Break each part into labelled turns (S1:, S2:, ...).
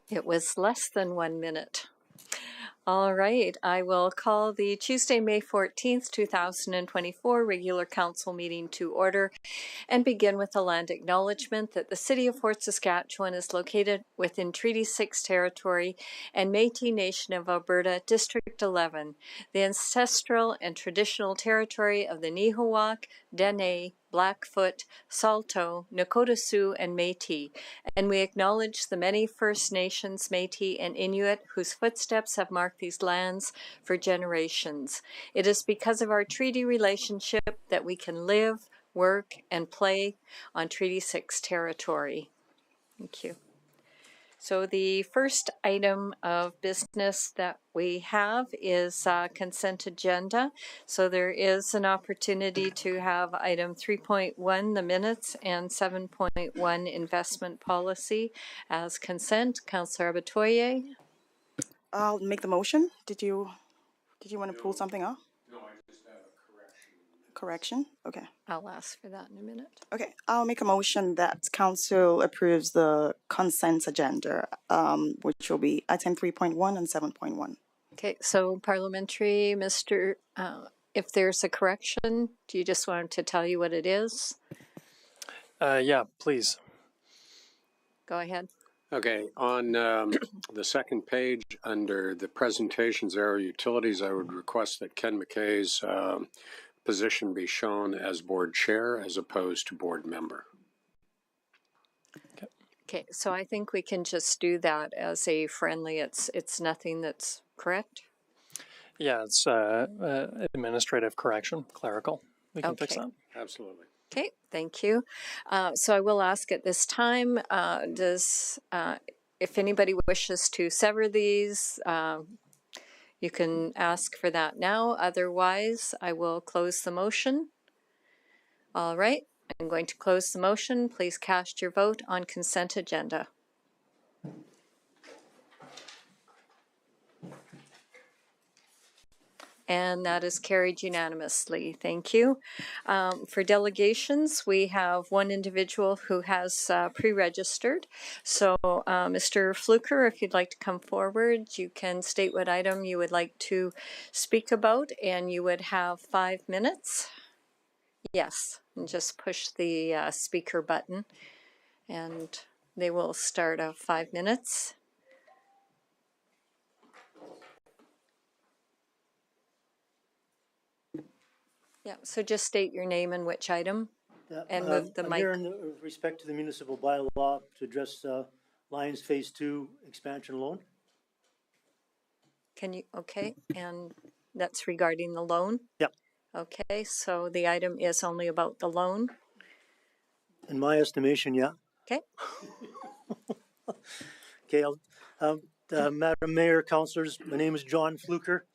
S1: It was less than 1 minute. All right, I will call the Tuesday, May 14th, 2024 regular council meeting to order and begin with a land acknowledgement that the City of Fort Saskatchewan is located within Treaty 6 territory and Métis Nation of Alberta, District 11, the ancestral and traditional territory of the Nihilwak, Dene, Blackfoot, Saulteaux, Nakota Sioux, and Métis, and we acknowledge the many First Nations, Métis, and Inuit whose footsteps have marked these lands for generations. It is because of our treaty relationship that we can live, work, and play on Treaty 6 territory. Thank you. So the first item of business that we have is consent agenda. So there is an opportunity to have item 3.1, the minutes, and 7.1, investment policy as consent. Councillor Abatoye.
S2: I'll make the motion. Did you want to pull something off?
S3: No, I just have a correction.
S2: Correction? Okay.
S1: I'll ask for that in a minute.
S2: Okay, I'll make a motion that council approves the consent agenda, which will be item 3.1 and 7.1.
S1: Okay, so parliamentary, Mr. If there's a correction, do you just want to tell you what it is?
S4: Yeah, please.
S1: Go ahead.
S3: Okay, on the second page under the presentations area utilities, I would request that Ken McKay's position be shown as board chair as opposed to board member.
S1: Okay, so I think we can just do that as a friendly, it's nothing that's correct.
S4: Yeah, it's administrative correction, clerical. We can fix that.
S3: Absolutely.
S1: Okay, thank you. So I will ask at this time, if anybody wishes to sever these, you can ask for that now. Otherwise, I will close the motion. All right, I'm going to close the motion. Please cast your vote on consent agenda. And that is carried unanimously. Thank you. For delegations, we have one individual who has pre-registered. So Mr. Fluker, if you'd like to come forward, you can state what item you would like to speak about, and you would have 5 minutes. Yes, and just push the speaker button, and they will start 5 minutes. Yeah, so just state your name and which item, and move the
S5: I'm
S1: mic.
S5: here in respect to the municipal bylaw to address Lions Phase 2 expansion loan.
S1: Can you, okay, and that's regarding the loan?
S5: Yep.
S1: Okay, so the item is only about the loan?
S5: In my estimation, yeah.
S1: Okay.
S5: Okay, Madam Mayor, Councillors, my name is John Fluker.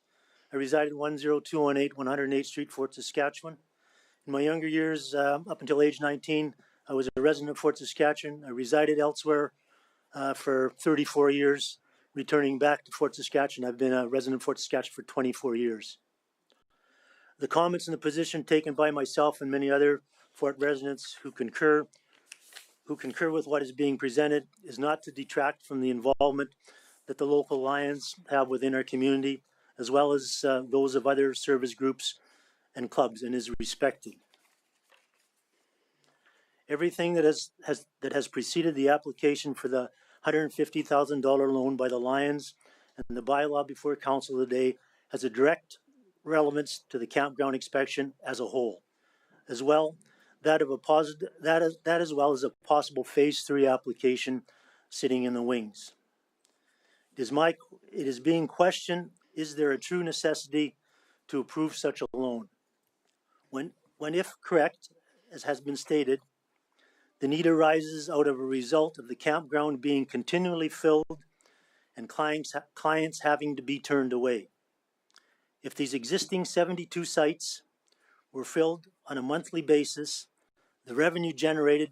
S5: I reside at 10218 108th Street, Fort Saskatchewan. In my younger years, up until age 19, I was a resident of Fort Saskatchewan. I resided elsewhere for 34 years, returning back to Fort Saskatchewan. I've been a resident of Fort Saskatchewan for 24 years. The comments and the position taken by myself and many other Fort residents who concur with what is being presented is not to detract from the involvement that the local Lions have within our community, as well as those of other service groups and clubs, and is respected. Everything that has preceded the application for the $150,000 loan by the Lions and the bylaw before council today has a direct relevance to the campground inspection as a whole, as well as a possible Phase 3 application sitting in the wings. It is being questioned, is there a true necessity to approve such a loan? When if correct, as has been stated, the need arises out of a result of the campground being continually filled and clients having to be turned away. If these existing 72 sites were filled on a monthly basis, the revenue generated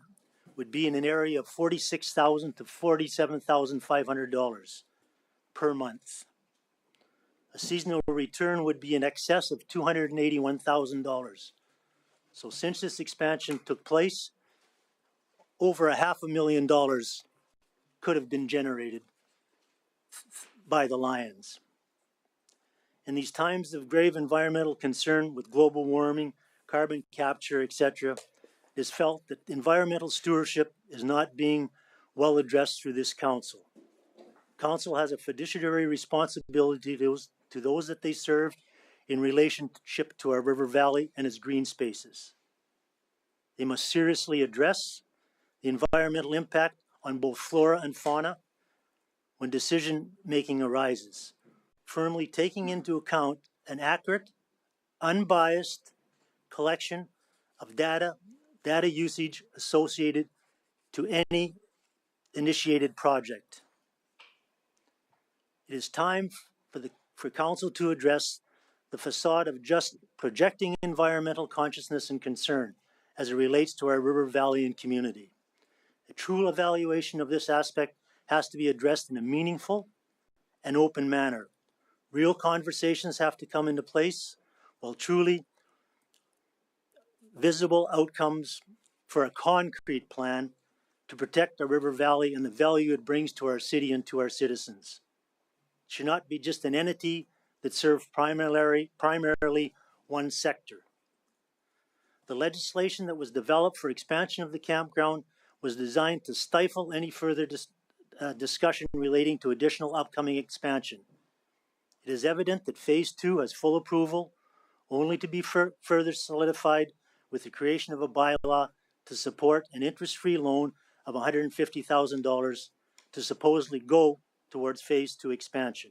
S5: would be in an area of $46,000 to $47,500 per month. A seasonal return would be in excess of $281,000. So since this expansion took place, over $500,000 could have been generated by the Lions. In these times of grave environmental concern with global warming, carbon capture, etc., it is felt that environmental stewardship is not being well addressed through this council. Council has a fiduciary responsibility to those that they serve in relationship to our river valley and its green spaces. They must seriously address the environmental impact on both flora and fauna when decision making arises, firmly taking into account an accurate, unbiased collection of data usage associated to any initiated project. It is time for council to address the facade of just projecting environmental consciousness and concern as it relates to our river valley and community. A true evaluation of this aspect has to be addressed in a meaningful and open manner. Real conversations have to come into place, while truly visible outcomes for a concrete plan to protect our river valley and the value it brings to our city and to our citizens. It should not be just an entity that serves primarily one sector. The legislation that was developed for expansion of the campground was designed to stifle any further discussion relating to additional upcoming expansion. It is evident that Phase 2 has full approval, only to be further solidified with the creation of a bylaw to support an interest-free loan of $150,000 to supposedly go towards Phase 2 expansion.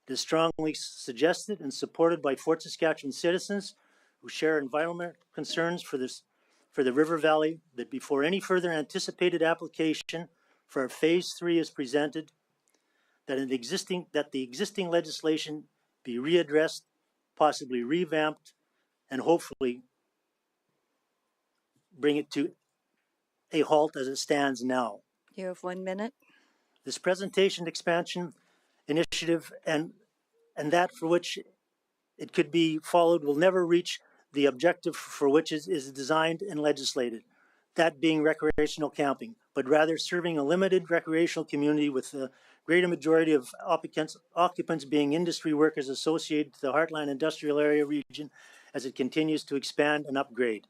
S5: It is strongly suggested and supported by Fort Saskatchewan citizens who share environmental concerns for the river valley that before any further anticipated application for Phase 3 is presented, that the existing legislation be readdressed, possibly revamped, and hopefully bring it to a halt as it stands now.
S1: You have 1 minute.
S5: This presentation expansion initiative and that for which it could be followed will never reach the objective for which it is designed and legislated, that being recreational camping, but rather serving a limited recreational community with the greater majority of occupants being industry workers associated to the Heartland Industrial Area region as it continues to expand and upgrade.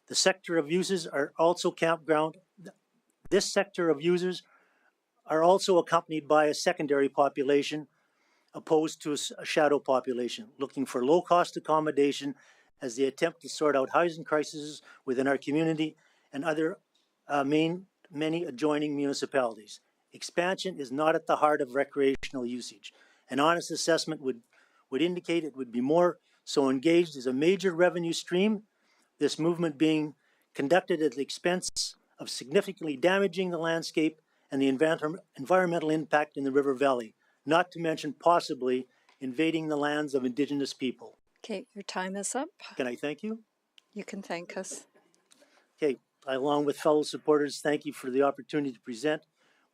S5: The sector of users are also campground. This sector of users are also accompanied by a secondary population opposed to a shadow population looking for low-cost accommodation as they attempt to sort out housing crises within our community and other many adjoining municipalities. Expansion is not at the heart of recreational usage. An honest assessment would indicate it would be more so engaged as a major revenue stream, this movement being conducted at the expense of significantly damaging the landscape and the environmental impact in the river valley, not to mention possibly invading the lands of Indigenous people.
S1: Okay, your time is up.
S5: Can I thank you?
S1: You can thank us.
S5: Okay, along with fellow supporters, thank you for the opportunity to present.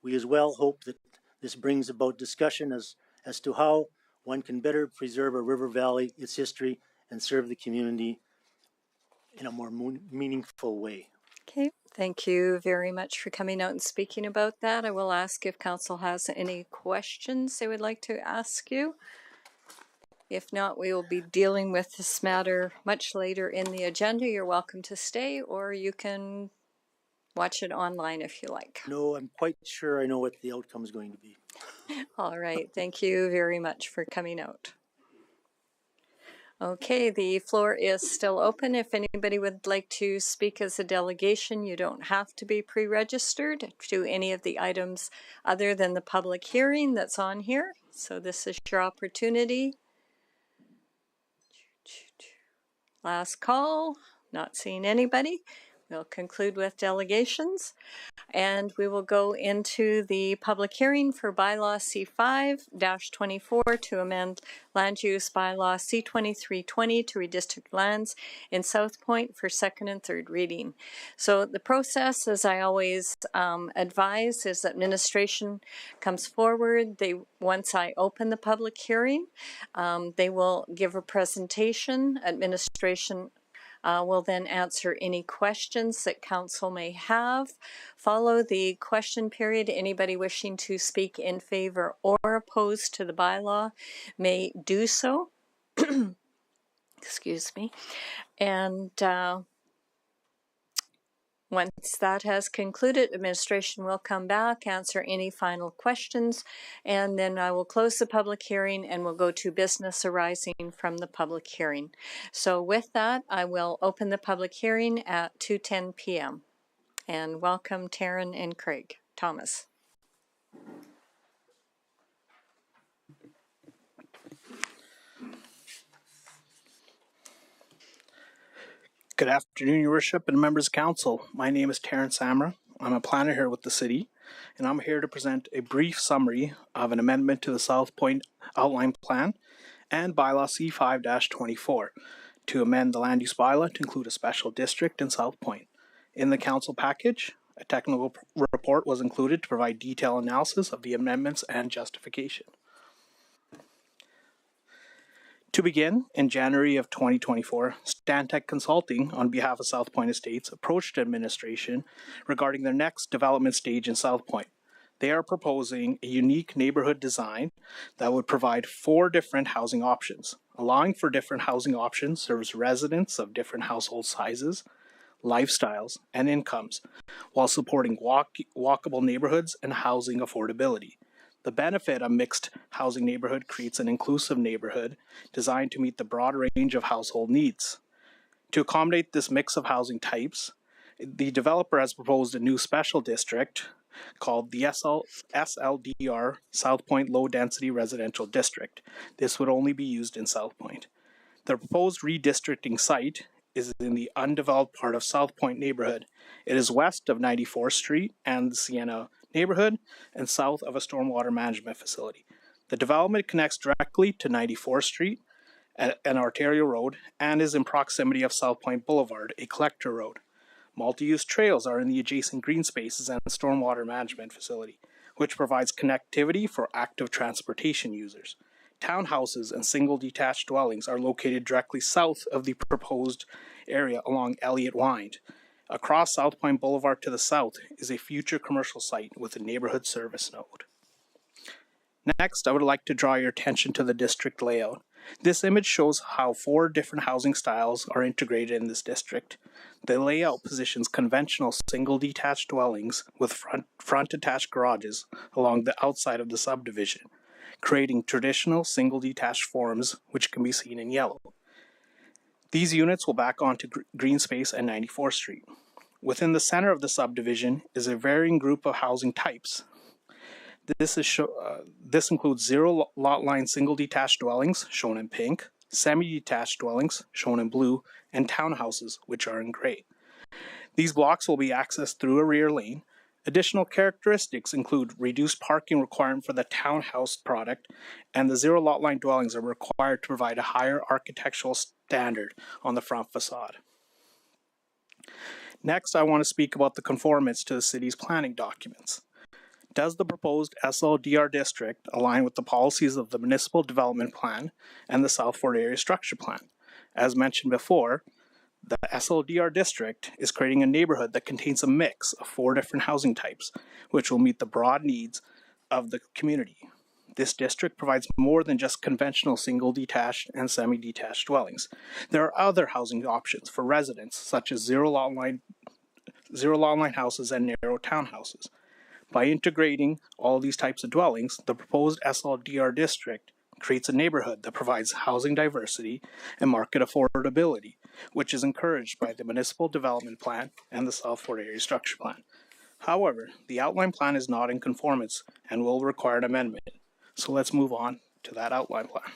S5: We as well hope that this brings about discussion as to how one can better preserve a river valley, its history, and serve the community in a more meaningful way.
S1: Okay, thank you very much for coming out and speaking about that. I will ask if council has any questions they would like to ask you. If not, we will be dealing with this matter much later in the agenda. You're welcome to stay, or you can watch it online if you like.
S5: No, I'm quite sure I know what the outcome is going to be.
S1: All right, thank you very much for coming out. Okay, the floor is still open. If anybody would like to speak as a delegation, you don't have to be pre-registered to any of the items other than the public hearing that's on here. So this is your opportunity. Last call, not seeing anybody. We'll conclude with delegations, and we will go into the public hearing for bylaw C5-24 to amend land use bylaw C2320 to redistrict lands in South Point for second and third reading. So the process, as I always advise, is that administration comes forward. Once I open the public hearing, they will give a presentation. Administration We'll then answer any questions that council may have. Follow the question period. Anybody wishing to speak in favor or opposed to the bylaw may do so. Excuse me. And once that has concluded, administration will come back, answer any final questions, and then I will close the public hearing and we'll go to business arising from the public hearing. So with that, I will open the public hearing at 2:10 p.m. And welcome Taryn and Craig. Thomas.
S6: Good afternoon, Your Worship and members of council. My name is Terrence Samra. I'm a planner here with the city, and I'm here to present a brief summary of an amendment to the South Point Outline Plan and Bylaw C5-24 to amend the land use bylaw to include a special district in South Point. In the council package, a technical report was included to provide detailed analysis of the amendments and justification. To begin, in January of 2024, Stantec Consulting, on behalf of South Point Estates, approached administration regarding their next development stage in South Point. They are proposing a unique neighborhood design that would provide 4 different housing options. Allowing for different housing options serves residents of different household sizes, lifestyles, and incomes, while supporting walkable neighborhoods and housing affordability. The benefit of mixed housing neighborhood creates an inclusive neighborhood designed to meet the broad range of household needs. To accommodate this mix of housing types, the developer has proposed a new special district called the SLDR, South Point Low Density Residential District. This would only be used in South Point. The proposed redistricting site is in the undeveloped part of South Point neighborhood. It is west of 94th Street and the Sienna neighborhood and south of a stormwater management facility. The development connects directly to 94th Street and Ontario Road and is in proximity of South Point Boulevard, a collector road. Multi-use trails are in the adjacent green spaces and stormwater management facility, which provides connectivity for active transportation users. Townhouses and single detached dwellings are located directly south of the proposed area along Elliott Wynd. Across South Point Boulevard to the south is a future commercial site with a neighborhood service node. Next, I would like to draw your attention to the district layout. This image shows how 4 different housing styles are integrated in this district. The layout positions conventional single detached dwellings with front attached garages along the outside of the subdivision, creating traditional single detached forms which can be seen in yellow. These units will back onto green space and 94th Street. Within the center of the subdivision is a varying group of housing types. This includes 0 lot line single detached dwellings, shown in pink, semi-detached dwellings, shown in blue, and townhouses, which are in gray. These blocks will be accessed through a rear lane. Additional characteristics include reduced parking requirement for the townhouse product, and the 0 lot line dwellings are required to provide a higher architectural standard on the front facade. Next, I want to speak about the conformance to the city's planning documents. Does the proposed SLDR district align with the policies of the Municipal Development Plan and the South Fort Area Structure Plan? As mentioned before, the SLDR district is creating a neighborhood that contains a mix of 4 different housing types, which will meet the broad needs of the community. This district provides more than just conventional single detached and semi-detached dwellings. There are other housing options for residents, such as 0 lot line houses and narrow townhouses. By integrating all these types of dwellings, the proposed SLDR district creates a neighborhood that provides housing diversity and market affordability, which is encouraged by the Municipal Development Plan and the South Fort Area Structure Plan. However, the outline plan is not in conformance and will require an amendment. So let's move on to that outline plan.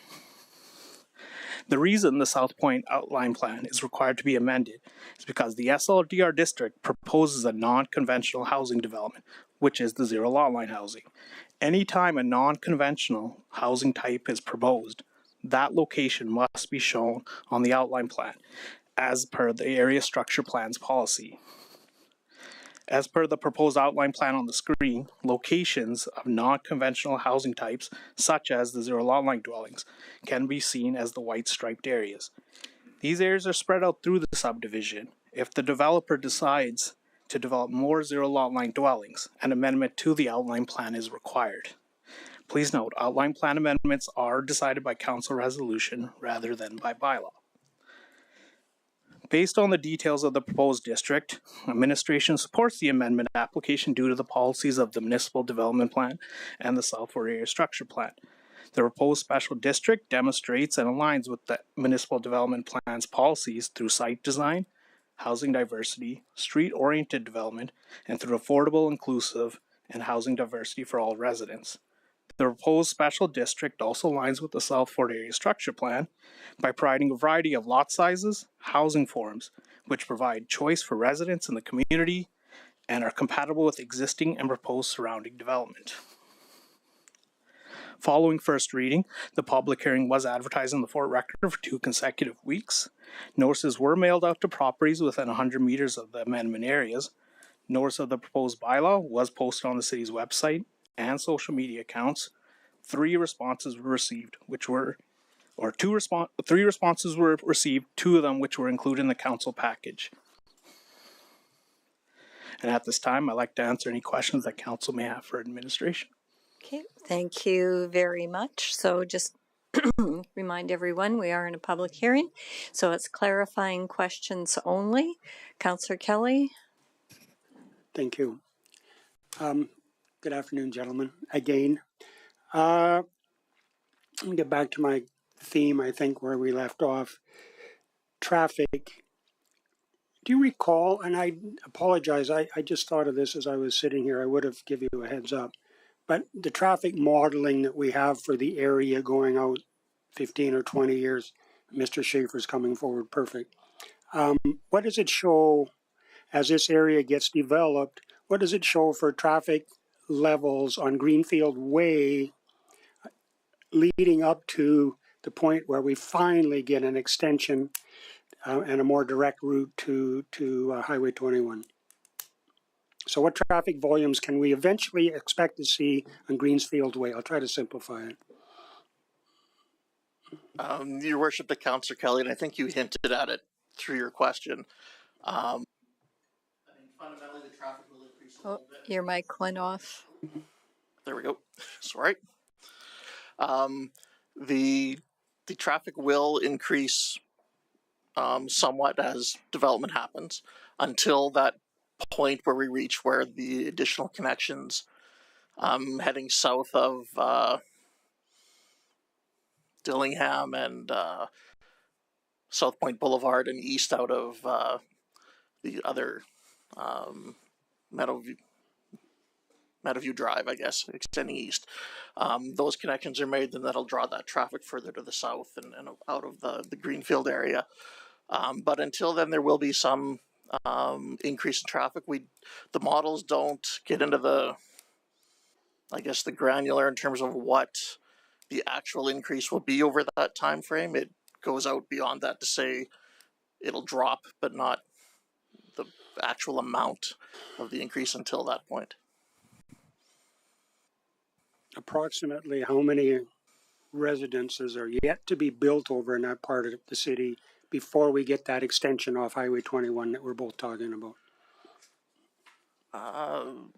S6: The reason the South Point outline plan is required to be amended is because the SLDR district proposes a non-conventional housing development, which is the 0 lot line housing. Anytime a non-conventional housing type is proposed, that location must be shown on the outline plan as per the area structure plan's policy. As per the proposed outline plan on the screen, locations of non-conventional housing types, such as the 0 lot line dwellings, can be seen as the white striped areas. These areas are spread out through the subdivision. If the developer decides to develop more zero lot line dwellings, an amendment to the outline plan is required. Please note, outline plan amendments are decided by council resolution rather than by bylaw. Based on the details of the proposed district, administration supports the amendment application due to the policies of the Municipal Development Plan and the South Fort Area Structure Plan. The proposed special district demonstrates and aligns with the Municipal Development Plan's policies through site design, housing diversity, street-oriented development, and through affordable, inclusive, and housing diversity for all residents. The proposed special district also aligns with the South Fort Area Structure Plan by providing a variety of lot sizes, housing forms, which provide choice for residents in the community and are compatible with existing and proposed surrounding development. Following first reading, the public hearing was advertised in the Fort Record for 2 consecutive weeks. Notices were mailed out to properties within 100 meters of the amendment areas. Notice of the proposed bylaw was posted on the city's website and social media accounts. 3 responses were received, three responses were received, 2 of them which were included in the council package. And at this time, I'd like to answer any questions that council may have for administration.
S1: Okay, thank you very much. So just remind everyone, we are in a public hearing, so it's clarifying questions only. Councillor Kelly.
S7: Thank you. Good afternoon, gentlemen. Again, let me get back to my theme, I think, where we left off. Traffic. Do you recall, and I apologize, I just thought of this as I was sitting here, I would have given you a heads up, but the traffic modeling that we have for the area going out 15 or 20 years, Mr. Schaefer's coming forward, perfect. What does it show as this area gets developed? What does it show for traffic levels on Greenfield Way leading up to the point where we finally get an extension and a more direct route to Highway 21? So what traffic volumes can we eventually expect to see on Greenfield Way? I'll try to simplify it.
S8: Your Worship, to Councillor Kelly, and I think you hinted at it through your question. I mean, fundamentally, the traffic will increase a little bit.
S1: Your mic went off.
S8: There we go. Sorry. The traffic will increase somewhat as development happens until that point where we reach where the additional connections heading south of Dillingham and South Point Boulevard and east out of the other Meadowview Drive, I guess, extending east. Those connections are made, then that'll draw that traffic further to the south and out of the Greenfield area. But until then, there will be some increase in traffic. The models don't get into the granular in terms of what the actual increase will be over that time frame. It goes out beyond that to say it'll drop, but not the actual amount of the increase until that point.
S7: Approximately how many residences are yet to be built over in that part of the city before we get that extension off Highway 21 that we're both talking about?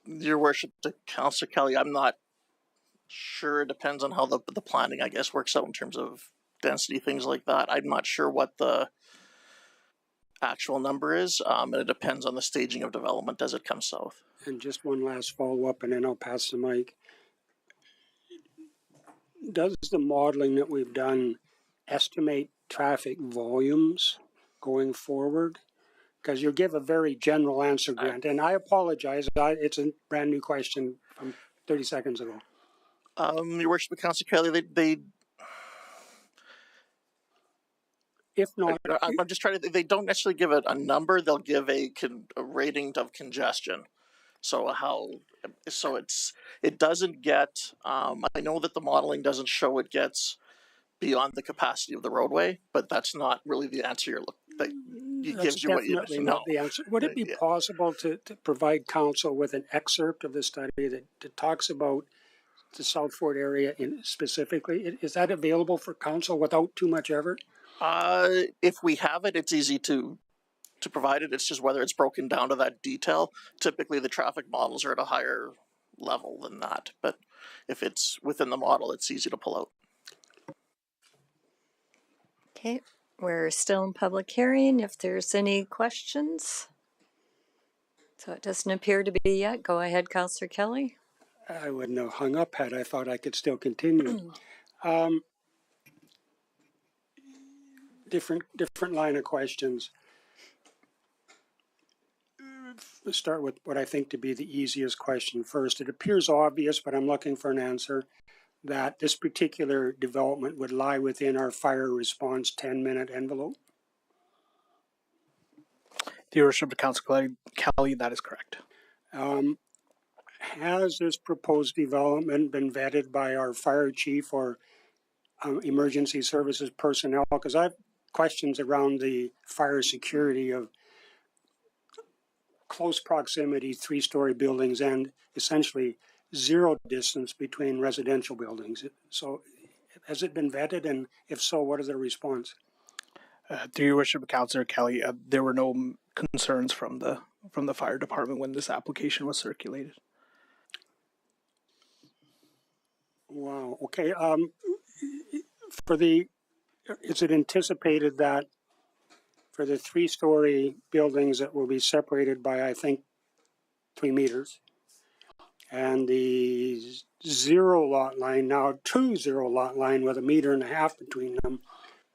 S8: Your Worship, to Councillor Kelly, I'm not sure. It depends on how the planning, I guess, works out in terms of density, things like that. I'm not sure what the actual number is, and it depends on the staging of development as it comes south.
S7: And just one last follow-up, and then I'll pass the mic. Does the modeling that we've done estimate traffic volumes going forward? Because you give a very general answer, Grant, and I apologize. It's a brand new question from 30 seconds ago.
S8: Your Worship, Councillor Kelly, they
S7: if not,
S8: I'm just trying to. They don't necessarily give it a number. They'll give a rating of congestion. So it doesn't get. I know that the modeling doesn't show it gets beyond the capacity of the roadway, but that's not really the answer you're looking. It gives you what you know.
S7: The answer. Would it be possible to provide council with an excerpt of the study that talks about the South Fort area specifically? Is that available for council without too much effort?
S8: If we have it, it's easy to provide it. It's just whether it's broken down to that detail. Typically, the traffic models are at a higher level than that, but if it's within the model, it's easy to pull out.
S1: Okay, we're still in public hearing. If there's any questions. So it doesn't appear to be yet. Go ahead, Councillor Kelly.
S7: I wouldn't have hung up had I thought I could still continue. Different line of questions. Let's start with what I think to be the easiest question first. It appears obvious, but I'm looking for an answer, that this particular development would lie within our fire response 10-minute envelope.
S6: To your worship, Councillor Kelly, that is correct.
S7: Has this proposed development been vetted by our fire chief or emergency services personnel? Because I have questions around the fire security of close proximity 3-story buildings and essentially zero distance between residential buildings. So has it been vetted, and if so, what is the response?
S6: Through your worship, Councillor Kelly, there were no concerns from the fire department when this application was circulated.
S7: Wow. Okay. Is it anticipated that for the 3-story buildings that will be separated by, I think, 3 meters, and the 0 lot line, now 2 0 lot line with 1.5 meters between them,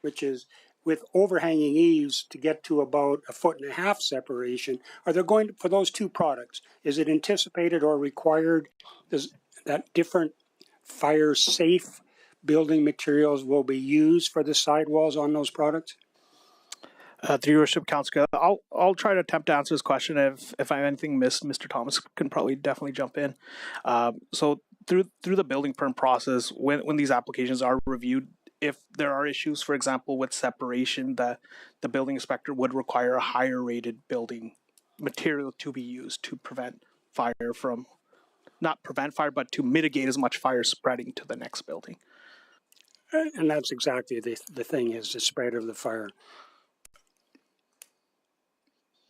S7: which is with overhanging eaves to get to about 1.5 foot separation, are there going to, for those 2 products, is it anticipated or required that different fire safe building materials will be used for the sidewalls on those products?
S6: Through your worship, Councillor, I'll try to attempt to answer this question. If I have anything missed, Mr. Thomas can probably definitely jump in. So through the building permit process, when these applications are reviewed, if there are issues, for example, with separation, the building inspector would require a higher rated building material to be used to prevent fire from, not prevent fire, but to mitigate as much fire spreading to the next building.
S7: And that's exactly the thing, is the spread of the fire.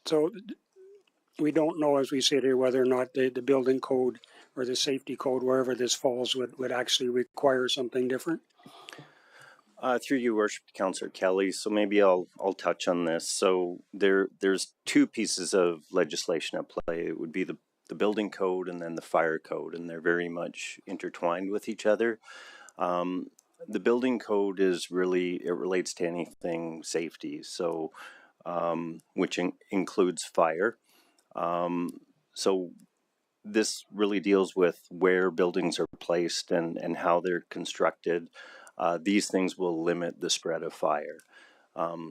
S7: So we don't know, as we sit here, whether or not the building code or the safety code, wherever this falls, would actually require something different.
S9: Through you, Worship Councillor Kelly. So maybe I'll touch on this. So there's 2 pieces of legislation at play. It would be the building code and then the fire code, and they're very much intertwined with each other. The building code is really, it relates to anything safety. So which includes fire. So this really deals with where buildings are placed and how they're constructed. These things will limit the spread of fire.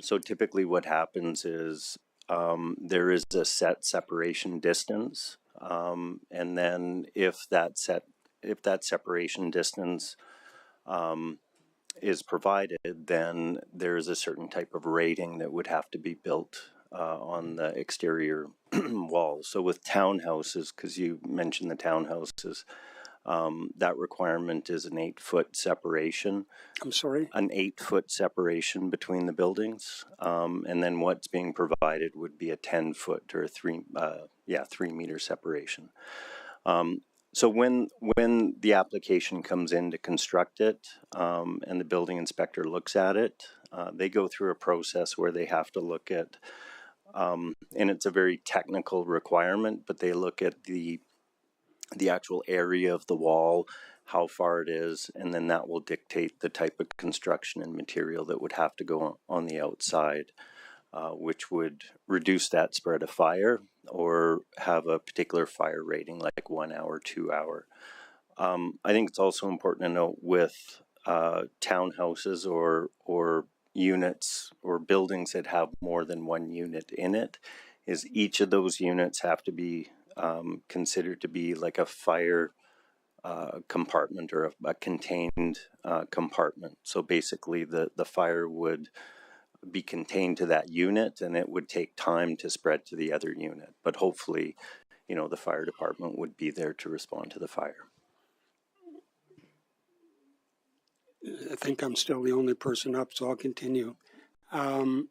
S9: So typically what happens is there is a set separation distance, and then if that separation distance is provided, then there is a certain type of rating that would have to be built on the exterior walls. So with townhouses, because you mentioned the townhouses, that requirement is an 8-foot separation.
S7: I'm sorry?
S9: An 8-foot separation between the buildings. And then what's being provided would be a 10-foot or 3 meter separation. So when the application comes in to construct it, and the building inspector looks at it, they go through a process where they have to look at, and it's a very technical requirement, but they look at the actual area of the wall, how far it is, and then that will dictate the type of construction and material that would have to go on the outside, which would reduce that spread of fire or have a particular fire rating like 1 hour, 2 hour. I think it's also important to note with townhouses or units or buildings that have more than 1 unit in it, is each of those units have to be considered to be like a fire compartment or a contained compartment. So basically the fire would be contained to that unit, and it would take time to spread to the other unit. But hopefully, the fire department would be there to respond to the fire.
S7: I think I'm still the only person up, so I'll continue. And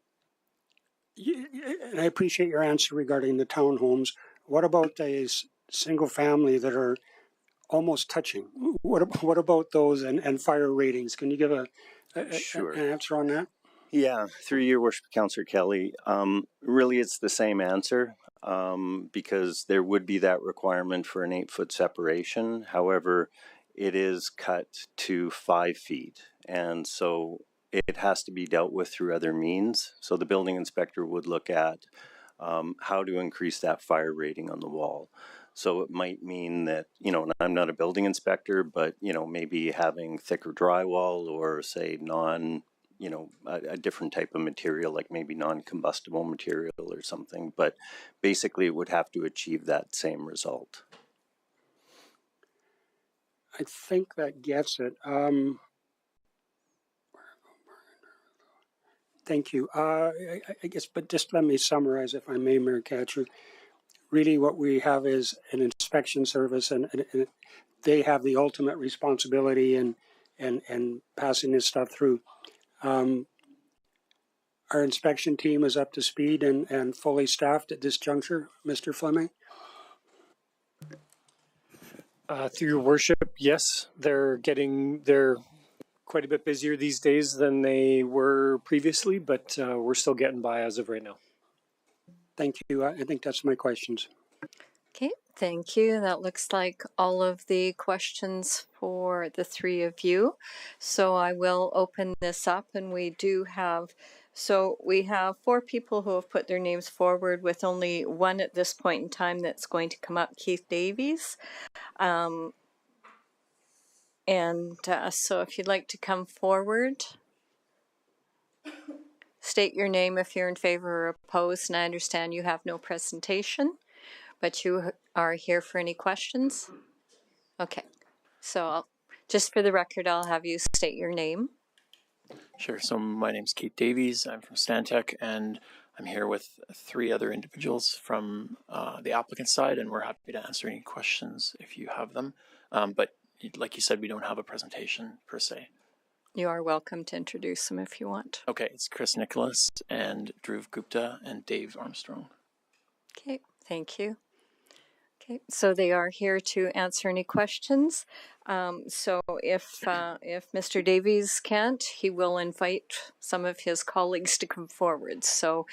S7: I appreciate your answer regarding the townhomes. What about the single family that are almost touching? What about those and fire ratings? Can you give
S9: Sure.
S7: an answer on that?
S9: Yeah, through your worship, Councillor Kelly. Really, it's the same answer because there would be that requirement for an 8-foot separation. However, it is cut to 5 feet, and so it has to be dealt with through other means. So the building inspector would look at how to increase that fire rating on the wall. So it might mean that, you know, and I'm not a building inspector, but, you know, maybe having thicker drywall or say a different type of material, like maybe non-combustible material or something. But basically it would have to achieve that same result.
S7: I think that gets it. Thank you. I guess, but just let me summarize, if I may, Mayor Katcher. Really what we have is an inspection service, and they have the ultimate responsibility in passing this stuff through. Our inspection team is up to speed and fully staffed at this juncture, Mr. Fleming?
S4: Through your worship, yes, they're quite a bit busier these days than they were previously, but we're still getting by as of right now.
S7: Thank you. I think that's my questions.
S1: Okay, thank you. That looks like all of the questions for the three of you. So I will open this up, and we have 4 people who have put their names forward, with only one at this point in time that's going to come up, Keith Davies. So if you'd like to come forward, state your name if you're in favor or opposed, and I understand you have no presentation, but you are here for any questions? Okay, so just for the record, I'll have you state your name.
S10: Sure. So my name's Keith Davies. I'm from Stantec, and I'm here with 3 other individuals from the applicant side, and we're happy to answer any questions if you have them. But like you said, we don't have a presentation per se.
S1: You are welcome to introduce them if you want.
S10: Okay, it's Chris Nicholas and Dhruv Gupta and Dave Armstrong.
S1: Okay, thank you. Okay, so they are here to answer any questions. So if Mr. Davies can't, he will invite some of his colleagues to come forward. So,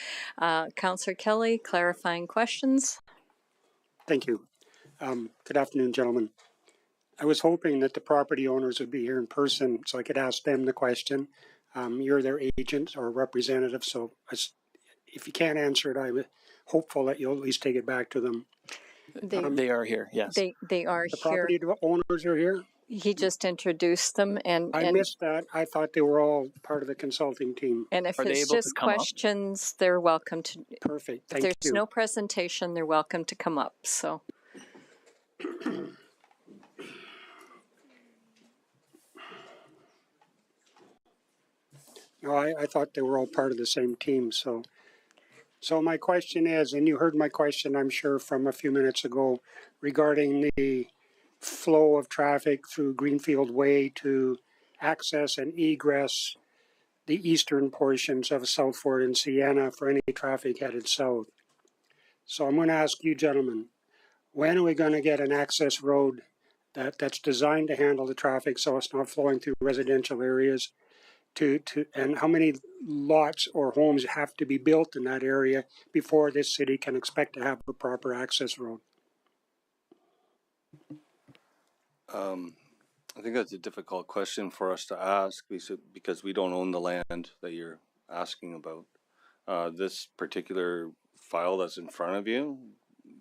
S1: Councillor Kelly, clarifying questions.
S7: Thank you. Good afternoon, gentlemen. I was hoping that the property owners would be here in person so I could ask them the question. You're their agent or representative, so if you can't answer it, I'm hopeful that you'll at least take it back to them.
S10: They are here, yes.
S1: They are
S7: the
S1: here.
S7: The property owners are here?
S1: He just introduced them, and
S7: I missed that. I thought they were all part of the consulting team.
S1: And if it's just questions, they're welcome to.
S7: Perfect. Thank
S1: you. If
S7: you.
S1: there's no presentation, they're welcome to come up. So.
S7: No, I thought they were all part of the same team. So my question is, and you heard my question, I'm sure, from a few minutes ago, regarding the flow of traffic through Greenfield Way to access and egress the eastern portions of South Fort and Sienna for any traffic headed south. So I'm going to ask you, gentlemen, when are we going to get an access road that's designed to handle the traffic so it's not flowing through residential areas? And how many lots or homes have to be built in that area before this city can expect to have a proper access road?
S11: I think that's a difficult question for us to ask because we don't own the land that you're asking about. This particular file that's in front of you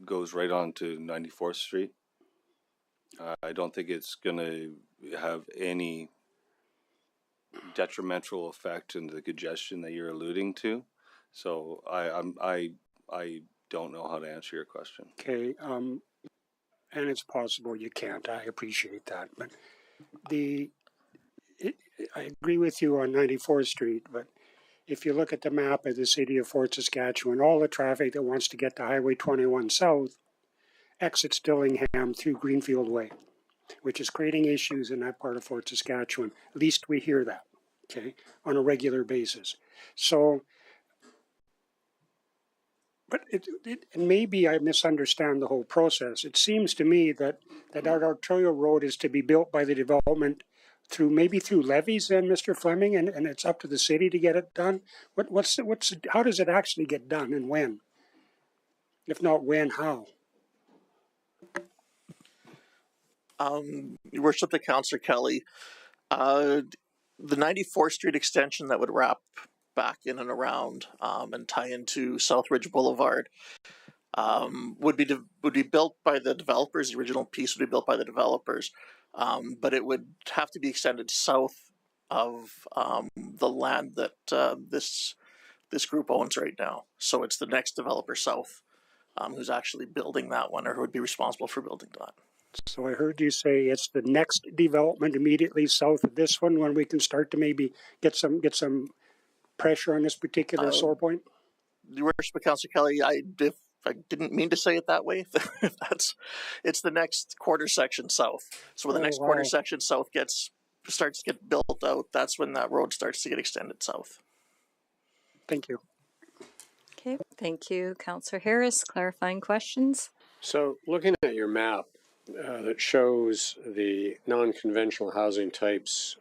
S11: goes right on to 94th Street. I don't think it's going to have any detrimental effect in the congestion that you're alluding to. So I don't know how to answer your question.
S7: Okay, and it's possible you can't. I appreciate that, but I agree with you on 94th Street. But if you look at the map of the city of Fort Saskatchewan, all the traffic that wants to get to Highway 21 South exits Dillingham through Greenfield Way, which is creating issues in that part of Fort Saskatchewan. At least we hear that, okay, on a regular basis. So, but and maybe I misunderstand the whole process. It seems to me that our arterial road is to be built by the development through levies, then, Mr. Fleming, and it's up to the city to get it done. How does it actually get done, and when? If not when, how?
S8: Your Worship, to Councillor Kelly, the 94th Street extension that would wrap back in and around and tie into Southridge Boulevard would be built by the developers. The original piece would be built by the developers, but it would have to be extended south of the land that this group owns right now. So it's the next developer south who's actually building that one, or who would be responsible for building that.
S7: So I heard you say it's the next development immediately south of this one when we can start to maybe get some pressure on this particular sore point.
S8: Your Worship, Councillor Kelly, I didn't mean to say it that way. It's the next quarter section south. So when the next quarter section south starts to get built out, that's when that road starts to get extended south.
S7: Thank you.
S1: Okay, thank you, Councillor Harris. Clarifying questions?
S3: So looking at your map that shows the non-conventional housing types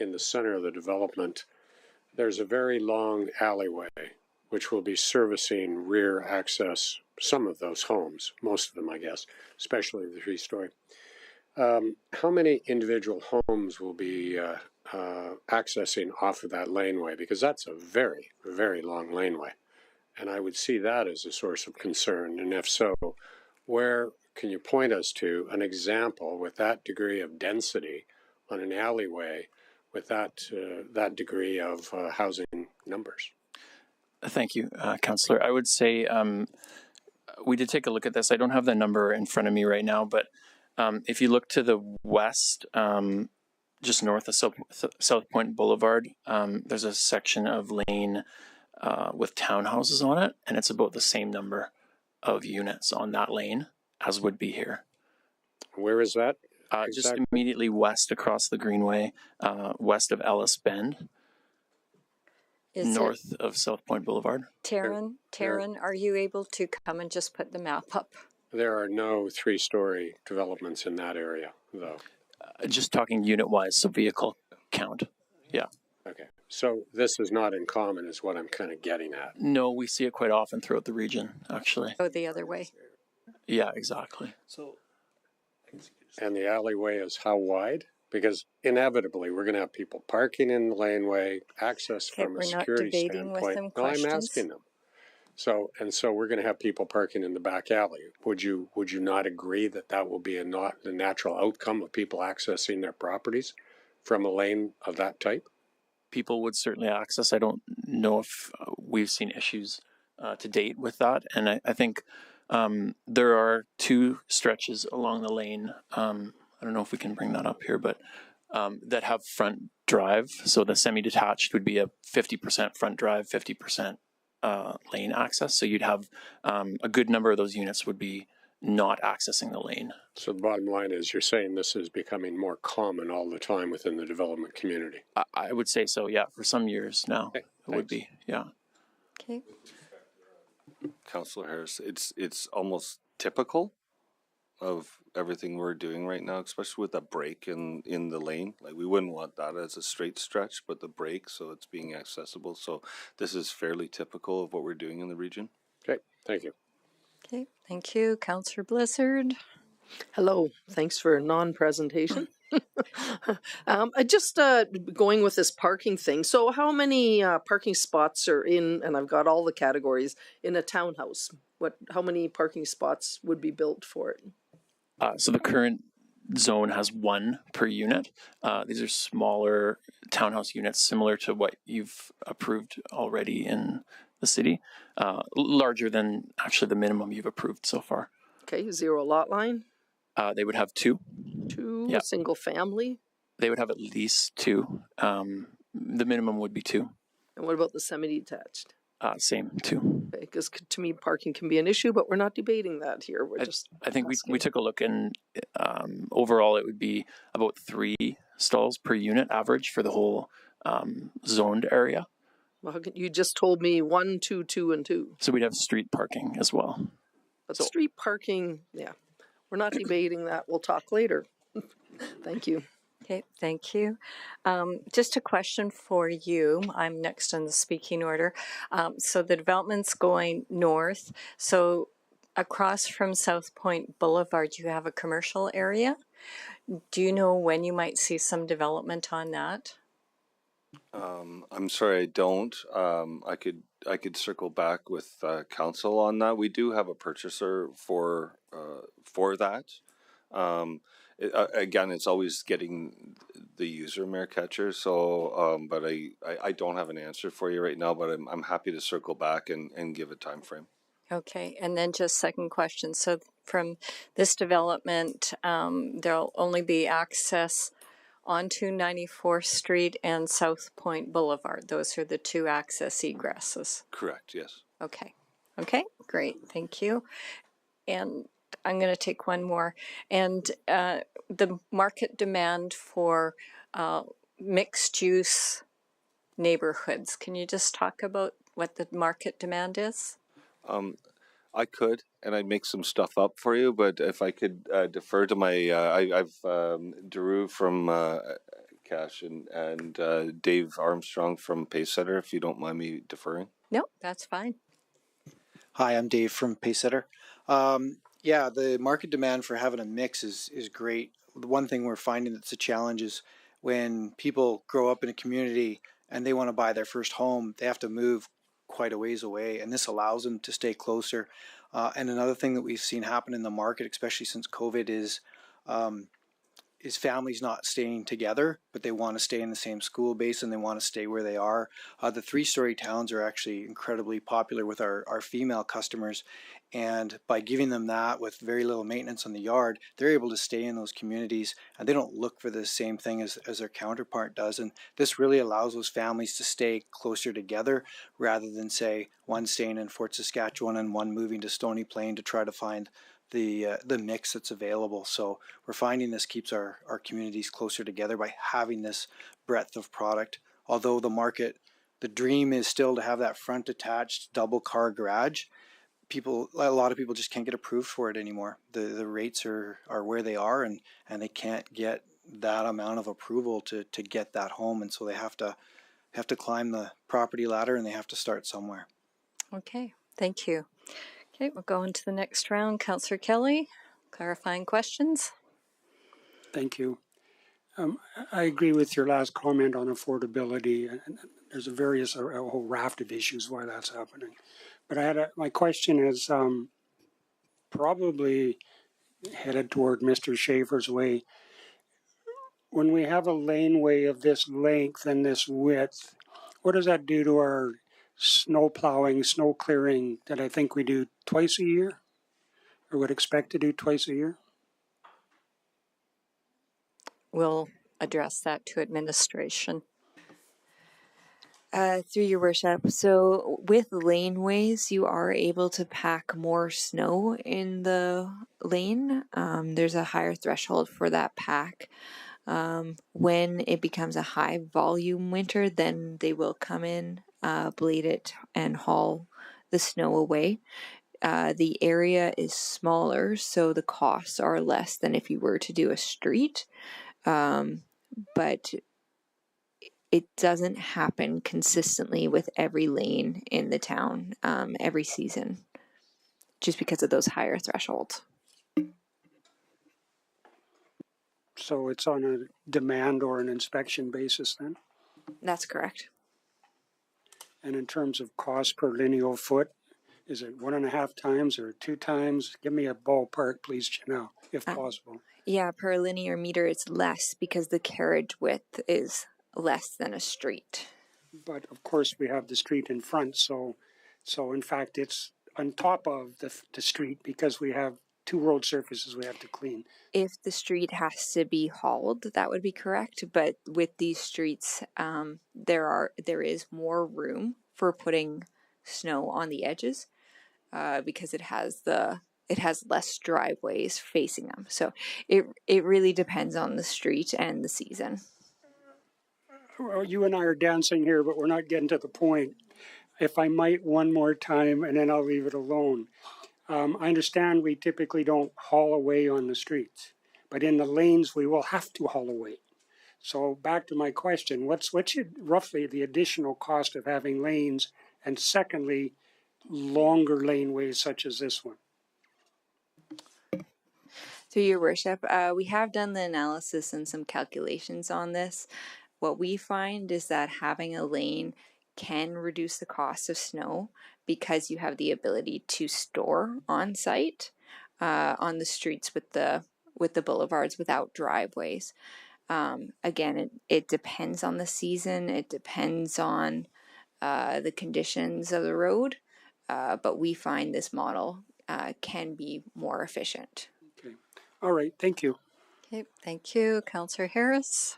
S3: in the center of the development, there's a very long alleyway which will be servicing rear access, some of those homes, most of them, I guess, especially the three-story. How many individual homes will be accessing off of that laneway? Because that's a very, very long laneway. And I would see that as a source of concern. And if so, where can you point us to an example with that degree of density on an alleyway with that degree of housing numbers?
S10: Thank you, Councillor. I would say we did take a look at this. I don't have the number in front of me right now, but if you look to the west, just north of South Point Boulevard, there's a section of lane with townhouses on it, and it's about the same number of units on that lane as would be here.
S3: Where is that?
S10: Just immediately west across the Greenway, west of Ellis Bend, north of South Point Boulevard.
S1: Taryn, are you able to come and just put the map up?
S3: There are no three-story developments in that area, though.
S10: Just talking unit-wise, so vehicle count. Yeah.
S3: Okay. So this is not in common is what I'm kind of getting at.
S10: No, we see it quite often throughout the region, actually.
S1: Oh, the other way.
S10: Yeah, exactly.
S3: And the alleyway is how wide? Because inevitably we're going to have people parking in the laneway, access from a security standpoint. No, I'm asking them. So we're going to have people parking in the back alley. Would you not agree that that will be not the natural outcome of people accessing their properties from a lane of that type?
S10: People would certainly access. I don't know if we've seen issues to date with that. And I think there are two stretches along the lane. I don't know if we can bring that up here, but that have front drive. So the semi-detached would be a 50% front drive, 50% lane access. So you'd have a good number of those units would be not accessing the lane.
S3: So the bottom line is you're saying this is becoming more common all the time within the development community?
S10: I would say so, yeah. For some years now, it would be, yeah.
S1: Okay.
S11: Councillor Harris, it's almost typical of everything we're doing right now, especially with a break in the lane. Like, we wouldn't want that as a straight stretch, but the break, so it's being accessible. So this is fairly typical of what we're doing in the region.
S3: Okay, thank you.
S1: Okay, thank you. Councillor Blizzard.
S12: Hello, thanks for non-presentation. Just going with this parking thing. So how many parking spots are in, and I've got all the categories, in a townhouse? How many parking spots would be built for it?
S10: So the current zone has one per unit. These are smaller townhouse units, similar to what you've approved already in the city, larger than actually the minimum you've approved so far.
S12: Okay, zero lot line?
S10: They would have two.
S12: Two,
S10: yeah.
S12: Single family?
S10: They would have at least two. The minimum would be two.
S12: And what about the semi-detached?
S10: Same, two.
S12: Okay, because to me, parking can be an issue, but we're not debating that here.
S10: I think we took a look, and overall it would be about 3 stalls per unit average for the whole zoned area.
S12: Well, you just told me 1, 2, 2, and 2.
S10: So we'd have street parking as well.
S12: But
S10: So-
S12: street parking, yeah, we're not debating that. We'll talk later. Thank you.
S1: Okay, thank you. Just a question for you. I'm next on the speaking order. So the development's going north. So across from South Point Boulevard, you have a commercial area. Do you know when you might see some development on that?
S11: I'm sorry, I don't. I could circle back with council on that. We do have a purchaser for that. Again, it's always getting the user, Mayor Ketcher. So, but I don't have an answer for you right now. But I'm happy to circle back and give a time frame.
S1: Okay, and then just second question. So from this development, there'll only be access onto 94th Street and South Point Boulevard. Those are the two access egresses.
S11: Correct. Yes.
S1: Okay. Okay, great. Thank you. And I'm going to take one more. And the market demand for mixed use neighborhoods. Can you just talk about what the market demand is?
S11: I could, and I'd make some stuff up for you, but if I could defer to my, I've Daru from Cash and Dave Armstrong from Pacesetter, if you don't mind me deferring.
S1: No, that's fine.
S13: Hi, I'm Dave from Pacesetter. Yeah, the market demand for having a mix is great. The one thing we're finding that's a challenge is when people grow up in a community and they want to buy their first home, they have to move quite a ways away, and this allows them to stay closer. And another thing that we've seen happen in the market, especially since COVID, is families not staying together, but they want to stay in the same school base and they want to stay where they are. The 3-story towns are actually incredibly popular with our female customers, and by giving them that with very little maintenance on the yard, they're able to stay in those communities and they don't look for the same thing as their counterpart does. And this really allows those families to stay closer together rather than, say, one staying in Fort Saskatchewan and one moving to Stony Plain to try to find the mix that's available. So we're finding this keeps our communities closer together by having this breadth of product. Although the dream is still to have that front attached double car garage, a lot of people just can't get approved for it anymore. The rates are where they are, and they can't get that amount of approval to get that home, and so they have to climb the property ladder and they have to start somewhere.
S1: Okay, thank you. Okay, we'll go into the next round. Councillor Kelly, clarifying questions?
S7: Thank you. I agree with your last comment on affordability. There's a whole raft of issues why that's happening. But my question is probably headed toward Mr. Schaefer's way. When we have a laneway of this length and this width, what does that do to our snow plowing, snow clearing that I think we do twice a year, or would expect to do twice a year?
S1: We'll address that to administration.
S14: Through your worship, so with laneways, you are able to pack more snow in the lane. There's a higher threshold for that pack. When it becomes a high volume winter, then they will come in, blade it, and haul the snow away. The area is smaller, so the costs are less than if you were to do a street. But it doesn't happen consistently with every lane in the town every season, just because of those higher thresholds.
S7: So it's on a demand or an inspection basis then?
S14: That's correct.
S7: And in terms of cost per lineal foot, is it 1.5 times or 2 times? Give me a ballpark, please, Janelle, if possible.
S14: Yeah, per linear meter, it's less because the carriage width is less than a street.
S7: But of course, we have the street in front, so in fact, it's on top of the street because we have 2 road surfaces we have to clean.
S14: If the street has to be hauled, that would be correct. But with these streets, there is more room for putting snow on the edges because it has less driveways facing them. So it really depends on the street and the season.
S7: well, you and I are dancing here, but we're not getting to the point. If I might one more time, and then I'll leave it alone. I understand we typically don't haul away on the streets, but in the lanes we will have to haul away. So back to my question, what's roughly the additional cost of having lanes, and secondly, longer laneways such as this one?
S14: Through your worship, we have done the analysis and some calculations on this. What we find is that having a lane can reduce the cost of snow because you have the ability to store on site on the streets with the boulevards without driveways. Again, it depends on the season. It depends on the conditions of the road, but we find this model can be more efficient.
S7: Okay. All right. Thank you.
S1: Okay, thank you. Councillor Harris,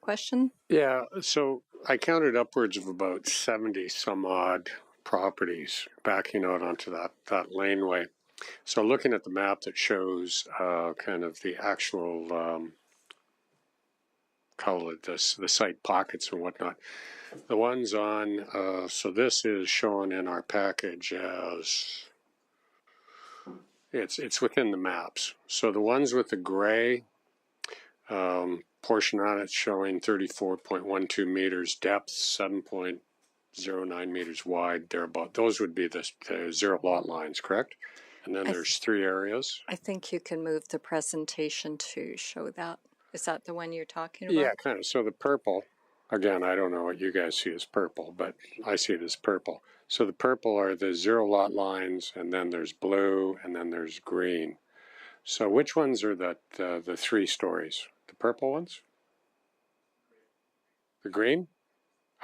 S1: question?
S3: Yeah, so I counted upwards of about 70 some odd properties backing out onto that laneway. So looking at the map that shows kind of the actual, call it this, the site pockets and whatnot, the ones on, so this is shown in our package as, it's within the maps. So the ones with the gray, portion on it showing 34.12 meters depth, 7.09 meters wide, thereabout. Those would be the zero lot lines, correct? And then there's 3 areas.
S1: I think you can move the presentation to show that. Is that the one you're talking about?
S3: Yeah, kind of. So the purple, again, I don't know what you guys see as purple, but I see it as purple. So the purple are the zero lot lines, and then there's blue, and then there's green. So which ones are the 3 stories? The purple ones? The green?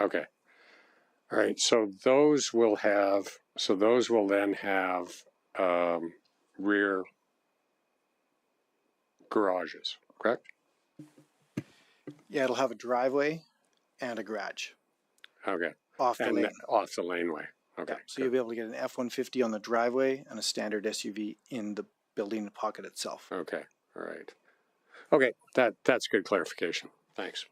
S3: Okay. All right. So those will then have rear garages, correct?
S13: Yeah, it'll have a driveway and a garage.
S3: Okay.
S13: Off the lane.
S3: Off the laneway. Okay.
S13: Yeah, so you'll be able to get an F-150 on the driveway and a standard SUV in the building pocket itself.
S3: Okay. All right. Okay. That's good clarification. Thanks.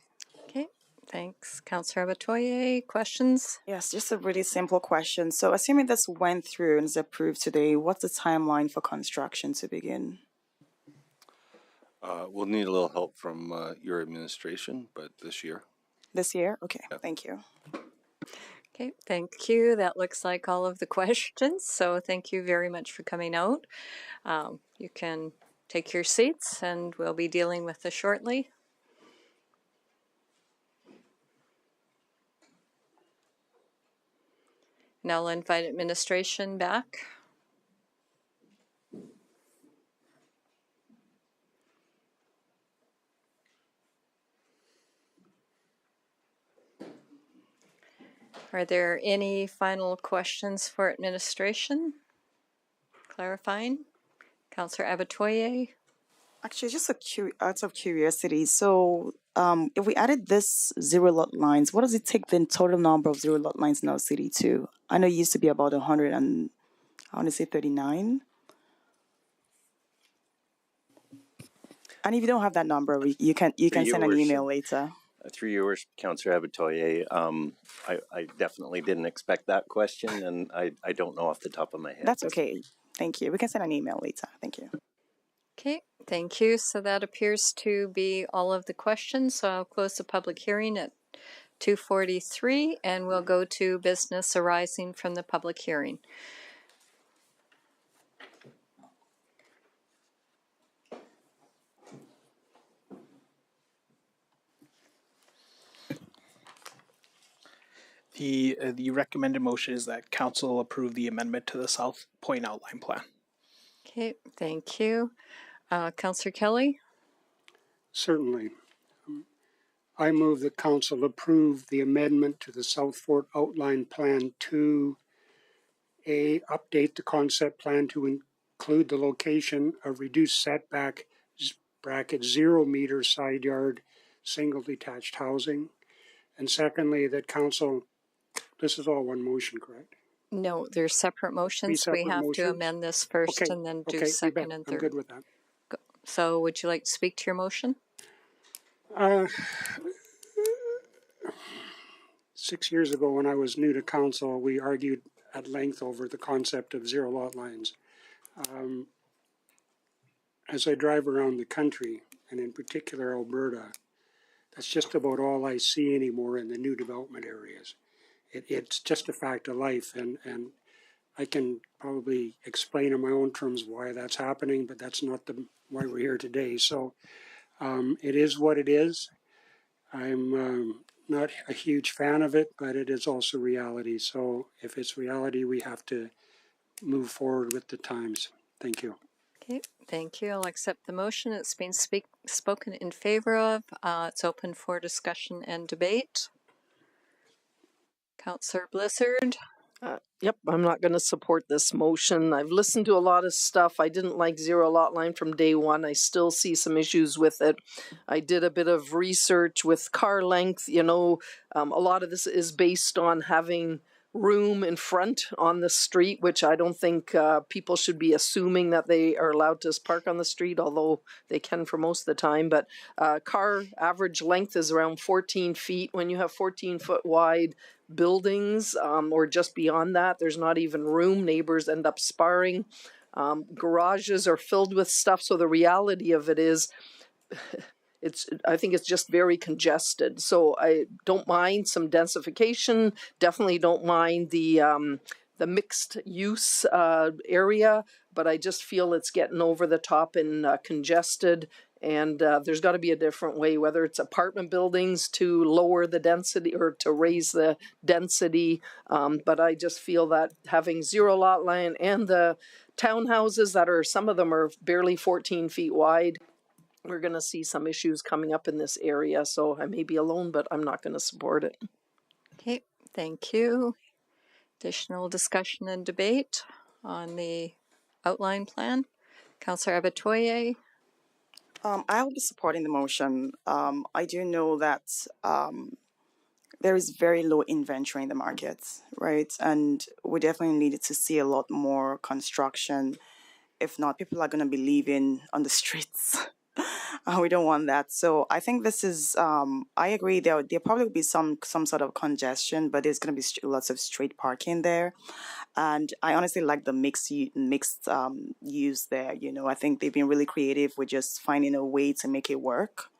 S1: Okay. Thanks. Councillor Abatoye, questions?
S2: Yes, just a really simple question. So assuming this went through and is approved today, what's the timeline for construction to begin?
S11: We'll need a little help from your administration, but this year.
S2: This year? Okay, thank you.
S1: Okay, thank you. That looks like all of the questions. So thank you very much for coming out. You can take your seats and we'll be dealing with this shortly. Now I'll invite administration back. Are there any final questions for administration? Clarifying? Councillor Abatoye?
S2: Actually, just out of curiosity, so if we added this zero lot lines, what does it take the total number of zero lot lines in our city to? I know it used to be about 100 and I want to say 39. And if you don't have that number, you can send an email later.
S9: Through yours, Councillor Abatoye, I definitely didn't expect that question, and I don't know off the top of my head.
S2: That's okay. Thank you. We can send an email later. Thank you.
S1: Okay, thank you. So that appears to be all of the questions. So I'll close the public hearing at 2:43, and we'll go to business arising from the public hearing.
S6: The recommended motion is that council approve the amendment to the South Point Outline Plan.
S1: Okay, thank you. Councillor Kelly?
S7: Certainly. I move that council approve the amendment to the South Fort Outline Plan to update the concept plan to include the location of reduced setback bracket 0 meter side yard single detached housing. And secondly, that council, this is all one motion, correct?
S1: No, there's separate motions.
S7: Separate
S1: we have
S7: motions?
S1: to amend this first and then do second and third.
S7: I'm good with that.
S1: So would you like to speak to your motion?
S7: 6 years ago when I was new to council, we argued at length over the concept of zero lot lines. As I drive around the country, and in particular Alberta, that's just about all I see anymore in the new development areas. It's just a fact of life, and I can probably explain in my own terms why that's happening, but that's not why we're here today. So it is what it is. I'm not a huge fan of it, but it is also reality. So if it's reality, we have to move forward with the times. Thank you.
S1: Okay, thank you. I'll accept the motion. It's been spoken in favor of. It's open for discussion and debate. Councillor Blissard.
S12: Yep, I'm not going to support this motion. I've listened to a lot of stuff. I didn't like zero lot line from day one. I still see some issues with it. I did a bit of research with car length. You know, a lot of this is based on having room in front on the street, which I don't think people should be assuming that they are allowed to park on the street, although they can for most of the time. But car average length is around 14 feet. When you have 14-foot wide buildings or just beyond that, there's not even room. Neighbors end up sparring. Garages are filled with stuff. So the reality of it is, I think it's just very congested. So I don't mind some densification. Definitely don't mind the mixed use area, but I just feel it's getting over the top and congested. And there's got to be a different way, whether it's apartment buildings to lower the density or to raise the density. But I just feel that having zero lot line and the townhouses that are, some of them are barely 14 feet wide, we're going to see some issues coming up in this area. So I may be alone, but I'm not going to support it.
S1: Okay, thank you. Additional discussion and debate on the outline plan. Councillor Abatoye.
S2: I will be supporting the motion. I do know that there is very low inventory in the market, right? And we definitely needed to see a lot more construction. If not, people are going to be living on the streets. We don't want that. So I think this is, I agree, there probably will be some sort of congestion, but there's going to be lots of street parking there. And I honestly like the mixed use there. You know, I think they've been really creative with just finding a way to make it work.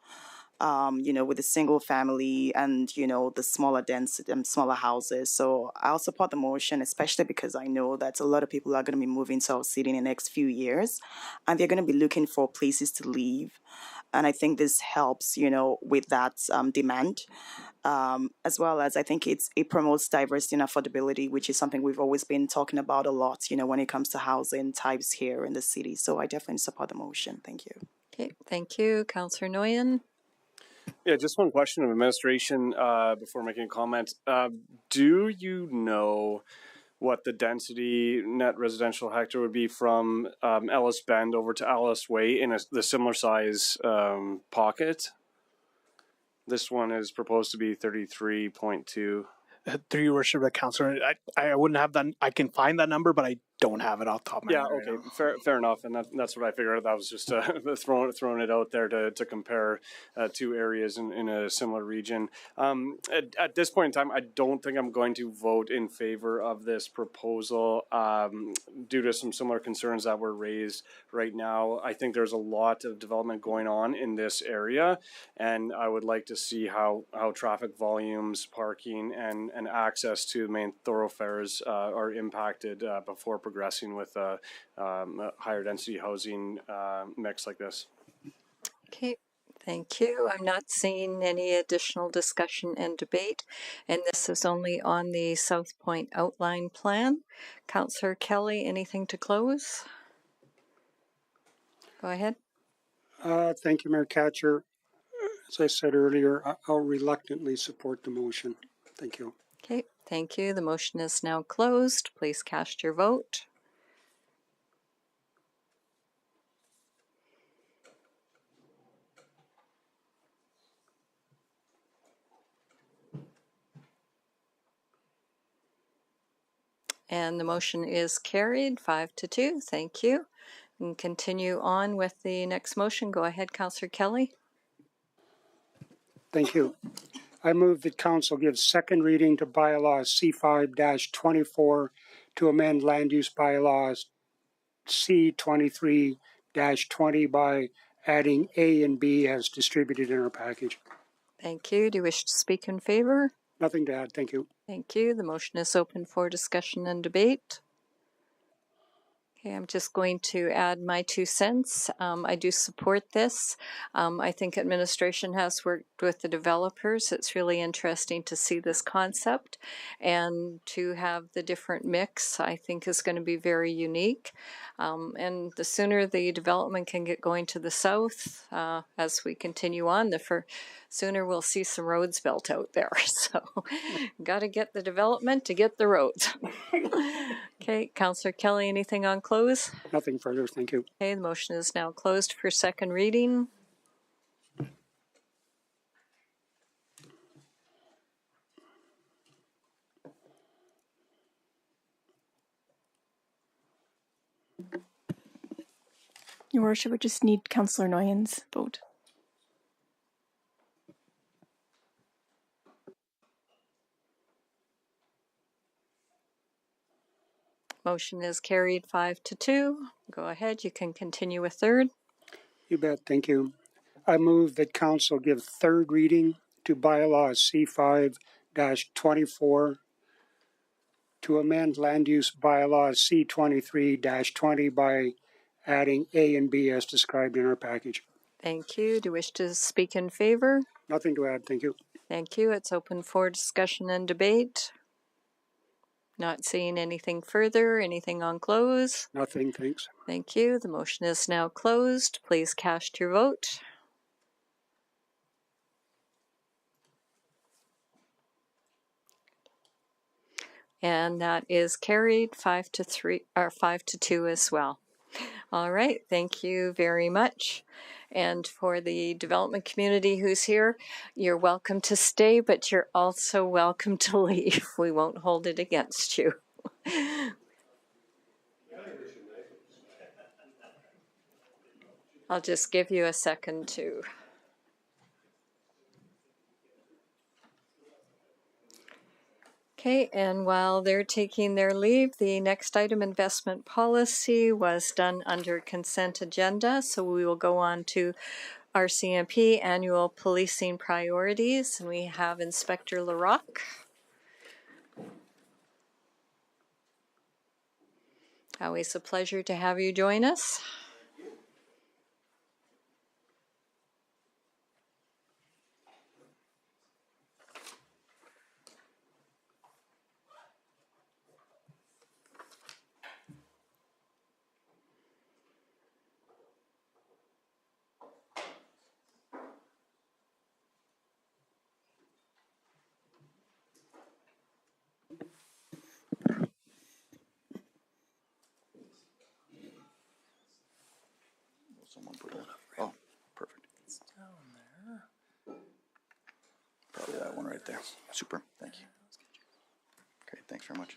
S2: You know, with the single family and, you know, the smaller density and smaller houses. So I'll support the motion, especially because I know that a lot of people are going to be moving to our city in the next few years and they're going to be looking for places to live. And I think this helps, you know, with that demand, as well as I think it promotes diversity and affordability, which is something we've always been talking about a lot, you know, when it comes to housing types here in the city. So I definitely support the motion. Thank you.
S1: Okay, thank you. Councillor Nguyen.
S15: Yeah, just one question of administration before making a comment. Do you know what the density net residential hectare would be from Ellis Bend over to Alice Way in the similar size pocket? This one is proposed to be 33.2.
S6: Through your worship, Councillor, I wouldn't have that. I can find that number, but I don't have it off the top of my head.
S15: Yeah, okay, fair enough, and that's what I figured. That was just throwing it out there to compare two areas in a similar region. At this point in time, I don't think I'm going to vote in favor of this proposal due to some similar concerns that were raised right now. I think there's a lot of development going on in this area, and I would like to see how traffic volumes, parking, and access to main thoroughfares are impacted before progressing with a higher density housing mix like this.
S1: Okay, thank you. I'm not seeing any additional discussion and debate, and this is only on the South Point outline plan. Councillor Kelly, anything to close? Go ahead.
S7: Thank you, Mayor Katcher. As I said earlier, I'll reluctantly support the motion. Thank you.
S1: Okay, thank you. The motion is now closed. Please cast your vote. And the motion is carried 5-2. Thank you. And continue on with the next motion. Go ahead, Councillor Kelly.
S7: Thank you. I move that council give second reading to bylaw C5-24 to amend land use bylaws C23-20 by adding A and B as distributed in our package.
S1: Thank you. Do you wish to speak in favor?
S7: Nothing to add. Thank you.
S1: Thank you. The motion is open for discussion and debate. Okay, I'm just going to add my 2 cents. I do support this. I think administration has worked with the developers. It's really interesting to see this concept, and to have the different mix, I think, is going to be very unique. And the sooner the development can get going to the south, as we continue on, the sooner we'll see some roads built out there. So, got to get the development to get the roads. Okay, Councillor Kelly, anything on close?
S7: Nothing further. Thank you.
S1: Okay, the motion is now closed for second reading.
S16: Your Worship, we just need Councillor Nguyen's vote.
S1: Motion is carried 5-2. Go ahead, you can continue with third.
S7: You bet. Thank you. I move that council give third reading to bylaw C5-24 to amend land use bylaws C23-20 by adding A and B as described in our package.
S1: Thank you. Do you wish to speak in favor?
S7: Nothing to add. Thank you.
S1: Thank you. It's open for discussion and debate. Not seeing anything further. Anything on close?
S7: Nothing, thanks.
S1: Thank you. The motion is now closed. Please cast your vote. And that is carried 5-3 or 5-2 as well. All right, thank you very much. And for the development community who's here, you're welcome to stay, but you're also welcome to leave. We won't hold it against you. I'll just give you a second to. Okay, and while they're taking their leave, the next item, investment policy, was done under consent agenda. So we will go on to RCMP, annual policing priorities, and we have Inspector LaRocque. Always a pleasure to have you join us.
S17: Someone put it up. Oh, perfect. It's down there. Probably that one right there. Super. Thank you. Okay, thanks very much.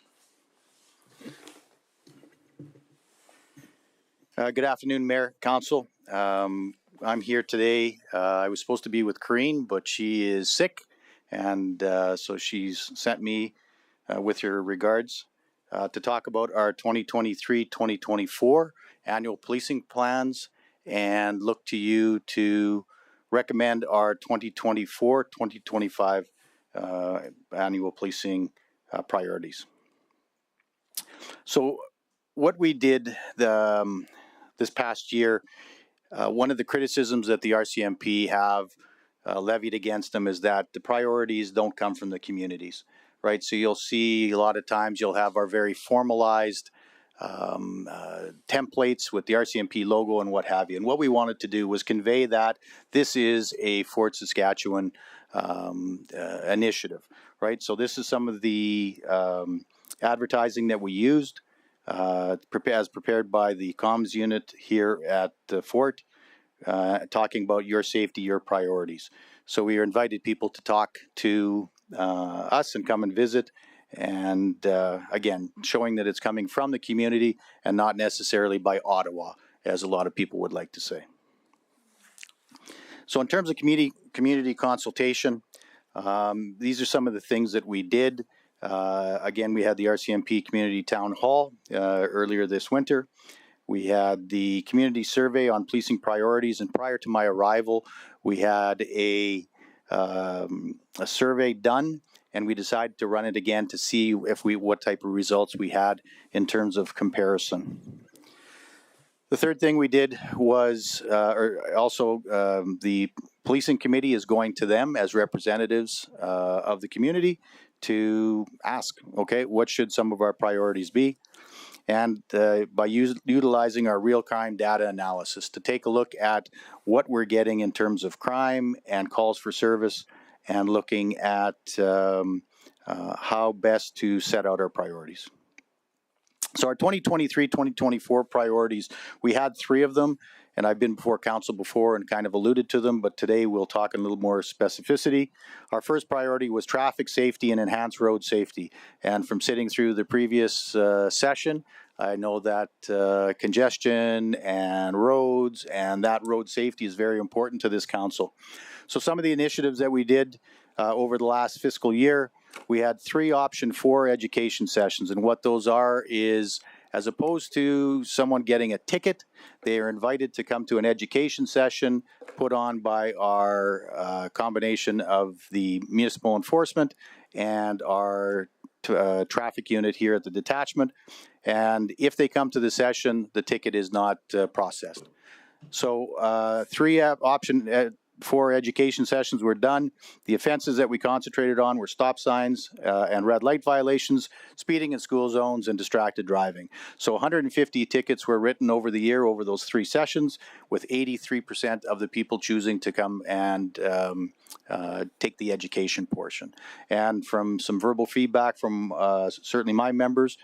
S17: Good afternoon, Mayor, Council. I'm here today. I was supposed to be with Corrine, but she is sick, and so she's sent me with her regards to talk about our 2023-2024 annual policing plans, and look to you to recommend our 2024-2025 annual policing priorities. So what we did this past year, one of the criticisms that the RCMP have levied against them is that the priorities don't come from the communities, right? So you'll see a lot of times you'll have our very formalized templates with the RCMP logo and what have you. And what we wanted to do was convey that this is a Fort Saskatchewan initiative, right? So this is some of the advertising that we used as prepared by the comms unit here at the Fort, talking about your safety, your priorities. So we invited people to talk to us and come and visit. And again, showing that it's coming from the community and not necessarily by Ottawa, as a lot of people would like to say. So in terms of community consultation, These are some of the things that we did. Again, we had the RCMP Community Town Hall earlier this winter. We had the community survey on policing priorities, and prior to my arrival, we had a survey done, and we decided to run it again to see if what type of results we had in terms of comparison. The third thing we did was the policing committee is going to them as representatives of the community to ask, okay, what should some of our priorities be? And by utilizing our real crime data analysis to take a look at what we're getting in terms of crime and calls for service, and looking at how best to set out our priorities. So our 2023-2024 priorities, we had 3 of them, and I've been before council before and kind of alluded to them, but today we'll talk in a little more specificity. Our first priority was traffic safety and enhanced road safety. And from sitting through the previous session, I know that congestion and roads and that road safety is very important to this council. So some of the initiatives that we did over the last fiscal year, we had 3 option 4 education sessions, and what those are is, as opposed to someone getting a ticket, they are invited to come to an education session put on by our combination of the municipal enforcement and our traffic unit here at the detachment. And if they come to the session, the ticket is not processed. So 3 option 4 education sessions were done. The offenses that we concentrated on were stop signs and red light violations, speeding in school zones, and distracted driving. So 150 tickets were written over the year over those 3 sessions, with 83% of the people choosing to come and take the education portion. And from some verbal feedback from certainly my members,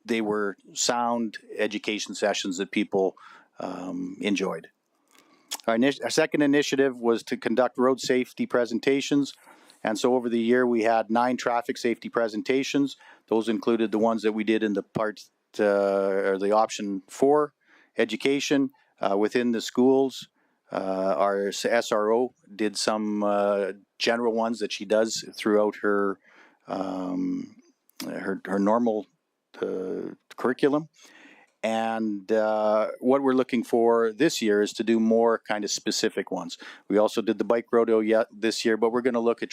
S17: they were sound education sessions that people enjoyed. Our second initiative was to conduct road safety presentations. And so over the year, we had 9 traffic safety presentations. Those included the ones that we did in the or the option 4, education within the schools. Our SRO did some general ones that she does throughout her her normal curriculum. And what we're looking for this year is to do more kind of specific ones. We also did the bike rodeo this year, but we're going to look at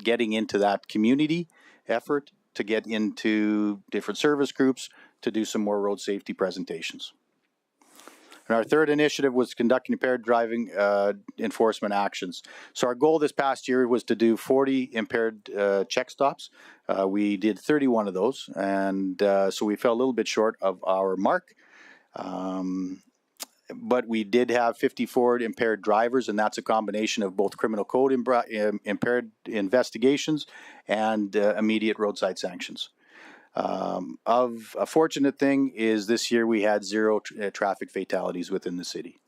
S17: getting into that community effort to get into different service groups to do some more road safety presentations. And our third initiative was conducting impaired driving enforcement actions. So our goal this past year was to do 40 impaired check stops. We did 31 of those, and so we fell a little bit short of our mark. But we did have 54 impaired drivers, and that's a combination of both criminal code impaired investigations and immediate roadside sanctions. Of a fortunate thing is this year we had 0 traffic fatalities within the city.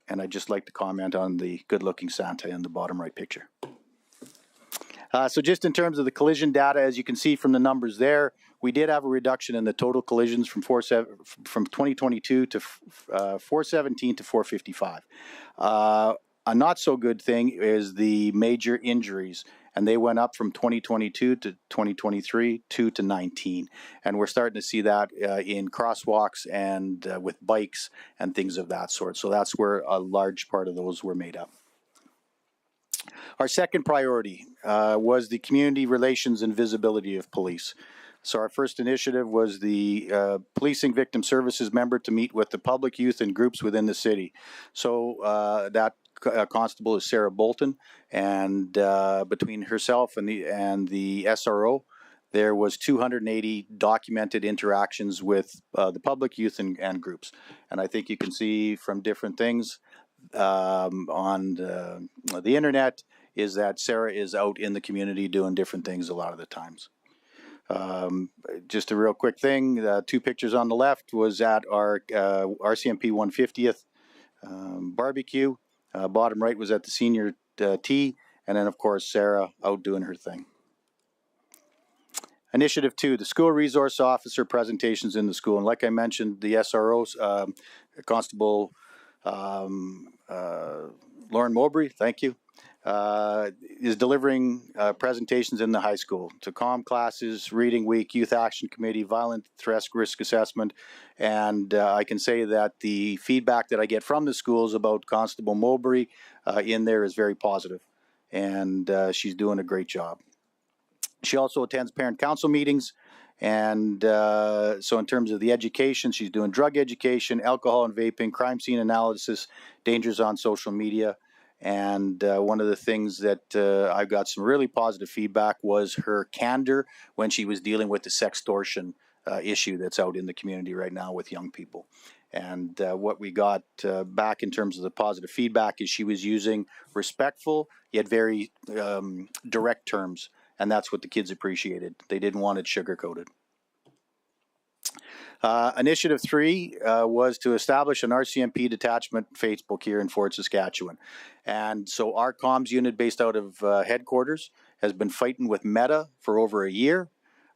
S17: And I'd just like to comment on the good-looking Santa in the bottom right picture. So just in terms of the collision data, as you can see from the numbers there, we did have a reduction in the total collisions from 2022 to 417 to 455. A not so good thing is the major injuries, and they went up from 2022 to 2023, 2 to 19. And we're starting to see that in crosswalks and with bikes and things of that sort. So that's where a large part of those were made up. Our second priority was the community relations and visibility of police. So our first initiative was the Policing Victim Services member to meet with the public, youth, and groups within the city. So that constable is Sarah Bolton, and between herself and the SRO, there was 280 documented interactions with the public, youth, and groups. And I think you can see from different things on the internet is that Sarah is out in the community doing different things a lot of the times. Just a real quick thing, 2 pictures on the left was at our RCMP 150th barbecue. Bottom right was at the senior tea, and then of course Sarah out doing her thing. Initiative 2, the school resource officer presentations in the school. And like I mentioned, the SROs, Constable Lauren Mowbray, thank you. is delivering presentations in the high school to comm classes, reading week, youth action committee, violent threat risk assessment. And I can say that the feedback that I get from the schools about Constable Mowbray in there is very positive. And she's doing a great job. She also attends parent council meetings. And so in terms of the education, she's doing drug education, alcohol and vaping, crime scene analysis, dangers on social media. And one of the things that I got some really positive feedback was her candor when she was dealing with the sextortion issue that's out in the community right now with young people. And what we got back in terms of the positive feedback is she was using respectful yet very direct terms. And that's what the kids appreciated. They didn't want it sugar-coated. Initiative 3 was to establish an RCMP detachment Facebook here in Fort Saskatchewan. And so our comms unit based out of headquarters has been fighting with Meta for over a year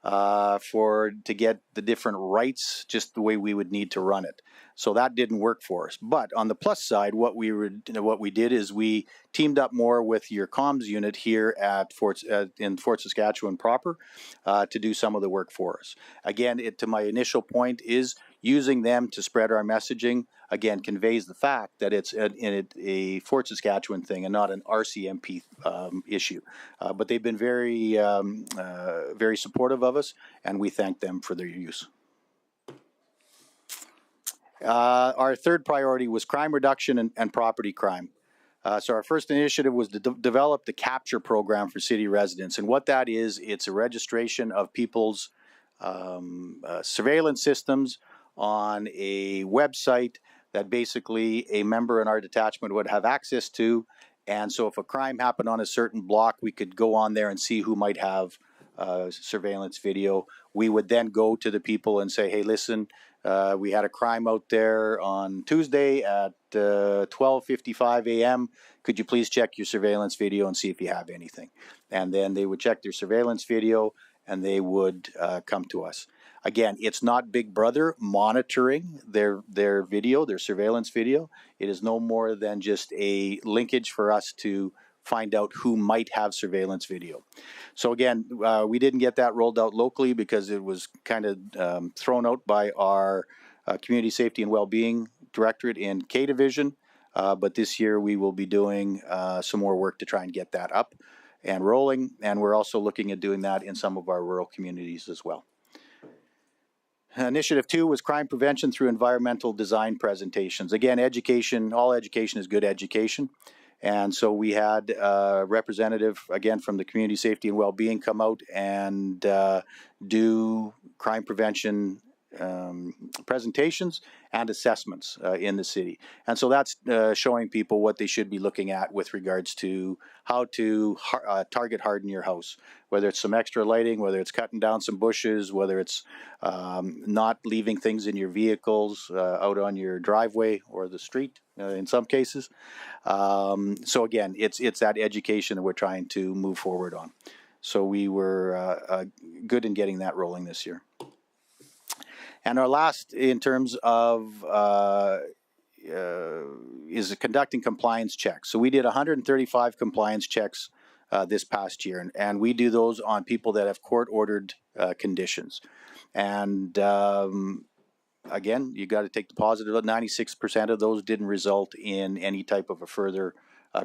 S17: to get the different rights just the way we would need to run it. So that didn't work for us. But on the plus side, what we did is we teamed up more with your comms unit here at in Fort Saskatchewan proper to do some of the work for us. Again, to my initial point is using them to spread our messaging, again, conveys the fact that it's a Fort Saskatchewan thing and not an RCMP issue. But they've been very, very supportive of us, and we thank them for their use. Our third priority was crime reduction and property crime. So our first initiative was to develop the capture program for city residents. And what that is, it's a registration of people's surveillance systems on a website that basically a member in our detachment would have access to. And so if a crime happened on a certain block, we could go on there and see who might have surveillance video. We would then go to the people and say, hey, listen, we had a crime out there on Tuesday at 12:55 a.m. Could you please check your surveillance video and see if you have anything? And then they would check their surveillance video and they would come to us. Again, it's not Big Brother monitoring their video, their surveillance video. It is no more than just a linkage for us to find out who might have surveillance video. So again, we didn't get that rolled out locally because it was kind of thrown out by our Community Safety and Wellbeing Directorate in K Division. But this year we will be doing some more work to try and get that up and rolling. And we're also looking at doing that in some of our rural communities as well. Initiative 2 was crime prevention through environmental design presentations. Again, education, all education is good education. And so we had a representative, again, from the Community Safety and Wellbeing come out and do crime prevention presentations and assessments in the city. And so that's showing people what they should be looking at with regards to how to target harden your house, whether it's some extra lighting, whether it's cutting down some bushes, whether it's not leaving things in your vehicles out on your driveway or the street in some cases. So again, it's that education that we're trying to move forward on. So we were good in getting that rolling this year. And our last in terms of is conducting compliance checks. So we did 135 compliance checks this past year, and we do those on people that have court-ordered conditions. And again, you got to take the positive. 96% of those didn't result in any type of a further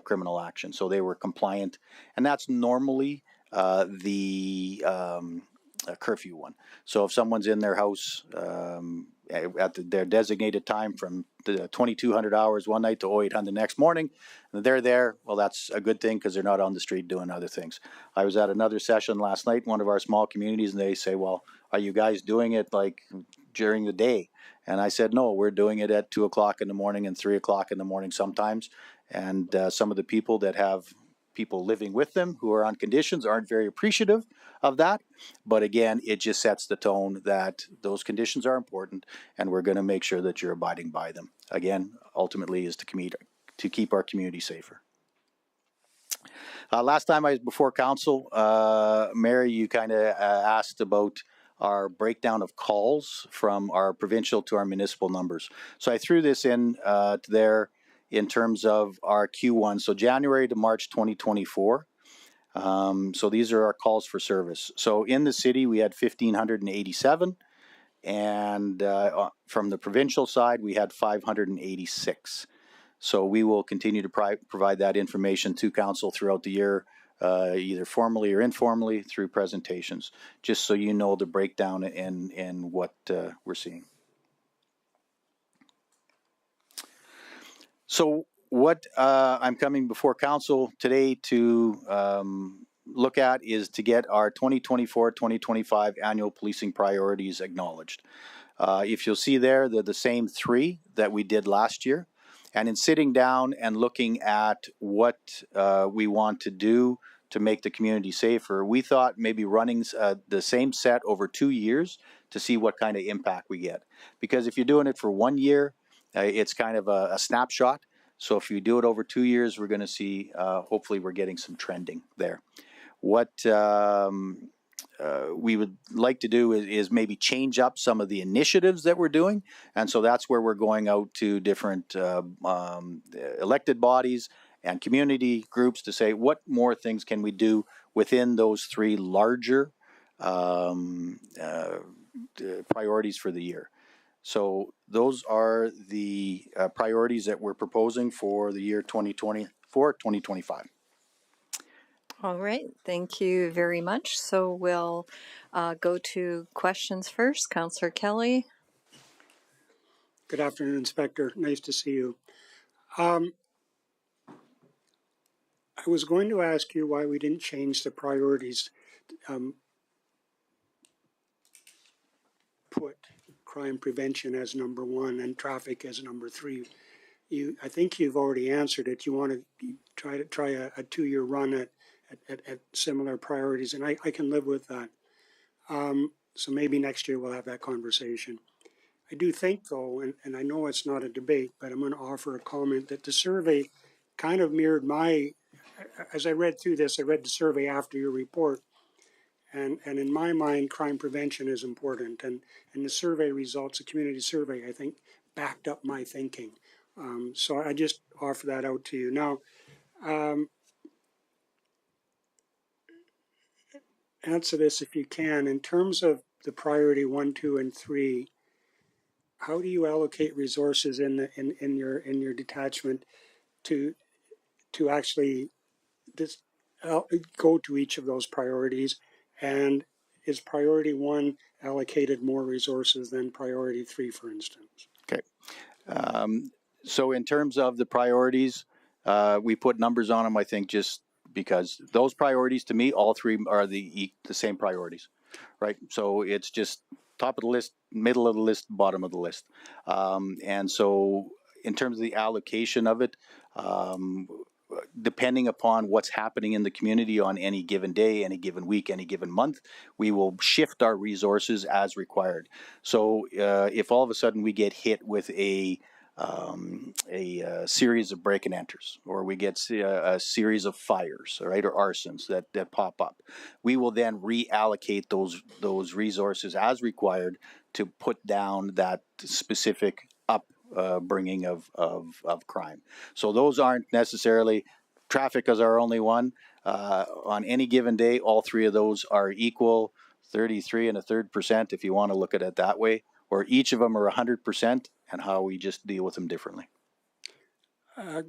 S17: criminal action, so they were compliant, and that's normally the curfew one. So if someone's in their house at their designated time from the 2200 hours one night to 0800 the next morning, and they're there, well, that's a good thing because they're not on the street doing other things. I was at another session last night in one of our small communities, and they say, well, are you guys doing it like during the day? And I said, no, we're doing it at 2 o'clock in the morning and 3 o'clock in the morning sometimes. And some of the people that have people living with them who are on conditions aren't very appreciative of that. But again, it just sets the tone that those conditions are important and we're going to make sure that you're abiding by them. Again, ultimately is to keep our community safer. Last time I was before council, Mary, you kind of asked about our breakdown of calls from our provincial to our municipal numbers. So I threw this in to there. in terms of our Q1. So January to March 2024. So these are our calls for service. So in the city, we had 1,587. And from the provincial side, we had 586. So we will continue to provide that information to council throughout the year, either formally or informally through presentations, just so you know the breakdown and what we're seeing. So what I'm coming before council today to look at is to get our 2024-2025 annual policing priorities acknowledged. If you'll see there, they're the same three that we did last year. And in sitting down and looking at what we want to do to make the community safer, we thought maybe running the same set over 2 years to see what kind of impact we get. Because if you're doing it for 1 year, it's kind of a snapshot. So if you do it over 2 years, we're going to see, hopefully we're getting some trending there. What we would like to do is maybe change up some of the initiatives that we're doing. And so that's where we're going out to different elected bodies and community groups to say, what more things can we do within those three larger priorities for the year. So those are the priorities that we're proposing for the year 2024-2025.
S1: All right, thank you very much. So we'll go to questions first. Councillor Kelly.
S7: Good afternoon, Inspector. Nice to see you. I was going to ask you why we didn't change the priorities. Put crime prevention as number 1 and traffic as number 3. I think you've already answered it. You want to try a 2-year run at similar priorities, and I can live with that. So maybe next year we'll have that conversation. I do think, though, and I know it's not a debate, but I'm going to offer a comment that the survey kind of mirrored as I read through this, I read the survey after your report, and in my mind, crime prevention is important, and the survey results, the community survey, I think, backed up my thinking. So I just offer that out to you. Now, answer this if you can. In terms of the priority 1, 2, and 3, how do you allocate resources in your detachment to actually go to each of those priorities? And is priority 1 allocated more resources than priority 3, for instance?
S17: Okay. So in terms of the priorities, we put numbers on them, I think, just because those priorities, to me, all three are the same priorities, right? So it's just top of the list, middle of the list, bottom of the list. And so in terms of the allocation of it, depending upon what's happening in the community on any given day, any given week, any given month, we will shift our resources as required. So if all of a sudden we get hit with a series of break and enters, or we get a series of fires, right, or arsons that pop up, we will then reallocate those resources as required to put down that specific bringing of crime. So those aren't necessarily, traffic is our only one. On any given day, all three of those are equal, 33 1/3%, if you want to look at it that way, or each of them are 100%, and how we just deal with them differently.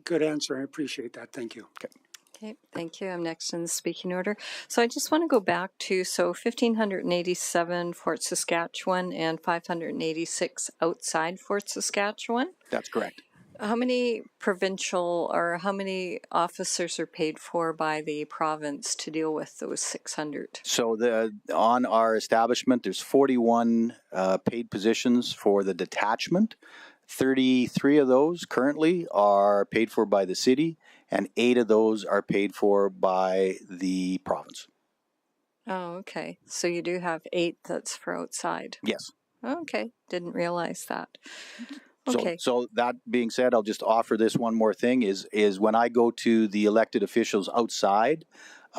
S7: Good answer. I appreciate that. Thank you.
S17: Okay.
S1: Okay, thank you. I'm next in the speaking order. So I just want to go back to, 1,587 Fort Saskatchewan and 586 outside Fort Saskatchewan.
S17: That's correct.
S1: How many provincial or how many officers are paid for by the province to deal with those 600?
S17: So on our establishment, there's 41 paid positions for the detachment. 33 of those currently are paid for by the city, and 8 of those are paid for by the province.
S1: Oh, okay. So you do have 8 that's for outside.
S17: Yes.
S1: Okay, didn't realize that. Okay.
S17: So that being said, I'll just offer this one more thing is when I go to the elected officials outside,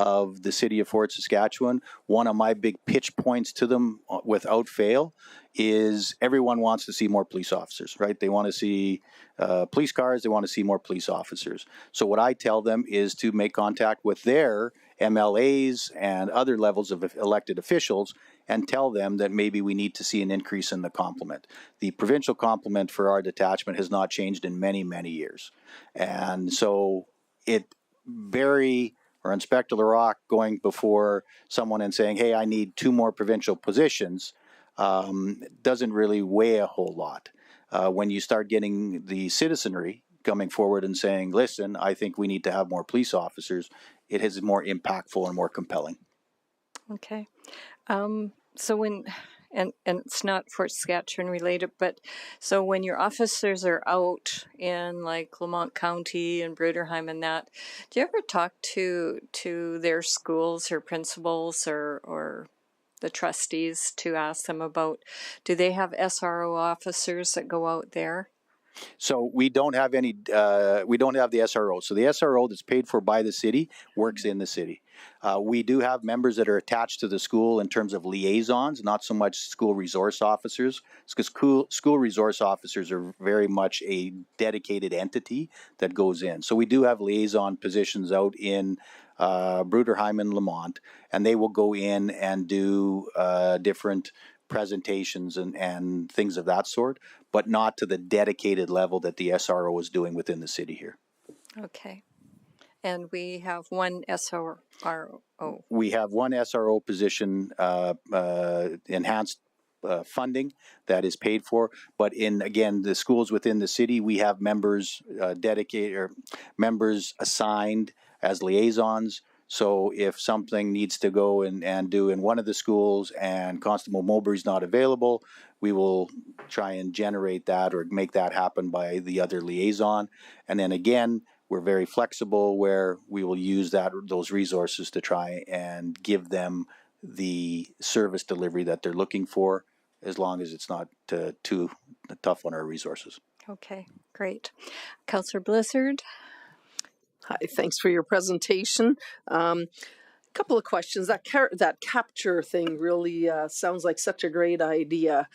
S17: of the city of Fort Saskatchewan, one of my big pitch points to them without fail is everyone wants to see more police officers, right? They want to see police cars, they want to see more police officers. So what I tell them is to make contact with their MLAs and other levels of elected officials and tell them that maybe we need to see an increase in the complement. The provincial complement for our detachment has not changed in many, many years. And so or Inspector LaRock going before someone and saying, hey, I need 2 more provincial positions, doesn't really weigh a whole lot. When you start getting the citizenry coming forward and saying, listen, I think we need to have more police officers, it is more impactful and more compelling.
S1: Okay. So when, and it's not Fort Saskatchewan related, but so when your officers are out in like Lamont County and Bruderheim and that, do you ever talk to their schools or principals or the trustees to ask them about, do they have SRO officers that go out there?
S17: So we don't have any, we don't have the SRO. So the SRO that's paid for by the city works in the city. We do have members that are attached to the school in terms of liaisons, not so much school resource officers, because school resource officers are very much a dedicated entity that goes in. So we do have liaison positions out in Bruderheim and Lamont, and they will go in and do different presentations and things of that sort, but not to the dedicated level that the SRO is doing within the city here.
S1: Okay. And we have one SRO.
S17: We have one SRO position, enhanced funding that is paid for, but in, again, the schools within the city, we have members dedicated or members assigned as liaisons. So if something needs to go and do in one of the schools and Constable Mowbry's not available, we will try and generate that or make that happen by the other liaison. And then again, we're very flexible where we will use those resources to try and give them the service delivery that they're looking for, as long as it's not too tough on our resources.
S1: Okay, great. Councillor Blizzard.
S12: Hi, thanks for your presentation. Couple of questions. That capture thing really sounds like such a great idea.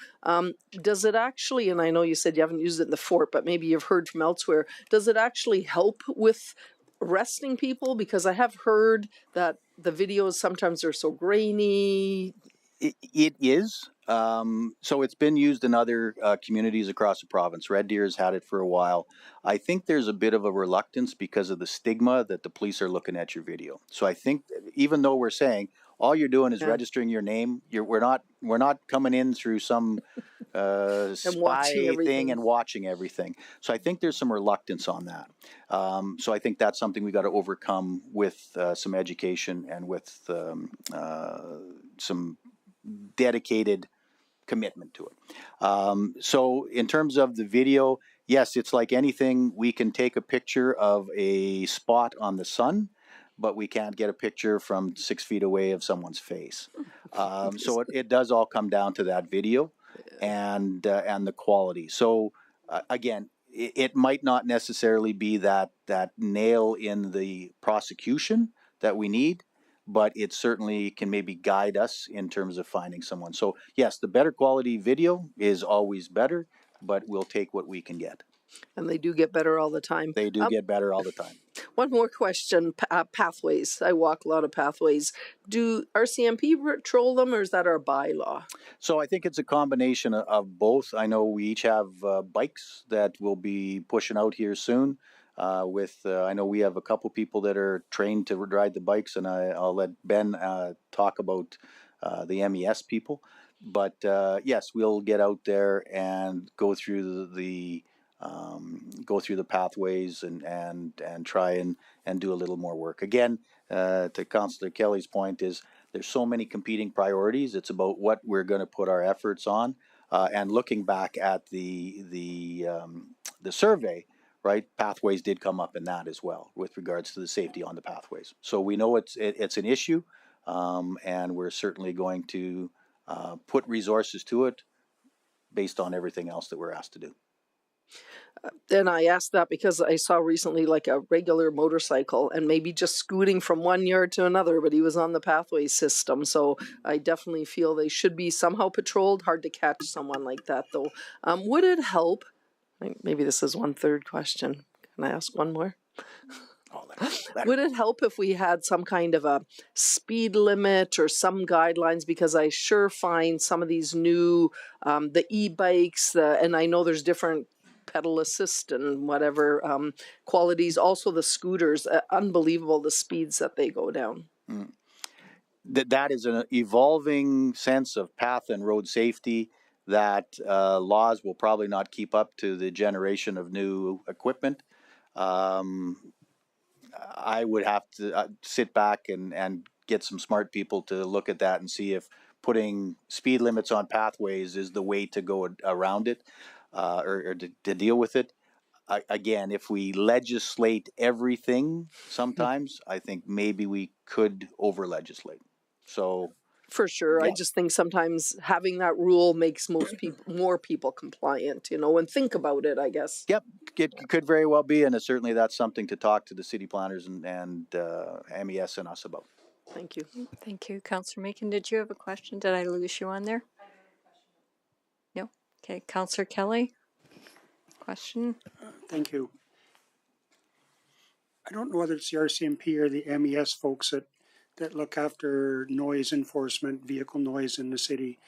S12: Does it actually, and I know you said you haven't used it in the fort, but maybe you've heard from elsewhere, does it actually help with arresting people? Because I have heard that the videos sometimes are so grainy.
S17: It is. So it's been used in other communities across the province. Red Deer has had it for a while. I think there's a bit of a reluctance because of the stigma that the police are looking at your video. So I think even though we're saying all you're doing is registering your name, we're not coming in through some spy thing and watching everything. So I think there's some reluctance on that. So I think that's something we got to overcome with some education and with some dedicated commitment to it. So in terms of the video, yes, it's like anything. We can take a picture of a spot on the sun, but we can't get a picture from 6 feet away of someone's face. So it does all come down to that video and the quality. So again, it might not necessarily be that nail in the prosecution that we need, but it certainly can maybe guide us in terms of finding someone. So yes, the better quality video is always better, but we'll take what we can get.
S12: And they do get better all the time.
S17: They do get better all the time.
S12: One more question, pathways. I walk a lot of pathways. Do RCMP patrol them, or is that our bylaw?
S17: So I think it's a combination of both. I know we each have bikes that will be pushing out here soon. I know we have a couple people that are trained to ride the bikes, and I'll let Ben talk about the MES people. But yes, we'll get out there and go through the pathways and try and do a little more work. Again, to Councillor Kelly's point is there's so many competing priorities. It's about what we're going to put our efforts on, and looking back at the survey. Right, pathways did come up in that as well with regards to the safety on the pathways. So we know it's an issue, and we're certainly going to put resources to it based on everything else that we're asked to do.
S12: And I asked that because I saw recently like a regular motorcycle and maybe just scooting from one yard to another, but he was on the pathway system. So I definitely feel they should be somehow patrolled. Hard to catch someone like that though. Would it help? Maybe this is 1/3 question. Can I ask one more? Would it help if we had some kind of a speed limit or some guidelines? Because I sure find some of these new, the e-bikes, and I know there's different pedal assist and whatever qualities, also the scooters, unbelievable the speeds that they go down.
S17: That is an evolving sense of path and road safety that laws will probably not keep up to the generation of new equipment. I would have to sit back and get some smart people to look at that and see if putting speed limits on pathways is the way to go around it, or to deal with it. Again, if we legislate everything sometimes, I think maybe we could over-legislate. So
S12: for sure.
S17: Yeah.
S12: I just think sometimes having that rule makes most people, more people compliant, and think about it, I guess.
S17: Yep, it could very well be, and certainly that's something to talk to the city planners and MES and us about.
S12: Thank you.
S1: Thank you. Councillor Macon, did you have a question? Did I lose you on there? No? Okay. Councillor Kelly? Question?
S7: Thank you. I don't know whether it's the RCMP or the MES folks that look after noise enforcement, vehicle noise in the city.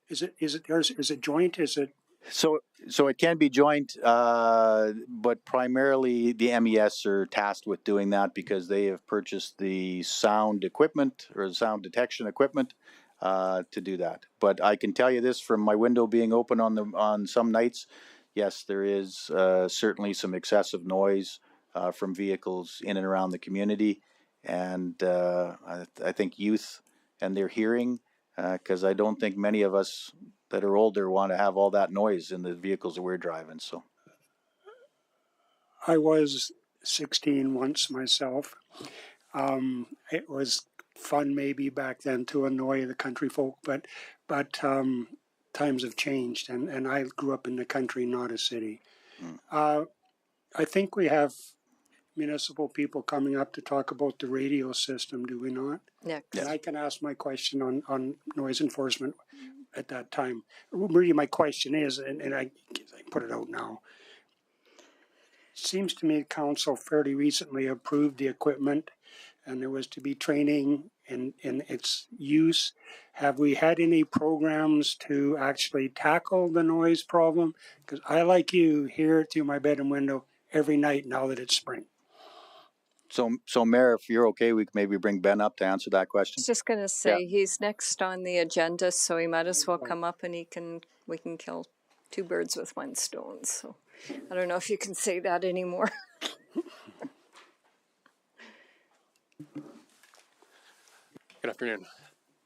S7: Is it joint? Is it?
S17: So it can be joint, but primarily the MES are tasked with doing that because they have purchased the sound equipment or the sound detection equipment to do that. But I can tell you this from my window being open on some nights, yes, there is certainly some excessive noise from vehicles in and around the community. And I think youth and their hearing, because I don't think many of us that are older want to have all that noise in the vehicles that we're driving. So
S7: I was 16 once myself. It was fun maybe back then to annoy the country folk, but times have changed, and I grew up in the country, not a city. I think we have municipal people coming up to talk about the radio system, do we not?
S1: Next.
S7: And I can ask my question on noise enforcement at that time. Really, my question is, and I put it out now. Seems to me council fairly recently approved the equipment, and there was to be training in its use. Have we had any programs to actually tackle the noise problem? Because I, like you, hear it through my bedroom window every night now that it's spring.
S17: So Mayor, if you're okay, we could maybe bring Ben up to answer that
S1: I
S17: question.
S1: was just going to say he's next on the agenda, so he might as well come up and we can kill two birds with one stone. So I don't know if you can say that anymore.
S18: Good afternoon.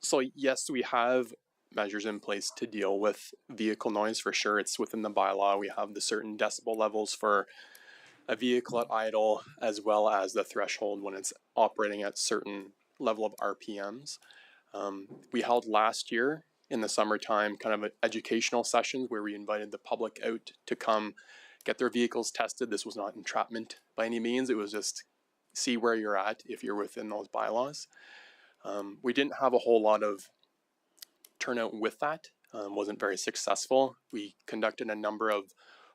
S18: So yes, we have measures in place to deal with vehicle noise for sure. It's within the bylaw. We have the certain decibel levels for a vehicle at idle, as well as the threshold when it's operating at certain level of RPMs. We held last year in the summertime kind of educational sessions where we invited the public out to come get their vehicles tested. This was not entrapment by any means. It was just see where you're at if you're within those bylaws. We didn't have a whole lot of turnout with that. Wasn't very successful. We conducted a number of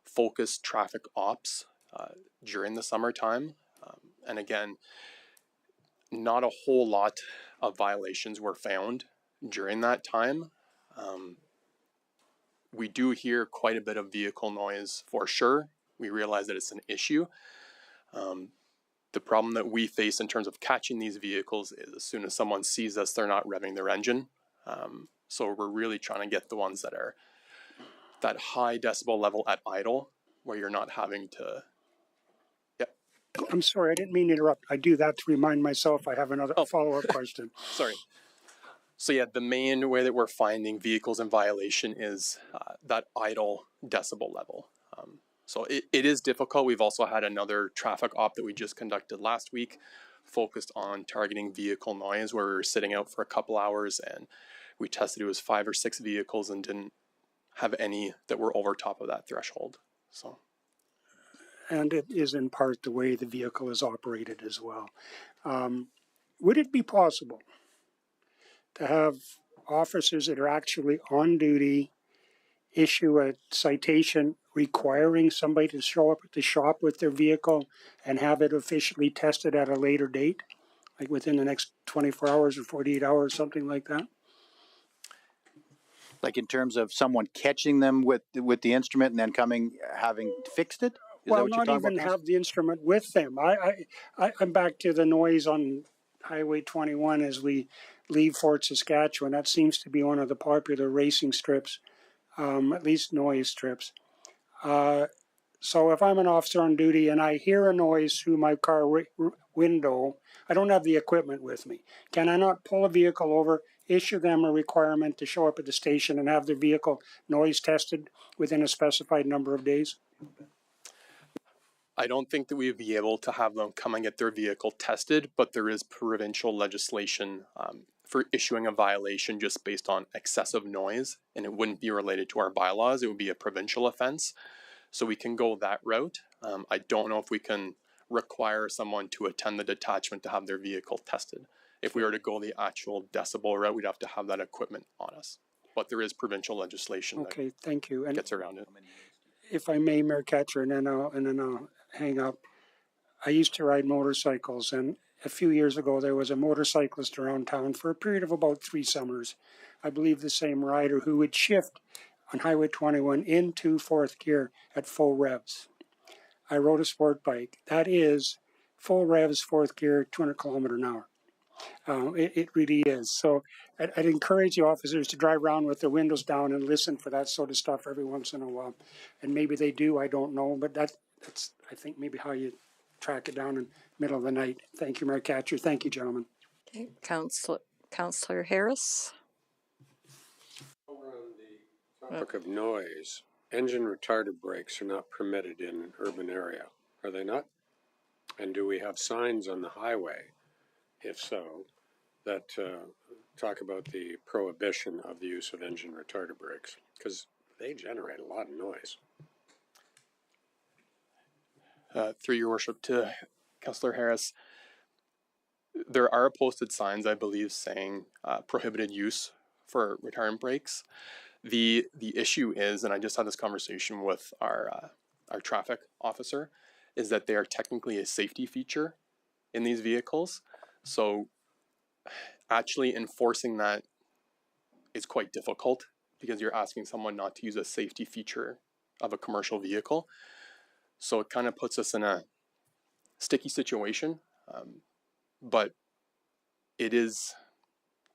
S18: focused traffic ops during the summertime. And again, not a whole lot of violations were found during that time. We do hear quite a bit of vehicle noise for sure. We realize that it's an issue. The problem that we face in terms of catching these vehicles is as soon as someone sees us, they're not revving their engine. So we're really trying to get the ones that are that high decibel level at idle, where you're not having to.
S7: I'm sorry, I didn't mean to interrupt. I do that to remind myself I have another follow-up question.
S18: Sorry. So yeah, the main way that we're finding vehicles in violation is that idle decibel level. So it is difficult. We've also had another traffic op that we just conducted last week, focused on targeting vehicle noise, where we were sitting out for a couple hours and we tested it was 5 or 6 vehicles and didn't have any that were over top of that threshold. So,
S7: and it is in part the way the vehicle is operated as well. Would it be possible to have officers that are actually on duty issue a citation requiring somebody to show up at the shop with their vehicle and have it officially tested at a later date, like within the next 24 hours or 48 hours, something like that?
S17: Like in terms of someone catching them with the instrument and then coming, having fixed it? Is
S7: Well,
S17: that what you're
S7: not
S17: talking
S7: even
S17: about?
S7: have the instrument with them. I'm back to the noise on Highway 21 as we leave Fort Saskatchewan. That seems to be one of the popular racing strips, at least noise strips. So if I'm an officer on duty and I hear a noise through my car window, I don't have the equipment with me. Can I not pull a vehicle over, issue them a requirement to show up at the station and have their vehicle noise tested within a specified number of days?
S18: I don't think that we would be able to have them come and get their vehicle tested, but there is provincial legislation for issuing a violation just based on excessive noise, and it wouldn't be related to our bylaws. It would be a provincial offense. So we can go that route. I don't know if we can require someone to attend the detachment to have their vehicle tested. If we were to go the actual decibel route, we'd have to have that equipment on us. But there is provincial legislation
S7: Okay, thank you.
S18: that
S7: And
S18: gets around it.
S7: if I may, Mayor Catcher, and then I'll hang up. I used to ride motorcycles, and a few years ago there was a motorcyclist around town for a period of about 3 summers. I believe the same rider who would shift on Highway 21 into fourth gear at full revs. I rode a sport bike. That is full revs, fourth gear, 200 kilometer an hour. It really is. So I'd encourage the officers to drive around with their windows down and listen for that sort of stuff every once in a while. And maybe they do, I don't know, but that's I think maybe how you track it down in the middle of the night. Thank you, Mayor Catcher. Thank you, gentlemen.
S1: Okay, Councillor Harris.
S3: Topic of noise, engine retarder brakes are not permitted in an urban area, are they not? And do we have signs on the highway, if so, that talk about the prohibition of the use of engine retarder brakes? Because they generate a lot of noise.
S18: Through your worship to Councillor Harris, there are posted signs, I believe, saying prohibited use for retirement brakes. The issue is, and I just had this conversation with our traffic officer, is that they are technically a safety feature in these vehicles. So actually enforcing that is quite difficult because you're asking someone not to use a safety feature of a commercial vehicle. So it kind of puts us in a sticky situation, but it is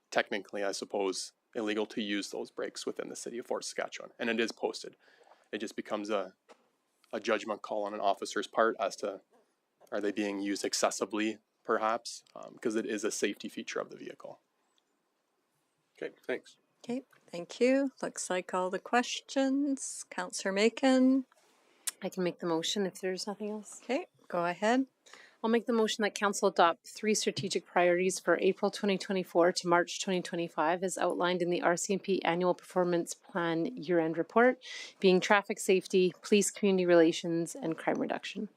S18: technically, I suppose, illegal to use those brakes within the city of Fort Saskatchewan, and it is posted. It just becomes a judgment call on an officer's part as to are they being used excessively, perhaps, because it is a safety feature of the vehicle.
S3: Okay, thanks.
S1: Okay, thank you. Looks like all the questions. Councillor Macon.
S19: I can make the motion if there's nothing else.
S1: Okay, go ahead.
S19: I'll make the motion that Council adopt 3 strategic priorities for April 2024 to March 2025 as outlined in the RCMP Annual Performance Plan Year-End Report, being traffic safety, police community relations, and crime reduction.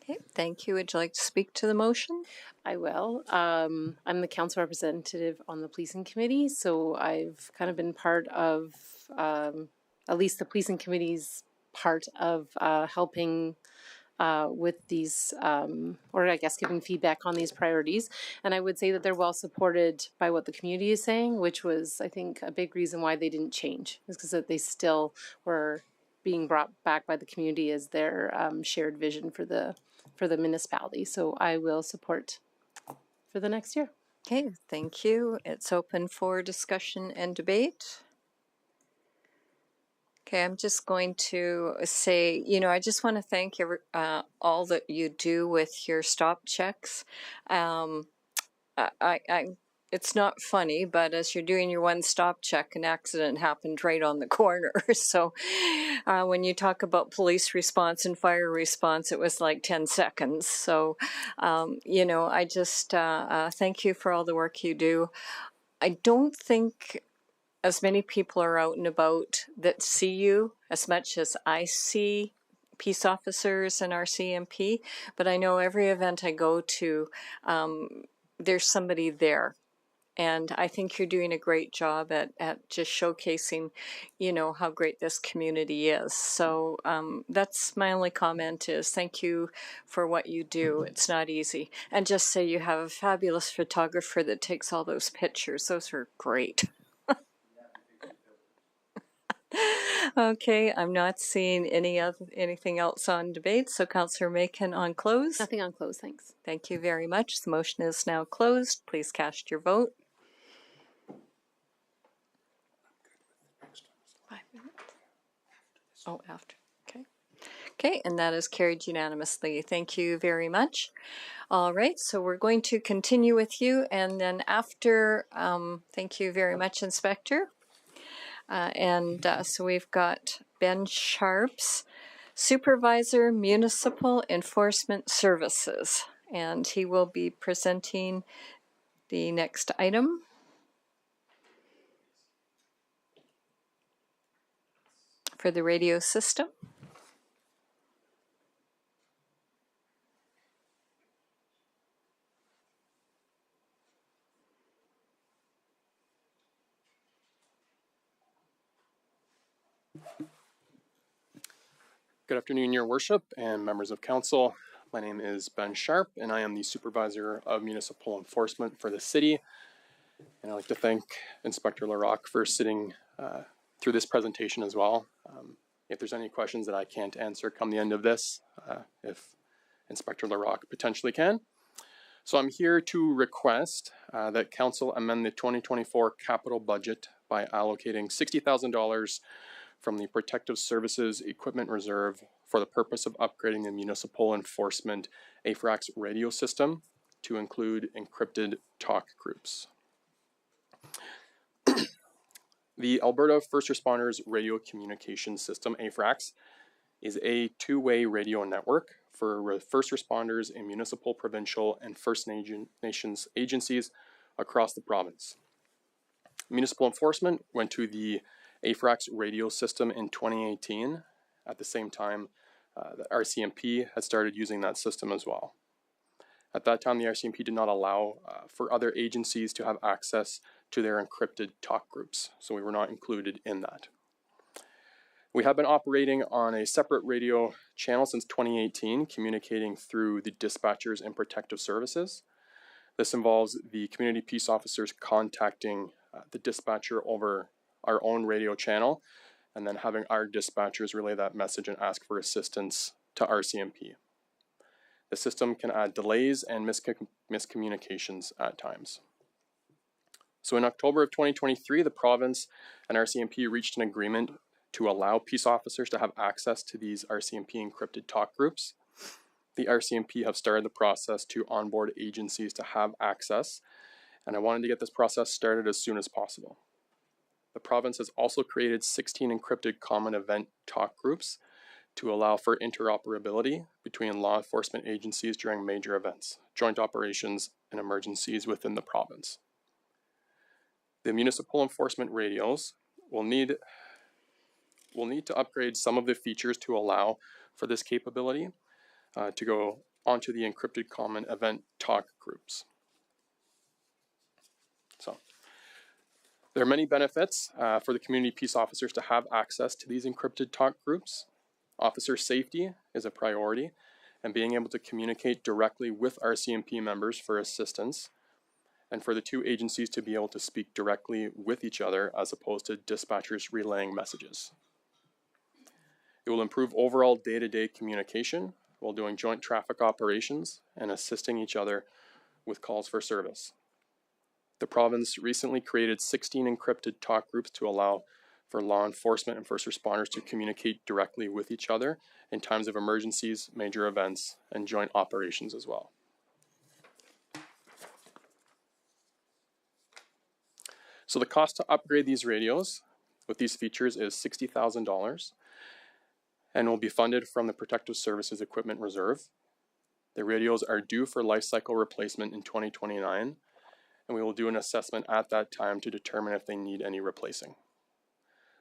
S1: Okay, thank you. Would you like to speak to the motion?
S19: I will. I'm the council representative on the policing committee, so I've kind of been part of at least the policing committee's part of helping with these, or I guess giving feedback on these priorities. And I would say that they're well supported by what the community is saying, which was, I think, a big reason why they didn't change, is because that they still were being brought back by the community as their shared vision for the municipality. So I will support for the next year.
S1: Okay, thank you. It's open for discussion and debate. Okay, I'm just going to say, I just want to thank all that you do with your stop checks. It's not funny, but as you're doing your one stop check, an accident happened right on the corner. So when you talk about police response and fire response, it was like 10 seconds. So, I just thank you for all the work you do. I don't think as many people are out and about that see you as much as I see peace officers and RCMP, but I know every event I go to, there's somebody there. And I think you're doing a great job at just showcasing, how great this community is. So that's my only comment is thank you for what you do. It's not easy. And just say you have a fabulous photographer that takes all those pictures. Those are great. Okay, I'm not seeing anything else on debate. So Councillor Macon on close.
S19: Nothing on close, thanks.
S1: Thank you very much. The motion is now closed. Please cast your vote. 5 minutes. Oh, after. Okay. Okay, and that is carried unanimously. Thank you very much. All right, so we're going to continue with you, and then after, thank you very much, Inspector. So we've got Ben Sharps, Supervisor, Municipal Enforcement Services, and he will be presenting the next item. For the radio system.
S18: Good afternoon, Your Worship and members of council. My name is Ben Sharp, and I am the Supervisor of Municipal Enforcement for the city. And I'd like to thank Inspector Larocque for sitting through this presentation as well. If there's any questions that I can't answer come the end of this, if Inspector Larocque potentially can. So I'm here to request that council amend the 2024 capital budget by allocating $60,000 from the Protective Services Equipment Reserve for the purpose of upgrading the municipal enforcement AFRAX radio system to include encrypted talk groups. The Alberta First Responders Radio Communication System, AFRAX, is a two-way radio network for first responders in municipal, provincial, and First Nations agencies across the province. Municipal enforcement went to the AFRAX radio system in 2018. At the same time, the RCMP had started using that system as well. At that time, the RCMP did not allow for other agencies to have access to their encrypted talk groups, so we were not included in that. We have been operating on a separate radio channel since 2018, communicating through the dispatchers and protective services. This involves the community peace officers contacting the dispatcher over our own radio channel, and then having our dispatchers relay that message and ask for assistance to RCMP. The system can add delays and miscommunications at times. So in October of 2023, the province and RCMP reached an agreement to allow peace officers to have access to these RCMP encrypted talk groups. The RCMP have started the process to onboard agencies to have access, and I wanted to get this process started as soon as possible. The province has also created 16 encrypted common event talk groups to allow for interoperability between law enforcement agencies during major events, joint operations, and emergencies within the province. The municipal enforcement radios will need to upgrade some of the features to allow for this capability to go onto the encrypted common event talk groups. So there are many benefits for the community peace officers to have access to these encrypted talk groups. Officer safety is a priority, and being able to communicate directly with RCMP members for assistance, and for the two agencies to be able to speak directly with each other as opposed to dispatchers relaying messages. It will improve overall day-to-day communication while doing joint traffic operations and assisting each other with calls for service. The province recently created 16 encrypted talk groups to allow for law enforcement and first responders to communicate directly with each other in times of emergencies, major events, and joint operations as well. So the cost to upgrade these radios with these features is $60,000 and will be funded from the Protective Services Equipment Reserve. The radios are due for life cycle replacement in 2029, and we will do an assessment at that time to determine if they need any replacing.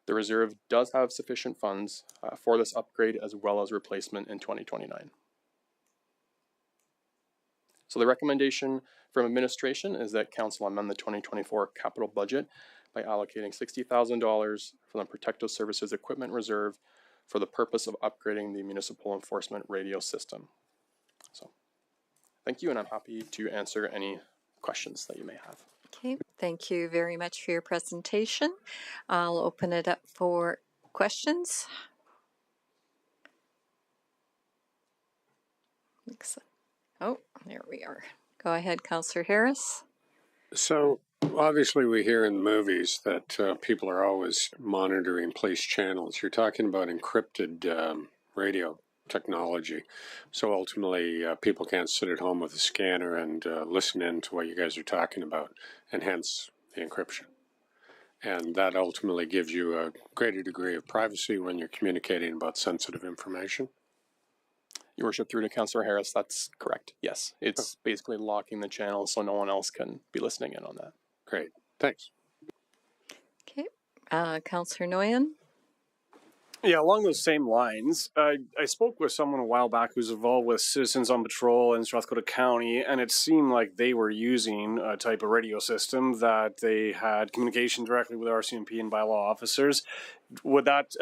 S18: The reserve does have sufficient funds for this upgrade as well as replacement in 2029. So the recommendation from administration is that council amend the 2024 capital budget by allocating $60,000 from the Protective Services Equipment Reserve for the purpose of upgrading the municipal enforcement radio system. So thank you, and I'm happy to answer any questions that you may have.
S1: Okay, thank you very much for your presentation. I'll open it up for questions. Oh, there we are. Go ahead, Councillor Harris.
S3: So obviously we hear in movies that people are always monitoring police channels. You're talking about encrypted radio technology. So ultimately people can't sit at home with a scanner and listen in to what you guys are talking about, and hence the encryption. And that ultimately gives you a greater degree of privacy when you're communicating about sensitive information.
S18: Your Worship, through to Councillor Harris, that's correct. Yes, it's basically locking the channel so no one else can be listening in on that.
S3: Great, thanks.
S1: Okay, Councillor Nguyen.
S15: Yeah, along those same lines, I spoke with someone a while back who's involved with Citizens on Patrol in Strathcona County, and it seemed like they were using a type of radio system that they had communication directly with RCMP and bylaw officers. Would that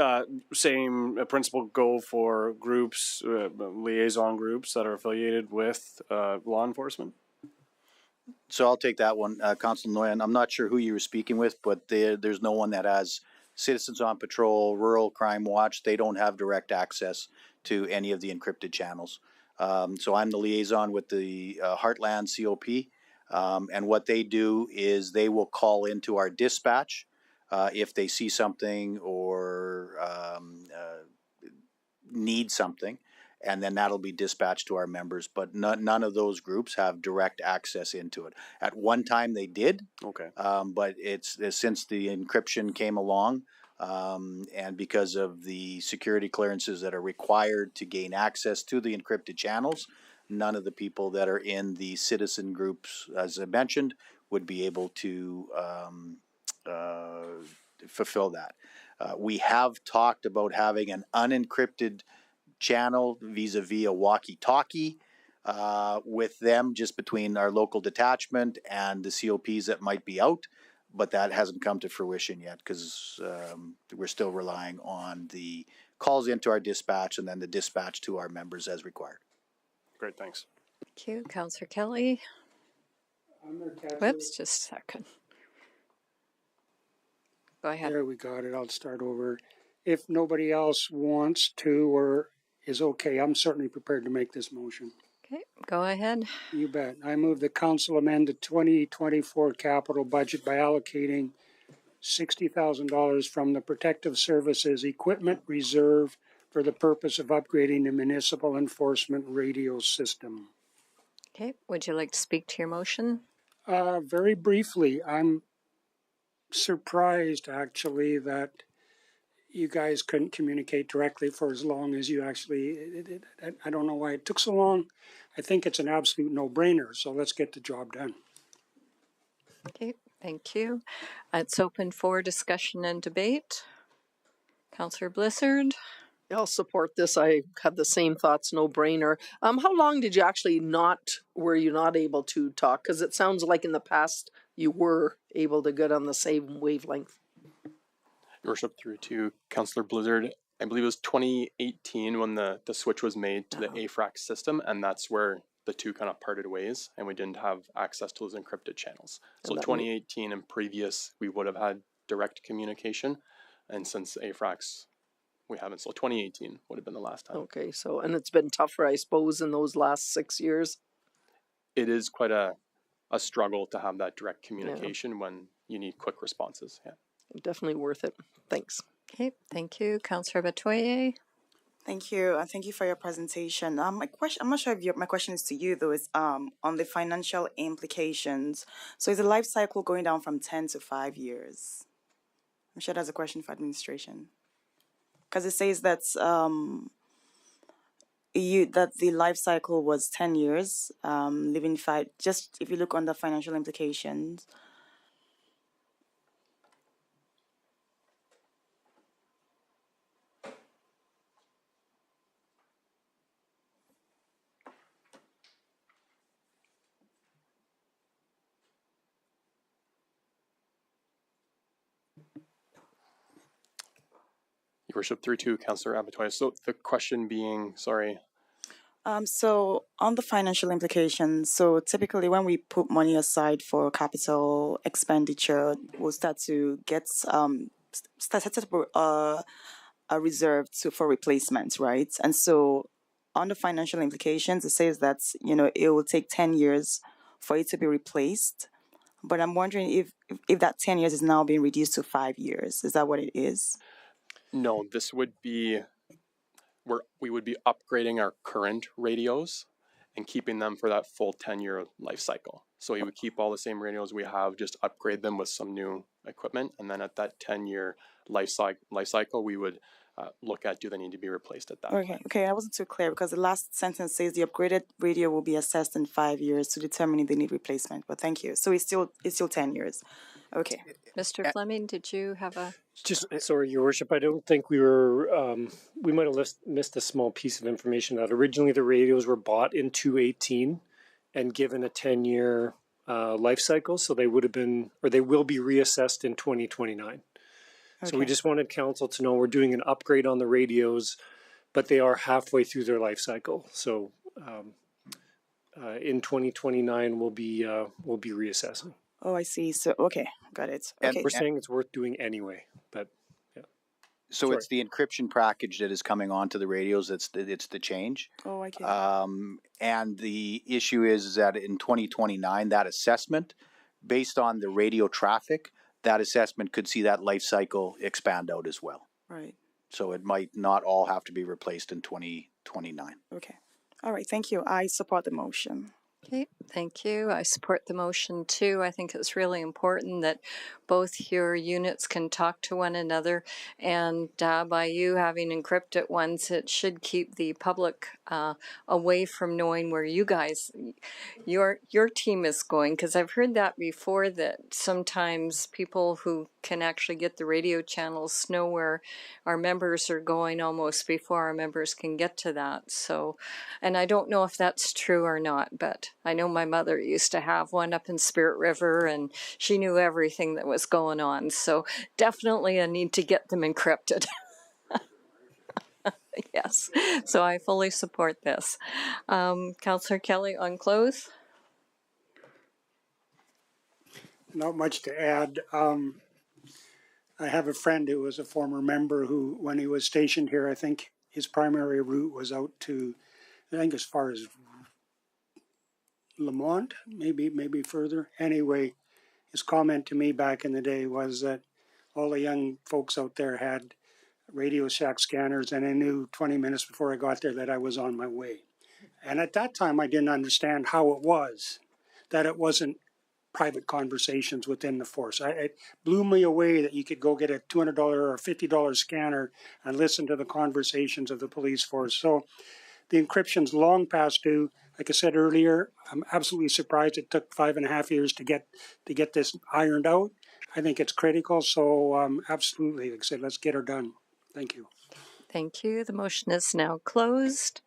S15: same principle go for groups, liaison groups that are affiliated with law enforcement?
S17: So I'll take that one, Councilor Nguyen. I'm not sure who you were speaking with, but there's no one that has Citizens on Patrol, Rural Crime Watch. They don't have direct access to any of the encrypted channels. So I'm the liaison with the Heartland COP, and what they do is they will call into our dispatch if they see something or need something, and then that'll be dispatched to our members. But none of those groups have direct access into it. At one time they did,
S15: okay,
S17: but it's since the encryption came along, and because of the security clearances that are required to gain access to the encrypted channels, none of the people that are in the citizen groups, as I mentioned, would be able to fulfill that. We have talked about having an unencrypted channel vis-a-vis a walkie-talkie with them, just between our local detachment and the COPs that might be out, but that hasn't come to fruition yet because we're still relying on the calls into our dispatch and then the dispatch to our members as required.
S15: Great, thanks.
S1: Thank you, Councillor Kelly. Whoops, just a second. Go ahead.
S7: There, we got it. I'll start over. If nobody else wants to or is okay, I'm certainly prepared to make this motion.
S1: Okay, go ahead.
S7: You bet. I move the council amend the 2024 capital budget by allocating $60,000 from the Protective Services Equipment Reserve for the purpose of upgrading the municipal enforcement radio system.
S1: Okay, would you like to speak to your motion?
S7: Very briefly, I'm surprised actually that you guys couldn't communicate directly for as long as you actually, I don't know why it took so long. I think it's an absolute no-brainer, so let's get the job done.
S1: Okay, thank you. It's open for discussion and debate. Councillor Blissard.
S12: I'll support this. I had the same thoughts, no brainer. How long did you actually were you not able to talk? Because it sounds like in the past you were able to get on the same wavelength.
S18: Your Worship, through to Councillor Blizzard, I believe it was 2018 when the switch was made to the AFRAC system, and that's where the two kind of parted ways, and we didn't have access to those encrypted channels. So 2018 and previous, we would have had direct communication, and since AFRAC's, we haven't. So 2018 would have been the last time.
S12: Okay, so, and it's been tougher, I suppose, in those last 6 years?
S18: It is quite a struggle to have that direct communication when you need quick responses. Yeah.
S12: Definitely worth it. Thanks.
S1: Okay, thank you. Councillor Batoye.
S2: Thank you. Thank you for your presentation. My question, I'm not sure if my question is to you though, is on the financial implications. So is the life cycle going down from 10 to 5 years? I'm sure that's a question for administration. Because it says that that the life cycle was 10 years, living 5. Just if you look on the financial implications.
S18: Your Worship, through to Councillor Abatoy. So the question being, sorry.
S2: So on the financial implications, so typically when we put money aside for capital expenditure, we'll start to get set up a reserve for replacement, right? And so on the financial implications, it says that it will take 10 years for it to be replaced. But I'm wondering if that 10 years is now being reduced to 5 years. Is that what it is?
S18: No, this would be where we would be upgrading our current radios and keeping them for that full 10-year life cycle. So we would keep all the same radios we have, just upgrade them with some new equipment, and then at that 10-year life cycle, we would look at, do they need to be replaced at that point.
S2: Okay, I wasn't too clear because the last sentence says the upgraded radio will be assessed in 5 years to determine if they need replacement. But thank you. So it's still 10 years. Okay.
S1: Mr. Fleming, did you have a...
S4: Just, sorry, Your Worship, I don't think we were, we might have missed a small piece of information that originally the radios were bought in 2018 and given a 10-year life cycle, so they would have been, or they will be reassessed in 2029. So we just wanted council to know we're doing an upgrade on the radios, but they are halfway through their life cycle. So in 2029, we'll be reassessing.
S2: Oh, I see. So, okay, got it.
S4: And
S2: Okay.
S4: we're saying it's worth doing anyway, but yeah.
S17: So
S4: Sorry.
S17: it's the encryption package that is coming onto the radios. It's the change.
S2: Oh, okay.
S17: And the issue is that in 2029, that assessment, based on the radio traffic, that assessment could see that life cycle expand out as well.
S2: Right.
S17: So it might not all have to be replaced in 2029.
S2: Okay. All right. Thank you. I support the motion.
S1: Okay, thank you. I support the motion too. I think it's really important that both your units can talk to one another, and by you having encrypted ones, it should keep the public away from knowing where you guys, your team is going, because I've heard that before, that sometimes people who can actually get the radio channels know where our members are going almost before our members can get to that. So, and I don't know if that's true or not, but I know my mother used to have one up in Spirit River, and she knew everything that was going on. So definitely a need to get them encrypted. Yes, so I fully support this. Councillor Kelly on close.
S7: Not much to add. I have a friend who was a former member who, when he was stationed here, I think his primary route was out to, I think as far as Lamont, maybe further. Anyway, his comment to me back in the day was that all the young folks out there had Radio Shack scanners, and I knew 20 minutes before I got there that I was on my way. And at that time, I didn't understand how it was that it wasn't private conversations within the force. It blew me away that you could go get a $200 or $50 scanner and listen to the conversations of the police force. So the encryption's long past due. Like I said earlier, I'm absolutely surprised it took 5.5 years to get this ironed out. I think it's critical. So absolutely, like I said, let's get her done. Thank you.
S1: Thank you. The motion is now closed.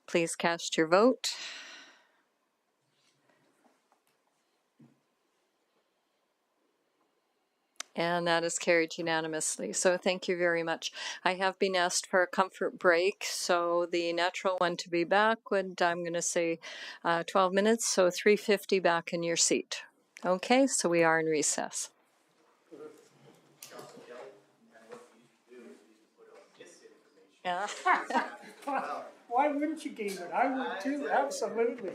S1: Please cast your vote. And that is carried unanimously. So thank you very much. I have been asked for a comfort break. So the natural one to be back would, I'm going to say 12 minutes. So 3:50 back in your seat. Okay, so we are in recess. Yeah.
S7: Why wouldn't you game it? I would too, absolutely.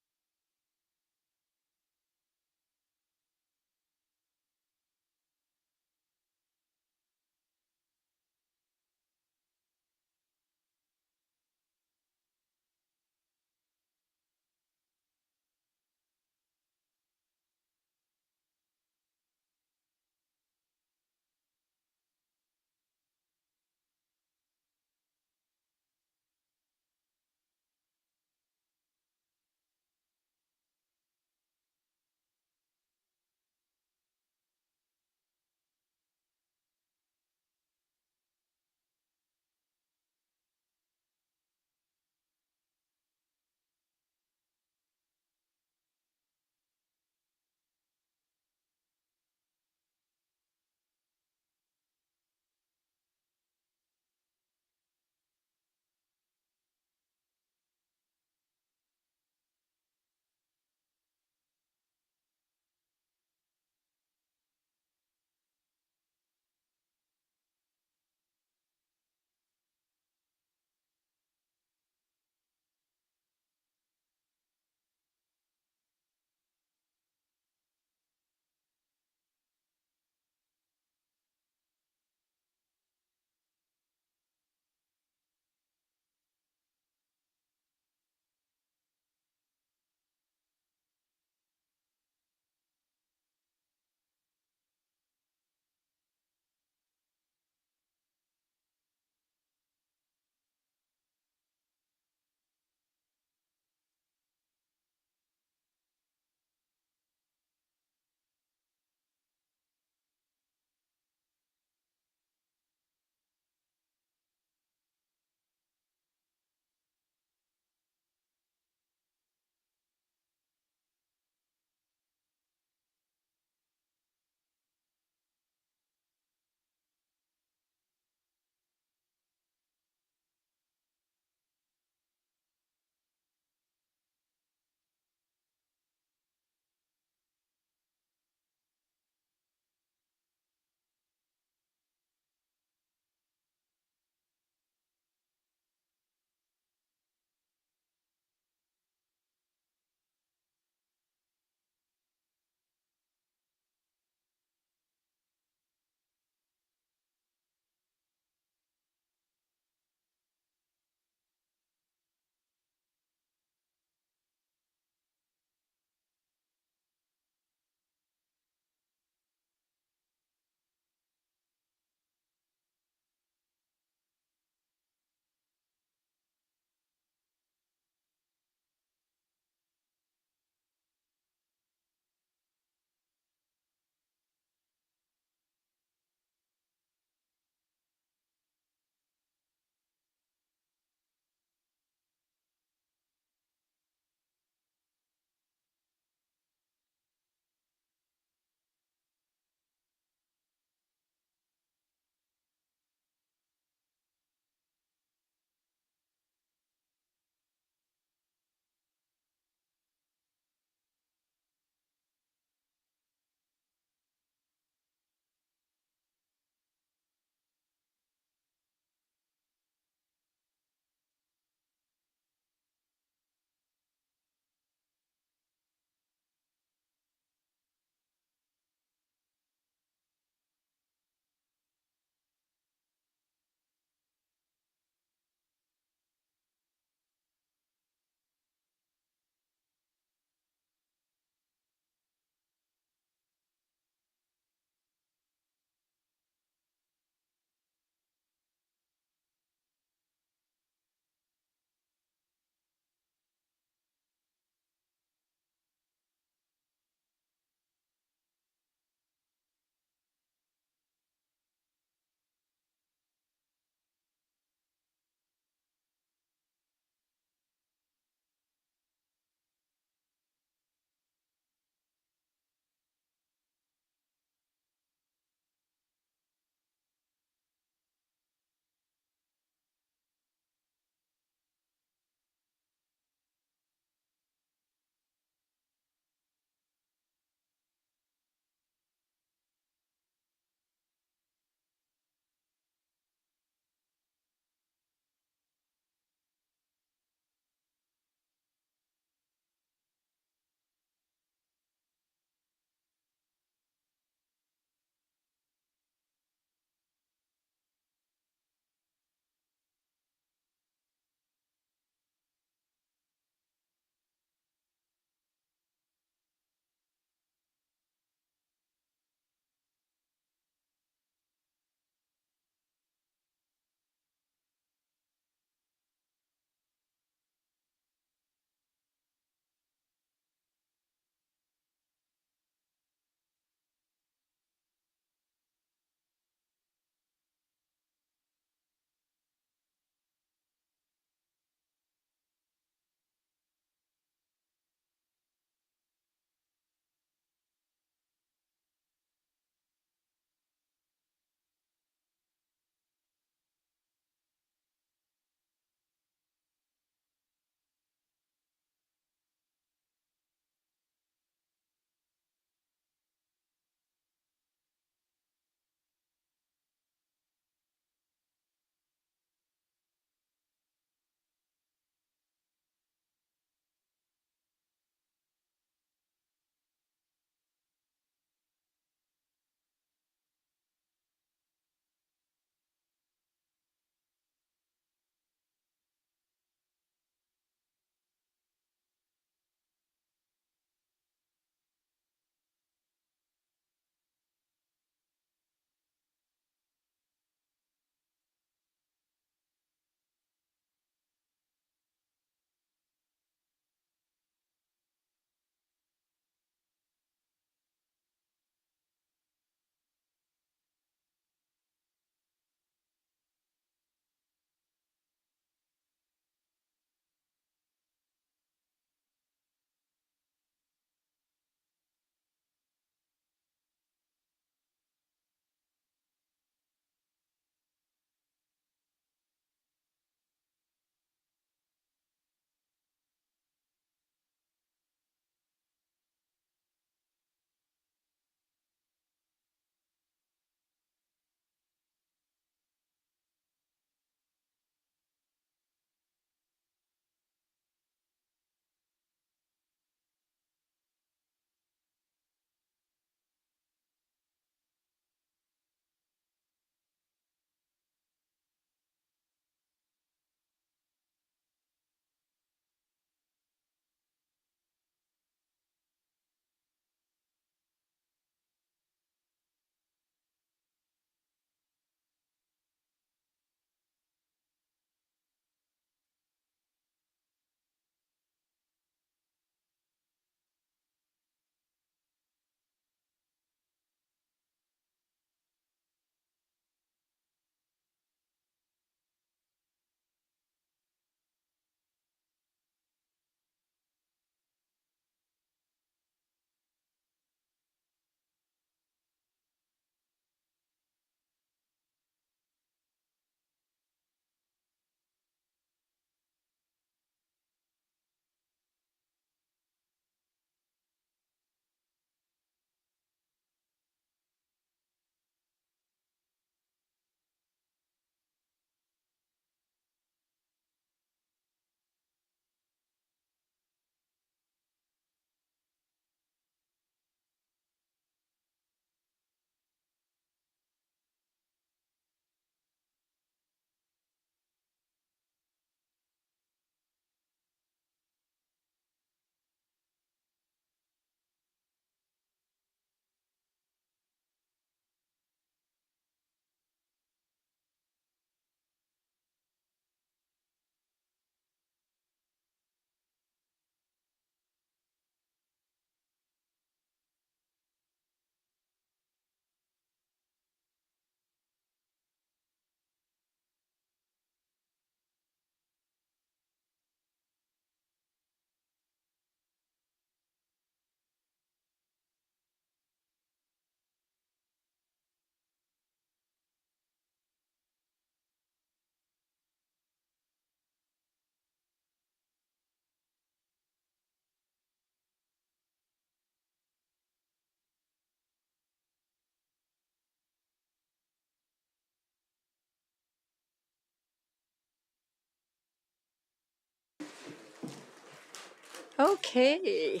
S1: Okay.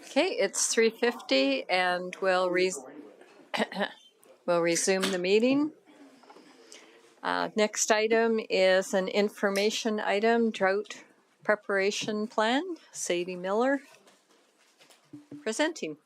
S1: Okay, it's 3:50 and we'll resume the meeting. Next item is an information item, drought preparation plan. Sadie Miller presenting.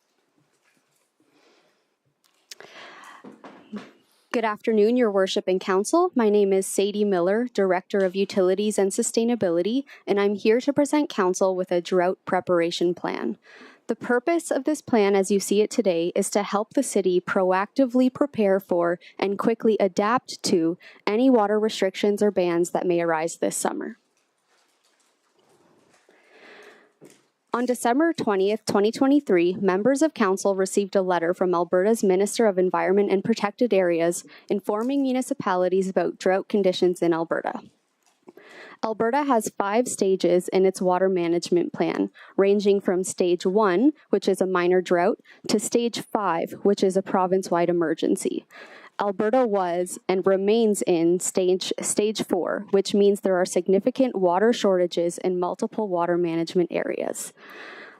S20: Good afternoon, Your Worship and Council. My name is Sadie Miller, Director of Utilities and Sustainability, and I'm here to present Council with a drought preparation plan. The purpose of this plan, as you see it today, is to help the city proactively prepare for and quickly adapt to any water restrictions or bans that may arise this summer. On December 20th, 2023, members of Council received a letter from Alberta's Minister of Environment and Protected Areas informing municipalities about drought conditions in Alberta. Alberta has 5 stages in its water management plan, ranging from Stage 1, which is a minor drought, to Stage 5, which is a province-wide emergency. Alberta was and remains in stage 4, which means there are significant water shortages in multiple water management areas.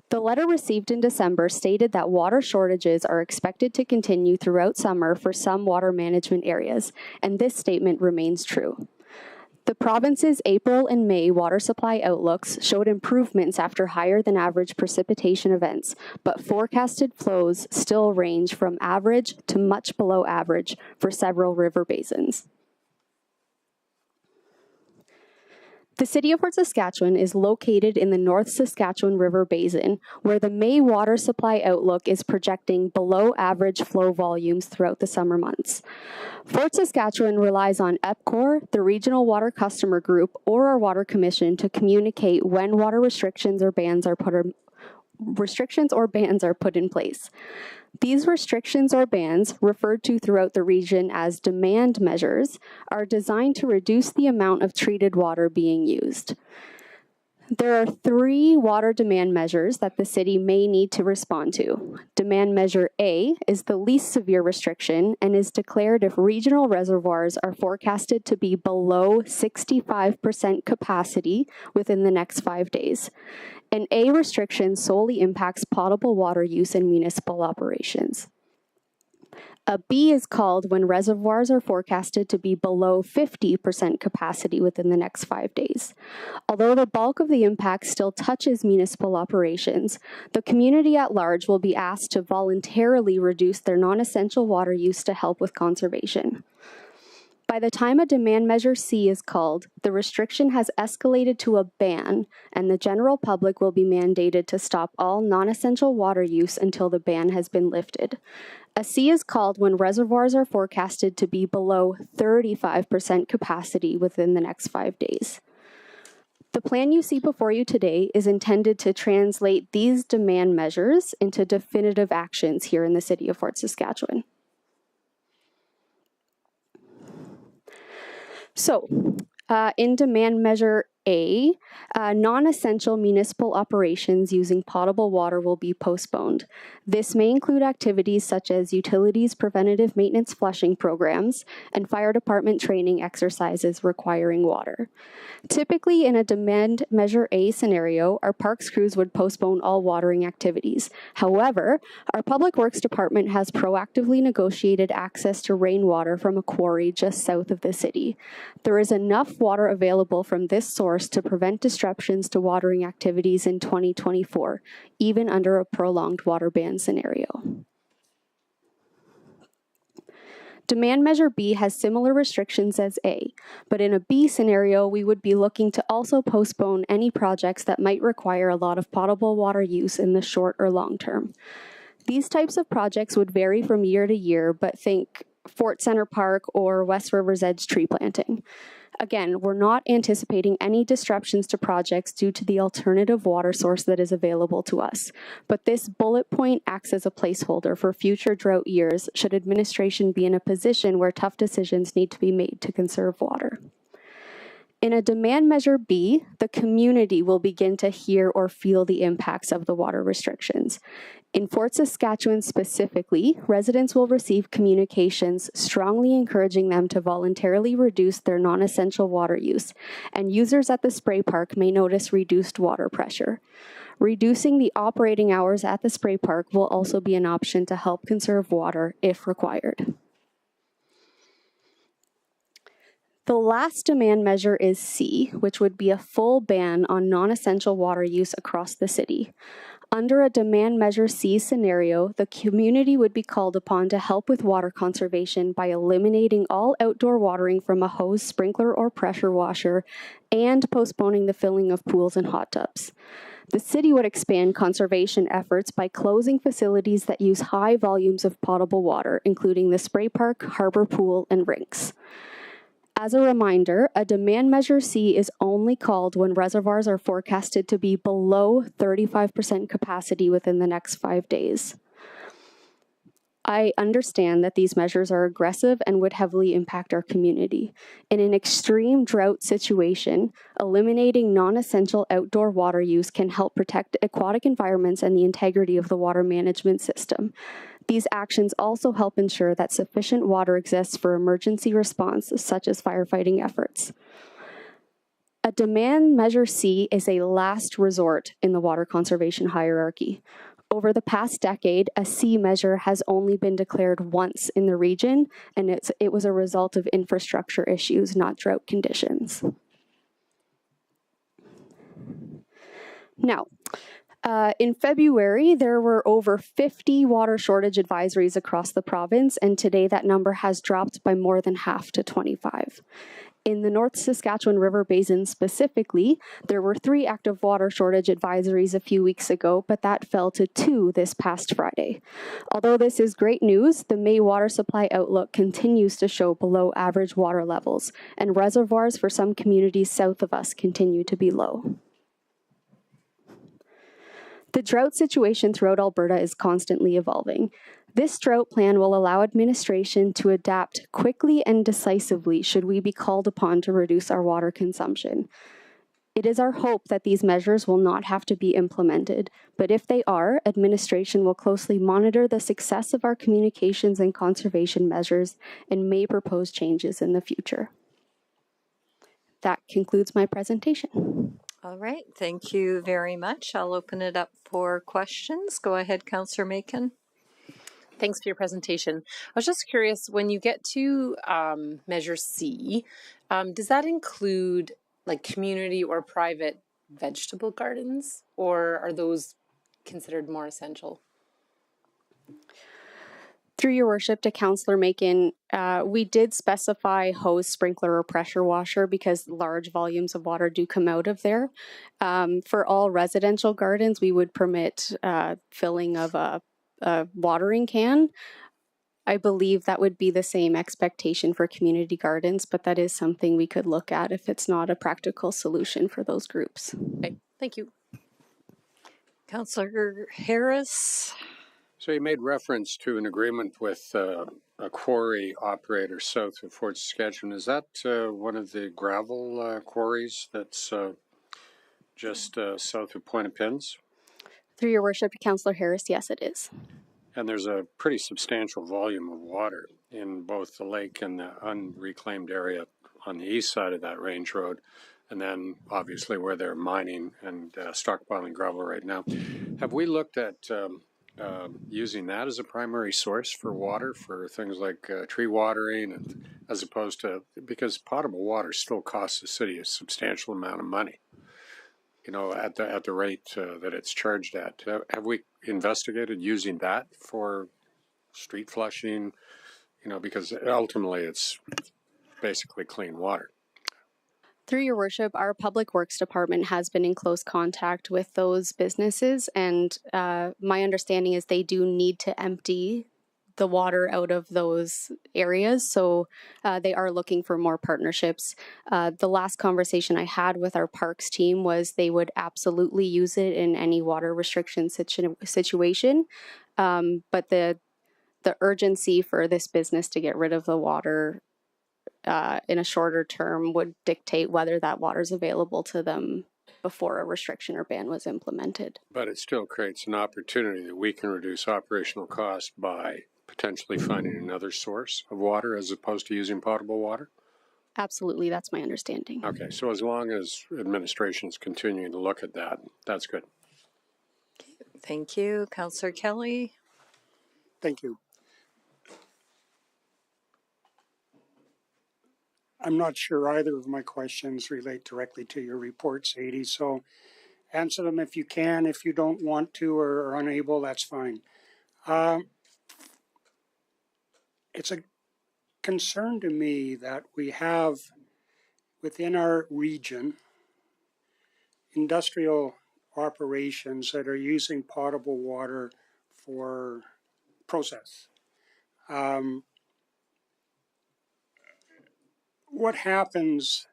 S20: The letter received in December stated that water shortages are expected to continue throughout summer for some water management areas, and this statement remains true. The province's April and May water supply outlooks showed improvements after higher than average precipitation events, but forecasted flows still range from average to much below average for several river basins. The City of Fort Saskatchewan is located in the North Saskatchewan River Basin, where the May water supply outlook is projecting below average flow volumes throughout the summer months. Fort Saskatchewan relies on EPCOR, the Regional Water Customer Group, or our Water Commission to communicate when water restrictions or bans are put in place. These restrictions or bans, referred to throughout the region as demand measures, are designed to reduce the amount of treated water being used. There are 3 water demand measures that the city may need to respond to. Demand measure A is the least severe restriction and is declared if regional reservoirs are forecasted to be below 65% capacity within the next 5 days. An A restriction solely impacts potable water use in municipal operations. A B is called when reservoirs are forecasted to be below 50% capacity within the next 5 days. Although the bulk of the impact still touches municipal operations, the community at large will be asked to voluntarily reduce their non-essential water use to help with conservation. By the time a demand measure C is called, the restriction has escalated to a ban, and the general public will be mandated to stop all non-essential water use until the ban has been lifted. A C is called when reservoirs are forecasted to be below 35% capacity within the next 5 days. The plan you see before you today is intended to translate these demand measures into definitive actions here in the City of Fort Saskatchewan. So, in demand measure A, non-essential municipal operations using potable water will be postponed. This may include activities such as utilities preventative maintenance flushing programs and fire department training exercises requiring water. Typically, in a demand measure A scenario, our parks crews would postpone all watering activities. However, our Public Works Department has proactively negotiated access to rainwater from a quarry just south of the city. There is enough water available from this source to prevent disruptions to watering activities in 2024, even under a prolonged water ban scenario. Demand measure B has similar restrictions as A, but in a B scenario, we would be looking to also postpone any projects that might require a lot of potable water use in the short or long term. These types of projects would vary from year to year, but think Fort Centre Park or West River's Edge tree planting. Again, we're not anticipating any disruptions to projects due to the alternative water source that is available to us, but this bullet point acts as a placeholder for future drought years should administration be in a position where tough decisions need to be made to conserve water. In a demand measure B, the community will begin to hear or feel the impacts of the water restrictions. In Fort Saskatchewan specifically, residents will receive communications strongly encouraging them to voluntarily reduce their non-essential water use, and users at the spray park may notice reduced water pressure. Reducing the operating hours at the spray park will also be an option to help conserve water if required. The last demand measure is C, which would be a full ban on non-essential water use across the city. Under a demand measure C scenario, the community would be called upon to help with water conservation by eliminating all outdoor watering from a hose, sprinkler, or pressure washer, and postponing the filling of pools and hot tubs. The city would expand conservation efforts by closing facilities that use high volumes of potable water, including the spray park, harbor pool, and rinks. As a reminder, a demand measure C is only called when reservoirs are forecasted to be below 35% capacity within the next 5 days. I understand that these measures are aggressive and would heavily impact our community. In an extreme drought situation, eliminating non-essential outdoor water use can help protect aquatic environments and the integrity of the water management system. These actions also help ensure that sufficient water exists for emergency response, such as firefighting efforts. A demand measure C is a last resort in the water conservation hierarchy. Over the past decade, a C measure has only been declared once in the region, and it was a result of infrastructure issues, not drought conditions. Now, in February, there were over 50 water shortage advisories across the province, and today that number has dropped by more than half to 25. In the North Saskatchewan River Basin specifically, there were 3 active water shortage advisories a few weeks ago, but that fell to 2 this past Friday. Although this is great news, the May water supply outlook continues to show below average water levels, and reservoirs for some communities south of us continue to be low. The drought situation throughout Alberta is constantly evolving. This drought plan will allow administration to adapt quickly and decisively should we be called upon to reduce our water consumption. It is our hope that these measures will not have to be implemented, but if they are, administration will closely monitor the success of our communications and conservation measures and may propose changes in the future. That concludes my presentation.
S1: All right, thank you very much. I'll open it up for questions. Go ahead, Councillor Macon.
S19: Thanks for your presentation. I was just curious, when you get to Measure C, does that include like community or private vegetable gardens, or are those considered more essential?
S20: Through your worship to Councillor Macon, we did specify hose, sprinkler, or pressure washer because large volumes of water do come out of there. For all residential gardens, we would permit filling of a watering can. I believe that would be the same expectation for community gardens, but that is something we could look at if it's not a practical solution for those groups.
S19: Okay, thank you.
S1: Councillor Harris.
S3: So you made reference to an agreement with a quarry operator south of Fort Saskatchewan. Is that one of the gravel quarries that's just south of Point-au-Pins?
S20: Through your worship, Councillor Harris, yes, it is.
S3: And there's a pretty substantial volume of water in both the lake and the unreclaimed area on the east side of that range road, and then obviously where they're mining and stockpiling gravel right now. Have we looked at using that as a primary source for water for things like tree watering, and as opposed to, because potable water still costs the city a substantial amount of money, you know, at the rate that it's charged at. Have we investigated using that for street flushing, you know, because ultimately it's basically clean water?
S20: Through your worship, our Public Works Department has been in close contact with those businesses, and my understanding is they do need to empty the water out of those areas, so they are looking for more partnerships. The last conversation I had with our parks team was they would absolutely use it in any water restriction situation, but the urgency for this business to get rid of the water in a shorter term would dictate whether that water is available to them before a restriction or ban was implemented.
S3: But it still creates an opportunity that we can reduce operational costs by potentially finding another source of water as opposed to using potable water?
S20: Absolutely, that's my understanding.
S3: Okay, so as long as administration is continuing to look at that, that's good.
S1: Thank you. Councillor Kelly.
S7: Thank you. I'm not sure either of my questions relate directly to your report, Sadie, so answer them if you can. If you don't want to or are unable, that's fine. It's a concern to me that we have within our region industrial operations that are using potable water for process. What happens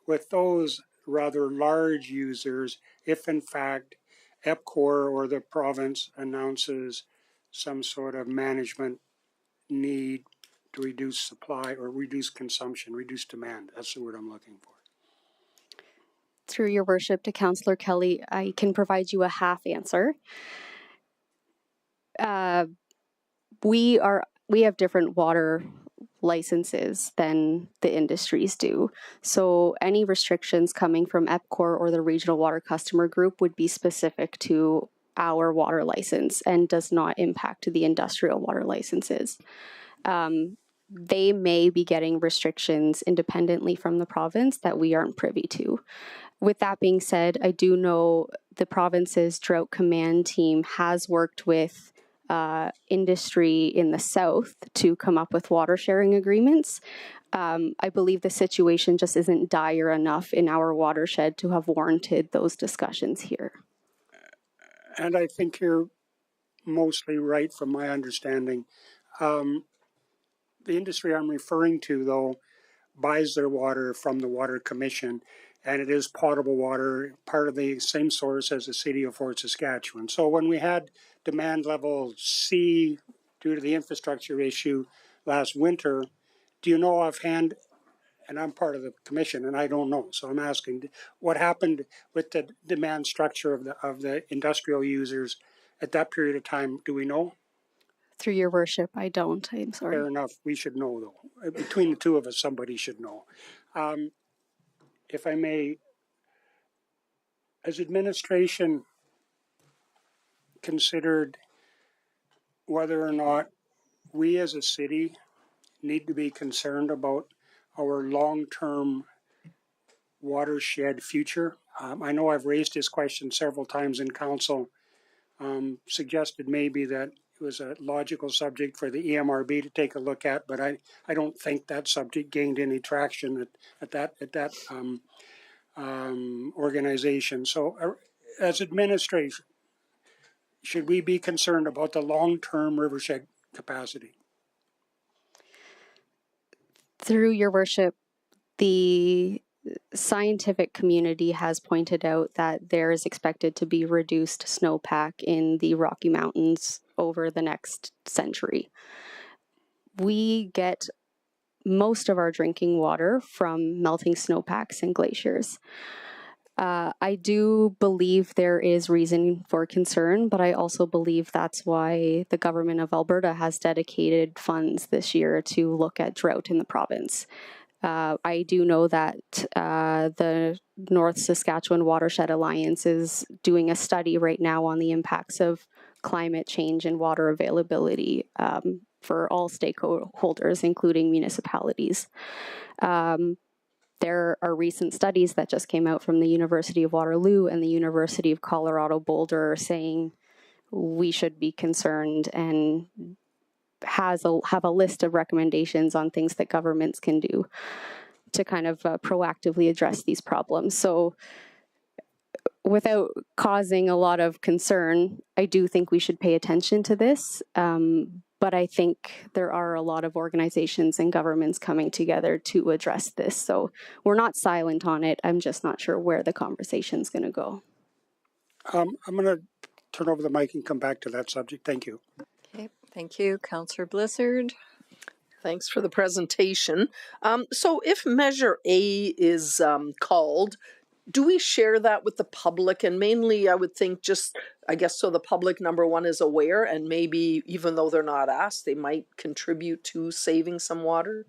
S7: with those rather large users if in fact EPCOR or the province announces some sort of management need to reduce supply or reduce consumption, reduce demand? That's the word I'm looking for.
S20: Through your worship to Councillor Kelly, I can provide you a half answer. We have different water licenses than the industries do. So any restrictions coming from EPCOR or the Regional Water Customer Group would be specific to our water license and does not impact the industrial water licenses. They may be getting restrictions independently from the province that we aren't privy to. With that being said, I do know the province's drought command team has worked with industry in the south to come up with water sharing agreements. I believe the situation just isn't dire enough in our watershed to have warranted those discussions here.
S7: And I think you're mostly right from my understanding. The industry I'm referring to, though, buys their water from the Water Commission, and it is potable water, part of the same source as the city of Fort Saskatchewan. So when we had demand level C due to the infrastructure issue last winter, do you know offhand, and I'm part of the commission and I don't know, so I'm asking, what happened with the demand structure of the industrial users at that period of time? Do we know?
S20: Through your worship, I don't. I'm sorry.
S7: Fair enough. We should know, though. Between the two of us, somebody should know. If I may, has administration considered whether or not we as a city need to be concerned about our long-term watershed future? I know I've raised this question several times in council, suggested maybe that it was a logical subject for the EMRB to take a look at, but I don't think that subject gained any traction at that organization. So as administration, should we be concerned about the long-term rivershed capacity?
S20: Through your worship, the scientific community has pointed out that there is expected to be reduced snowpack in the Rocky Mountains over the next century. We get most of our drinking water from melting snowpacks and glaciers. I do believe there is reason for concern, but I also believe that's why the government of Alberta has dedicated funds this year to look at drought in the province. I do know that the North Saskatchewan Watershed Alliance is doing a study right now on the impacts of climate change and water availability for all stakeholders, including municipalities. There are recent studies that just came out from the University of Waterloo and the University of Colorado Boulder saying we should be concerned and have a list of recommendations on things that governments can do to kind of proactively address these problems. So without causing a lot of concern, I do think we should pay attention to this. But I think there are a lot of organizations and governments coming together to address this. So we're not silent on it. I'm just not sure where the conversation's going to go.
S7: I'm going to turn over the mic and come back to that subject. Thank you.
S1: Okay, thank you. Councillor Blissard.
S12: Thanks for the presentation. So if Measure A is called, do we share that with the public? And mainly, I would think just, I guess, so the public, number one, is aware, and maybe even though they're not asked, they might contribute to saving some water?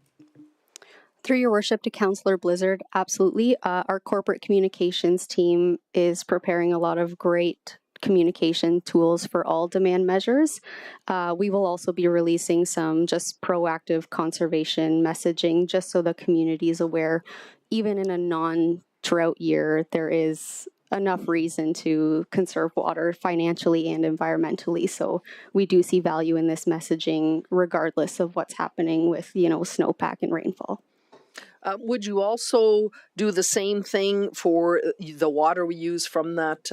S20: Through your worship to Councillor Blizzard, absolutely. Our corporate communications team is preparing a lot of great communication tools for all demand measures. We will also be releasing some just proactive conservation messaging just so the community is aware, even in a non-drought year, there is enough reason to conserve water financially and environmentally. So we do see value in this messaging regardless of what's happening with, snowpack and rainfall.
S12: Would you also do the same thing for the water we use from that,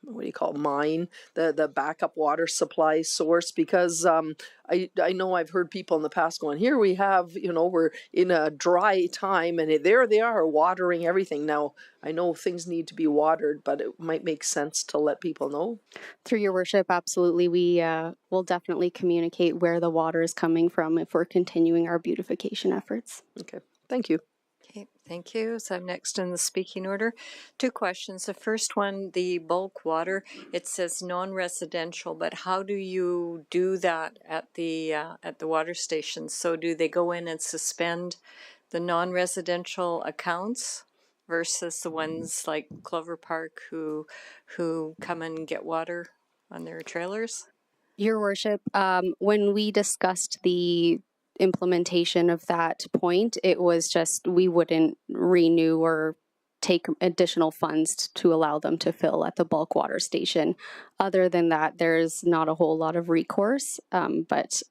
S12: what do you call it, mine, the backup water supply source? Because I know I've heard people in the past going, here we have, we're in a dry time and there they are watering everything. Now, I know things need to be watered, but it might make sense to let people know.
S20: Through your worship, absolutely. We will definitely communicate where the water is coming from if we're continuing our beautification efforts.
S12: Okay, thank you.
S1: Okay, thank you. So I'm next in the speaking order. 2 questions. The first one, the bulk water, it says non-residential, but how do you do that at the water stations? So do they go in and suspend the non-residential accounts versus the ones like Clover Park who come and get water on their trailers?
S20: Your worship, when we discussed the implementation of that point, it was just we wouldn't renew or take additional funds to allow them to fill at the bulk water station. Other than that, there's not a whole lot of recourse, but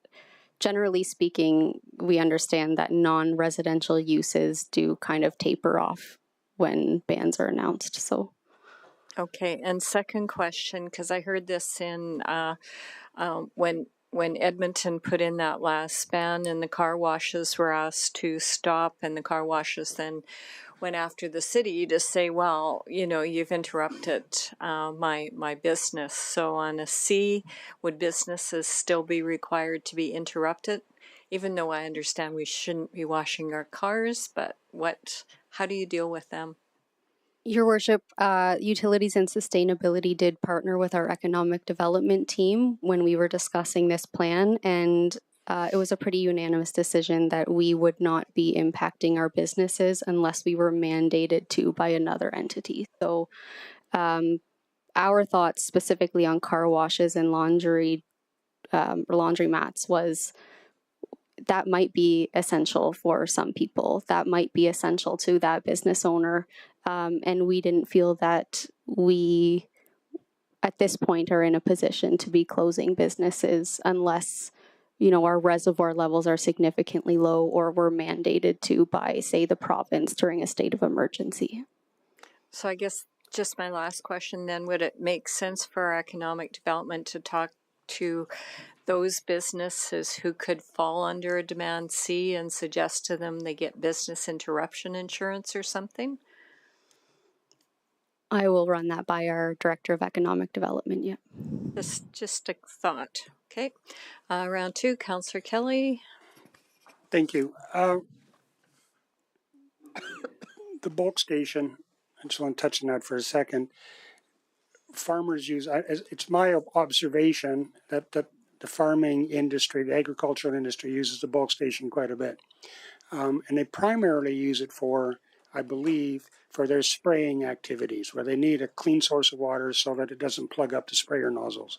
S20: generally speaking, we understand that non-residential uses do kind of taper off when bans are announced. So
S1: okay, and second question, because I heard this in when Edmonton put in that last ban and the car washes were asked to stop, and the car washes then went after the city to say, well, you've interrupted my business. So on a C, would businesses still be required to be interrupted? Even though I understand we shouldn't be washing our cars, but how do you deal with them?
S20: Your worship, Utilities and Sustainability did partner with our economic development team when we were discussing this plan, and it was a pretty unanimous decision that we would not be impacting our businesses unless we were mandated to by another entity. So our thoughts specifically on car washes and laundry mats was that might be essential for some people. That might be essential to that business owner. And we didn't feel that we, at this point, are in a position to be closing businesses unless, our reservoir levels are significantly low or we're mandated to by, say, the province during a state of emergency.
S1: So I guess just my last question then, would it make sense for our economic development to talk to those businesses who could fall under a demand C and suggest to them they get business interruption insurance or something?
S20: I will run that by our Director of Economic Development, yeah.
S1: Just a thought. Okay. Round 2, Councillor Kelly.
S7: Thank you. The bulk station, I just want to touch on that for a second. Farmers use, it's my observation that the farming industry, the agricultural industry uses the bulk station quite a bit. And they primarily use it for, I believe, for their spraying activities, where they need a clean source of water so that it doesn't plug up the sprayer nozzles.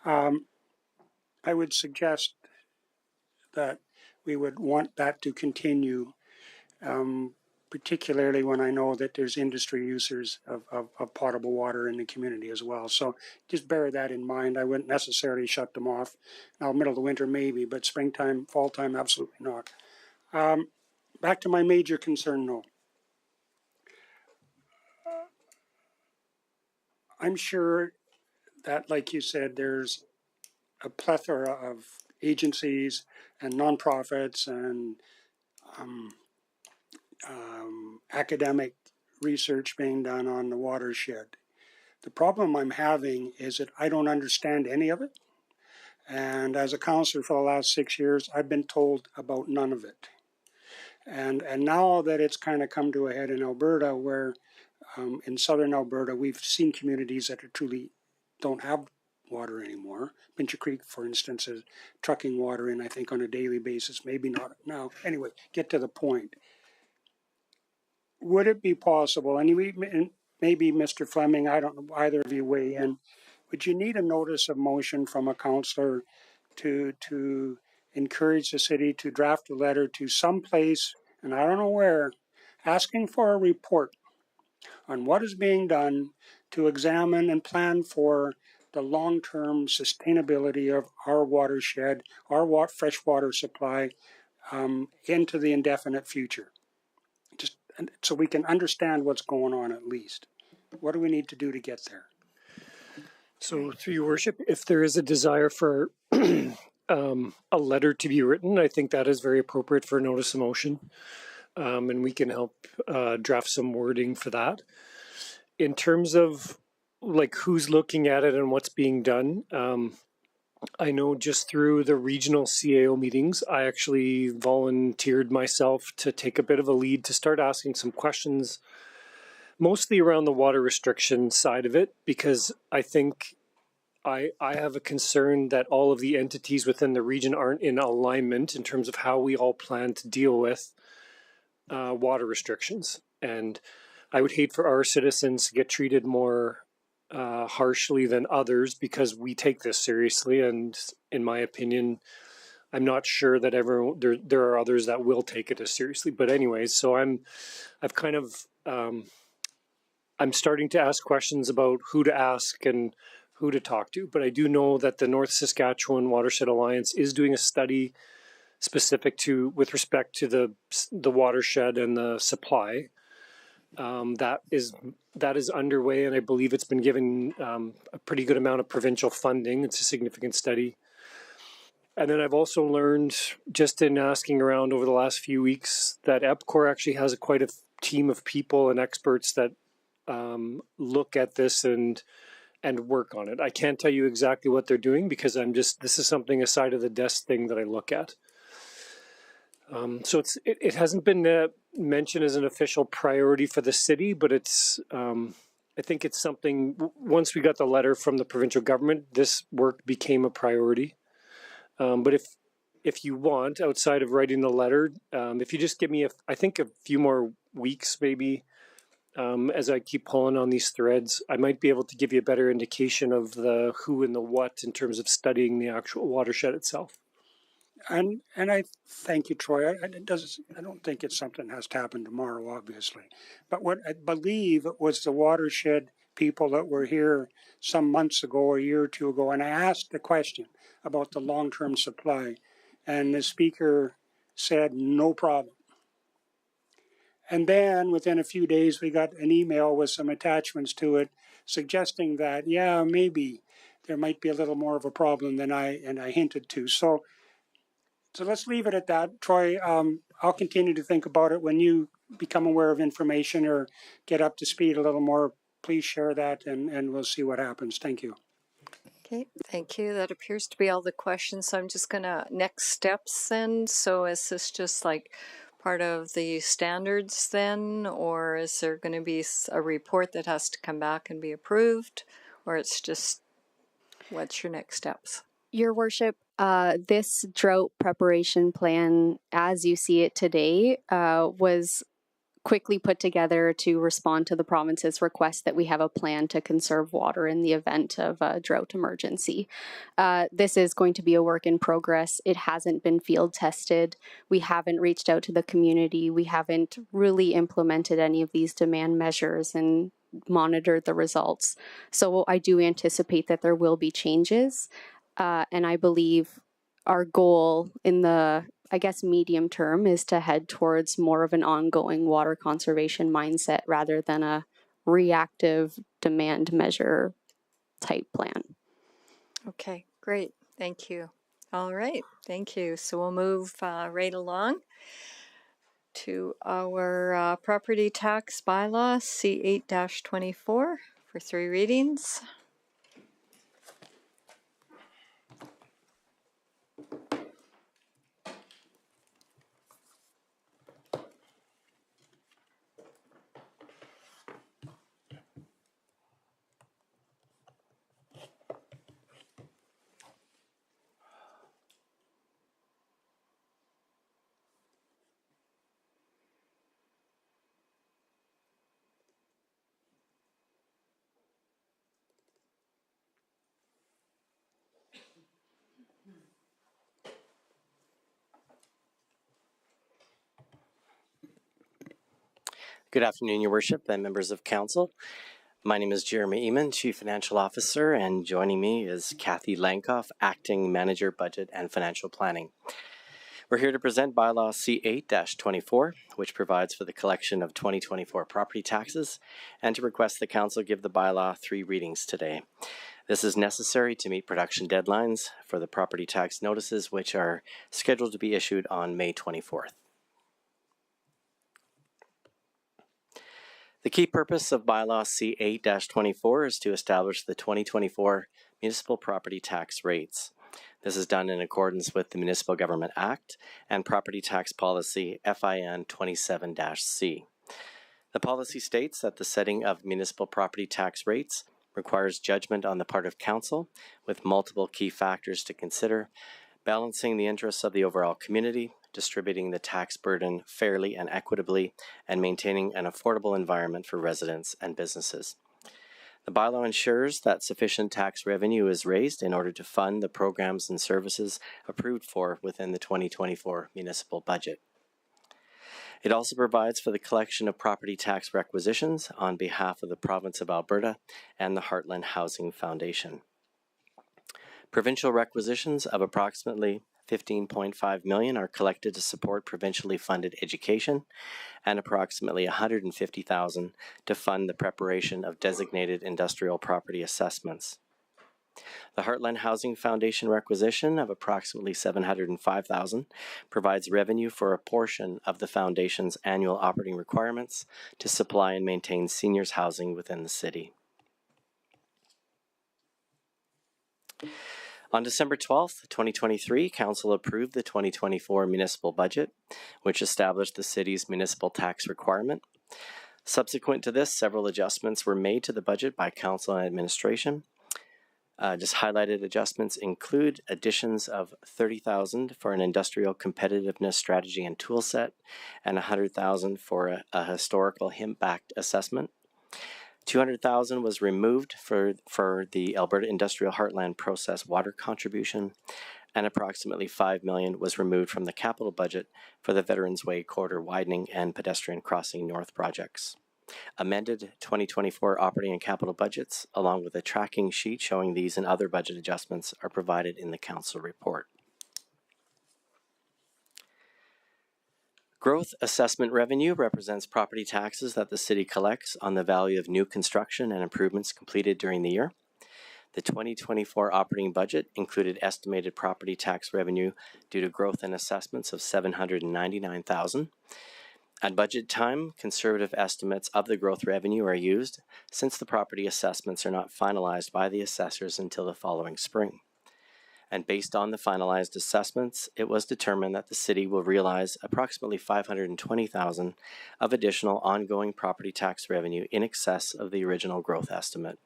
S7: I would suggest that we would want that to continue, particularly when I know that there's industry users of potable water in the community as well. So just bear that in mind. I wouldn't necessarily shut them off. Now, middle of the winter maybe, but springtime, fall time, absolutely not. Back to my major concern, though. I'm sure that, like you said, there's a plethora of agencies and nonprofits and academic research being done on the watershed. The problem I'm having is that I don't understand any of it. And as a counselor for the last 6 years, I've been told about none of it. And now that it's kind of come to a head in Alberta, where in southern Alberta, we've seen communities that are truly don't have water anymore. Pincher Creek, for instance, is trucking water in, I think, on a daily basis, maybe not now. Anyway, get to the point. Would it be possible, and maybe Mr. Fleming, I don't know, either of you weigh in, would you need a notice of motion from a councillor to encourage the city to draft a letter to some place, and I don't know where, asking for a report on what is being done to examine and plan for the long-term sustainability of our watershed, our freshwater supply into the indefinite future? Just so we can understand what's going on at least. What do we need to do to get there?
S4: So, through your worship, if there is a desire for a letter to be written, I think that is very appropriate for a notice of motion. And we can help draft some wording for that. In terms of like who's looking at it and what's being done, I know just through the regional CAO meetings, I actually volunteered myself to take a bit of a lead to start asking some questions, mostly around the water restriction side of it, because I think I have a concern that all of the entities within the region aren't in alignment in terms of how we all plan to deal with water restrictions. And I would hate for our citizens to get treated more harshly than others because we take this seriously. And in my opinion, I'm not sure that there are others that will take it as seriously. But anyways, so I'm starting to ask questions about who to ask and who to talk to. But I do know that the North Saskatchewan Watershed Alliance is doing a study specific to, with respect to the watershed and the supply. That is underway, and I believe it's been given a pretty good amount of provincial funding. It's a significant study. And then I've also learned, just in asking around over the last few weeks, that EPCOR actually has quite a team of people and experts that look at this and work on it. I can't tell you exactly what they're doing because this is something aside of the desk thing that I look at. So it hasn't been mentioned as an official priority for the city, but I think it's something, once we got the letter from the provincial government, this work became a priority. But if you want, outside of writing the letter, if you just give me, I think a few more weeks maybe, as I keep pulling on these threads, I might be able to give you a better indication of the who and the what in terms of studying the actual watershed itself.
S7: And I thank you, Troy. I don't think it's something that has to happen tomorrow, obviously. But what I believe it was the watershed people that were here some months ago, a year or two ago, and I asked the question about the long-term supply, and the speaker said, no problem. And then within a few days, we got an email with some attachments to it suggesting that, yeah, maybe there might be a little more of a problem than I hinted to. So let's leave it at that. Troy, I'll continue to think about it. When you become aware of information or get up to speed a little more, please share that and we'll see what happens. Thank you.
S1: Okay, thank you. That appears to be all the questions. So I'm just going to, next steps then. So is this just like part of the standards then, or is there going to be a report that has to come back and be approved, or it's just, what's your next steps?
S20: Your Worship, this drought preparation plan, as you see it today, was quickly put together to respond to the province's request that we have a plan to conserve water in the event of a drought emergency. This is going to be a work in progress. It hasn't been field tested. We haven't reached out to the community. We haven't really implemented any of these demand measures and monitored the results. So I do anticipate that there will be changes. And I believe our goal in the, medium term is to head towards more of an ongoing water conservation mindset rather than a reactive demand measure type plan.
S1: Okay, great. Thank you. All right, thank you. So we'll move right along to our property tax bylaw C8-24 for 3 readings.
S21: Good afternoon, Your Worship and members of Council. My name is Jeremy Eamon, Chief Financial Officer, and joining me is Kathy Lankoff, Acting Manager, Budget and Financial Planning. We're here to present Bylaw C8-24, which provides for the collection of 2024 property taxes, and to request the Council give the bylaw 3 readings today. This is necessary to meet production deadlines for the property tax notices, which are scheduled to be issued on May 24th. The key purpose of Bylaw C8-24 is to establish the 2024 municipal property tax rates. This is done in accordance with the Municipal Government Act and Property Tax Policy FIN 27-C. The policy states that the setting of municipal property tax rates requires judgment on the part of Council, with multiple key factors to consider, balancing the interests of the overall community, distributing the tax burden fairly and equitably, and maintaining an affordable environment for residents and businesses. The bylaw ensures that sufficient tax revenue is raised in order to fund the programs and services approved for within the 2024 municipal budget. It also provides for the collection of property tax requisitions on behalf of the Province of Alberta and the Heartland Housing Foundation. Provincial requisitions of approximately $15.5 million are collected to support provincially funded education, and approximately $150,000 to fund the preparation of designated industrial property assessments. The Heartland Housing Foundation requisition of approximately $705,000 provides revenue for a portion of the Foundation's annual operating requirements to supply and maintain seniors housing within the city. On December 12th, 2023, Council approved the 2024 municipal budget, which established the city's municipal tax requirement. Subsequent to this, several adjustments were made to the budget by Council and administration. Just highlighted adjustments include additions of $30,000 for an industrial competitiveness strategy and tool set, and $100,000 for a historical impact assessment. $200,000 was removed for the Alberta Industrial Heartland Process Water Contribution, and approximately $5 million was removed from the capital budget for the Veterans Way Corridor Widening and Pedestrian Crossing North projects. Amended 2024 operating and capital budgets, along with a tracking sheet showing these and other budget adjustments, are provided in the Council report. Growth assessment revenue represents property taxes that the city collects on the value of new construction and improvements completed during the year. The 2024 operating budget included estimated property tax revenue due to growth and assessments of $799,000. At budget time, conservative estimates of the growth revenue are used, since the property assessments are not finalized by the assessors until the following spring. And based on the finalized assessments, it was determined that the city will realize approximately $520,000 of additional ongoing property tax revenue in excess of the original growth estimate.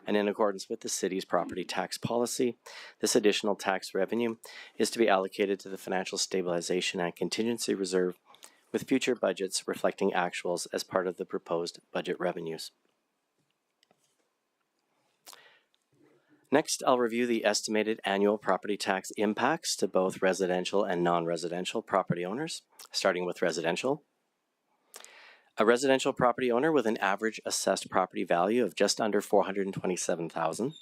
S21: And in accordance with the city's property tax policy, this additional tax revenue is to be allocated to the Financial Stabilization and Contingency Reserve, with future budgets reflecting actuals as part of the proposed budget revenues. Next, I'll review the estimated annual property tax impacts to both residential and non-residential property owners, starting with residential. A residential property owner with an average assessed property value of just under $427,000.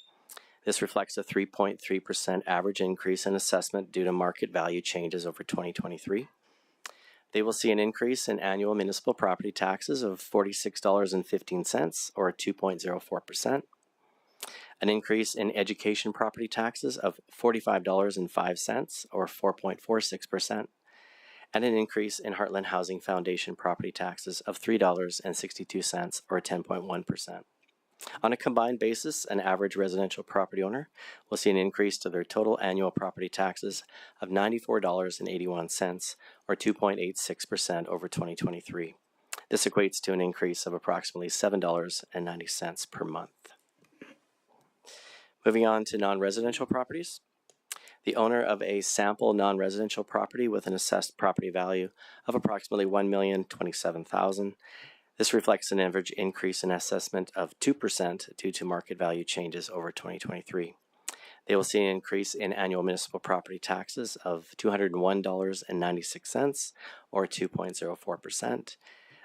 S21: This reflects a 3.3% average increase in assessment due to market value changes over 2023. They will see an increase in annual municipal property taxes of $46.15, or 2.04%. An increase in education property taxes of $45.05, or 4.46%, and an increase in Heartland Housing Foundation property taxes of $3.62, or 10.1%. On a combined basis, an average residential property owner will see an increase to their total annual property taxes of $94.81, or 2.86% over 2023. This equates to an increase of approximately $7.90 per month. Moving on to non-residential properties. The owner of a sample non-residential property with an assessed property value of approximately $1,027,000. This reflects an average increase in assessment of 2% due to market value changes over 2023. They will see an increase in annual municipal property taxes of $201.96, or 2.04%,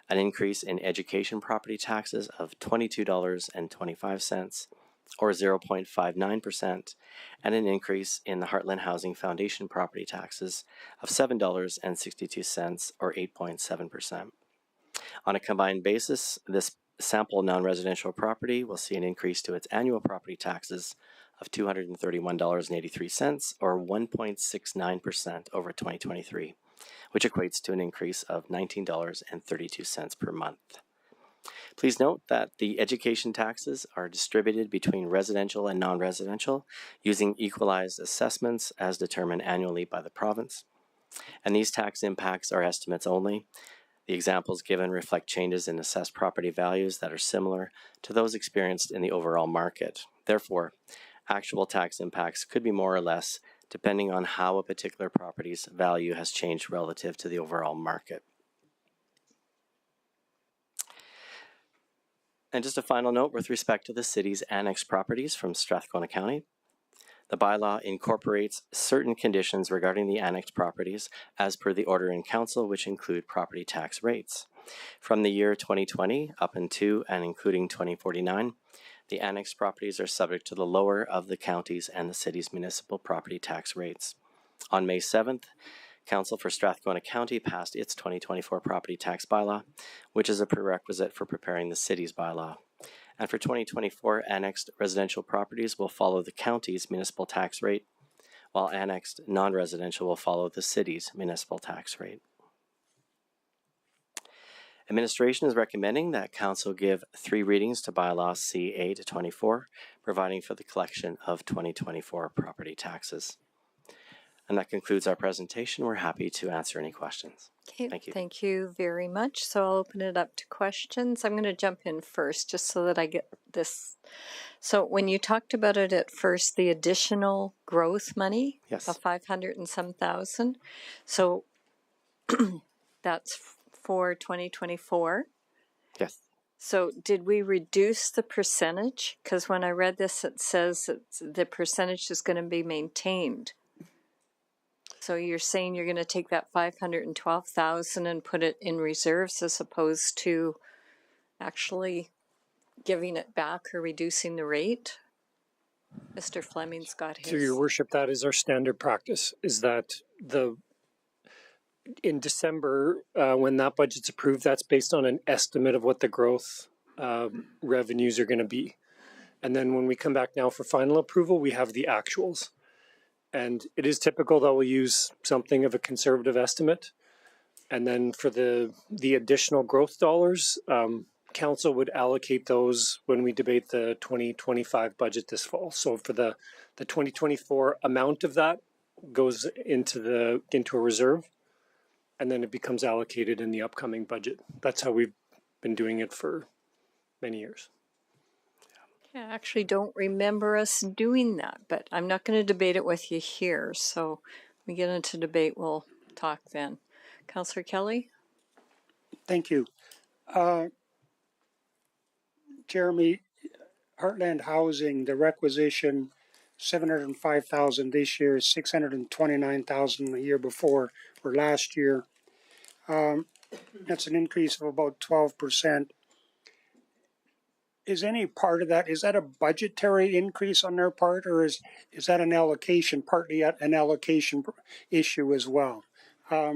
S21: an increase in education property taxes of $22.25, or 0.59%, and an increase in the Heartland Housing Foundation property taxes of $7.62, or 8.7%. On a combined basis, this sample non-residential property will see an increase to its annual property taxes of $231.83, or 1.69% over 2023, which equates to an increase of $19.32 per month. Please note that the education taxes are distributed between residential and non-residential using equalized assessments as determined annually by the province. And these tax impacts are estimates only. The examples given reflect changes in assessed property values that are similar to those experienced in the overall market. Therefore, actual tax impacts could be more or less depending on how a particular property's value has changed relative to the overall market. And just a final note with respect to the city's annexed properties from Strathcona County. The bylaw incorporates certain conditions regarding the annexed properties as per the order in council, which include property tax rates. From the year 2020 up into and including 2049, the annexed properties are subject to the lower of the county's and the city's municipal property tax rates. On May 7th, Council for Strathcona County passed its 2024 property tax bylaw, which is a prerequisite for preparing the city's bylaw. And for 2024, annexed residential properties will follow the county's municipal tax rate, while annexed non-residential will follow the city's municipal tax rate. Administration is recommending that Council give 3 readings to bylaw C-8-24, providing for the collection of 2024 property taxes. And that concludes our presentation. We're happy to answer any questions.
S1: Okay,
S21: thank you.
S1: Thank you very much. So I'll open it up to questions. I'm going to jump in first just so that I get this. So when you talked about it at first, the additional growth money
S21: Yes.
S1: of 500 and some thousand. So that's for 2024.
S21: Yes.
S1: So did we reduce the percentage? Because when I read this, it says that the percentage is going to be maintained. So you're saying you're going to take that 512,000 and put it in reserves as opposed to actually giving it back or reducing the rate? Mr. Fleming's got his.
S4: Through your worship, that is our standard practice, is that in December, when that budget's approved, that's based on an estimate of what the growth revenues are going to be. And then when we come back now for final approval, we have the actuals. And it is typical that we'll use something of a conservative estimate. And then for the additional growth dollars, council would allocate those when we debate the 2025 budget this fall. So for the 2024 amount of that goes into a reserve, and then it becomes allocated in the upcoming budget. That's how we've been doing it for many years.
S1: I actually don't remember us doing that, but I'm not going to debate it with you here. So when we get into debate, we'll talk then. Councillor Kelly?
S7: Thank you. Jeremy, Heartland Housing, the requisition, 705,000 this year, 629,000 the year before or last year. That's an increase of about 12%. Is any part of that, is that a budgetary increase on their part, or is that an allocation, partly an allocation issue as well? I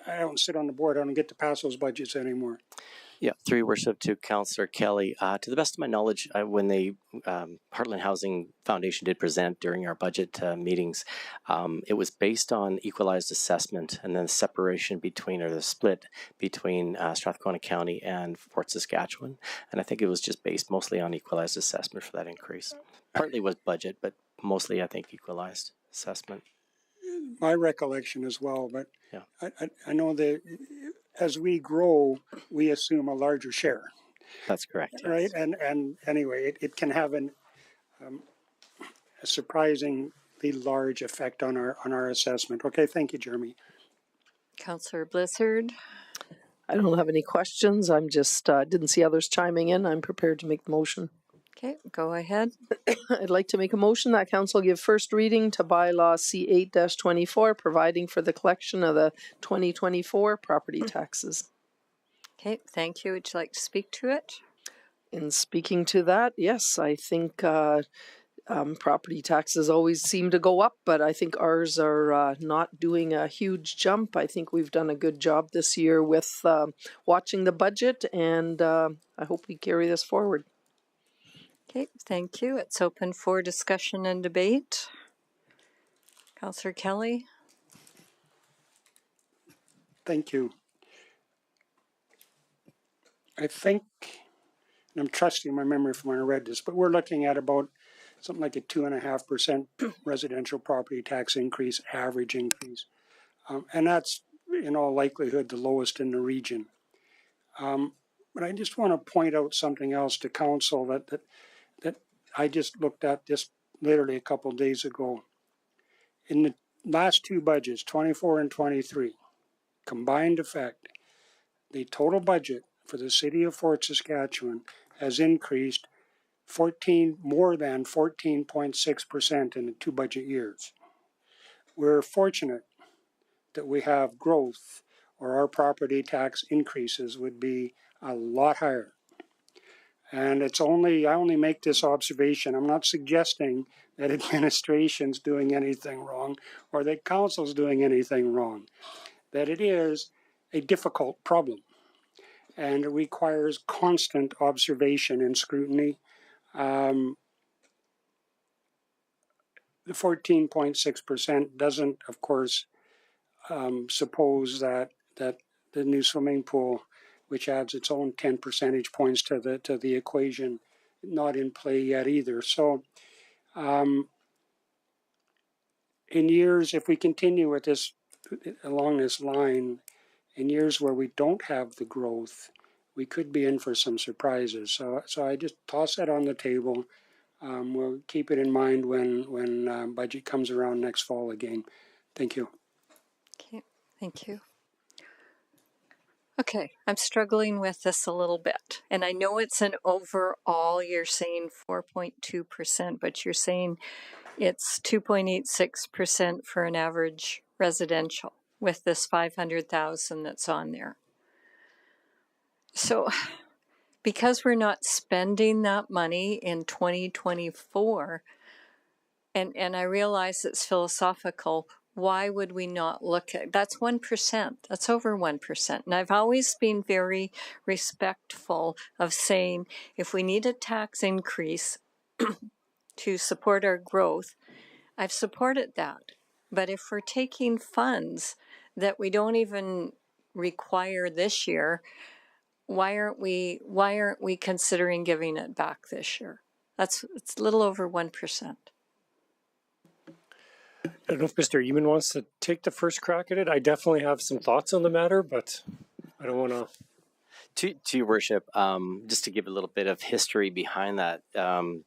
S7: don't sit on the board, I don't get to pass those budgets anymore.
S21: Yeah, through your worship to Councillor Kelly. To the best of my knowledge, when the Heartland Housing Foundation did present during our budget meetings, it was based on equalized assessment and then the separation between, or the split between Strathcona County and Fort Saskatchewan. And I think it was just based mostly on equalized assessment for that increase. Partly was budget, but mostly I think equalized assessment.
S7: My recollection as well, but
S21: yeah.
S7: I know that as we grow, we assume a larger share.
S21: That's correct.
S7: Right,
S21: yes.
S7: and anyway, it can have a surprisingly large effect on our assessment. Okay, thank you, Jeremy.
S1: Councillor Blizzard.
S12: I don't have any questions. I'm just didn't see others chiming in. I'm prepared to make the motion.
S1: Okay, go ahead.
S12: I'd like to make a motion that council give first reading to bylaw C-8-24, providing for the collection of the 2024 property taxes.
S1: Okay, thank you. Would you like to speak to it?
S12: In speaking to that, yes, I think property taxes always seem to go up, but I think ours are not doing a huge jump. I think we've done a good job this year with watching the budget, and I hope we carry this forward.
S1: Okay, thank you. It's open for discussion and debate. Councillor Kelly.
S7: Thank you. I think, and I'm trusting my memory from when I read this, but we're looking at about something like a 2.5% residential property tax increase, average increase. And that's in all likelihood the lowest in the region. But I just want to point out something else to council that I just looked at just literally a couple of days ago. In the last two budgets, 24 and 23, combined effect, the total budget for the city of Fort Saskatchewan has increased more than 14.6% in the two budget years. We're fortunate that we have growth, or our property tax increases would be a lot higher. And I only make this observation. I'm not suggesting that administration's doing anything wrong or that council's doing anything wrong. That it is a difficult problem and it requires constant observation and scrutiny. The 14.6% doesn't, of course, suppose that the new swimming pool, which adds its own 10 percentage points to the equation, not in play yet either. So, in years, if we continue with this along this line, in years where we don't have the growth, we could be in for some surprises. So I just toss that on the table. We'll keep it in mind when budget comes around next fall again. Thank you.
S1: Okay, thank you. Okay, I'm struggling with this a little bit. And I know it's an overall, you're saying 4.2%, but you're saying it's 2.86% for an average residential with this 500,000 that's on there. So because we're not spending that money in 2024, and I realize it's philosophical, why would we not look at, that's 1%, that's over 1%. And I've always been very respectful of saying, if we need a tax increase to support our growth, I've supported that. But if we're taking funds that we don't even require this year, why aren't we considering giving it back this year? It's a little over 1%.
S4: I don't know if Mr. Eamon wants to take the first crack at it. I definitely have some thoughts on the matter, but I don't want to.
S21: To your worship, just to give a little bit of history behind that,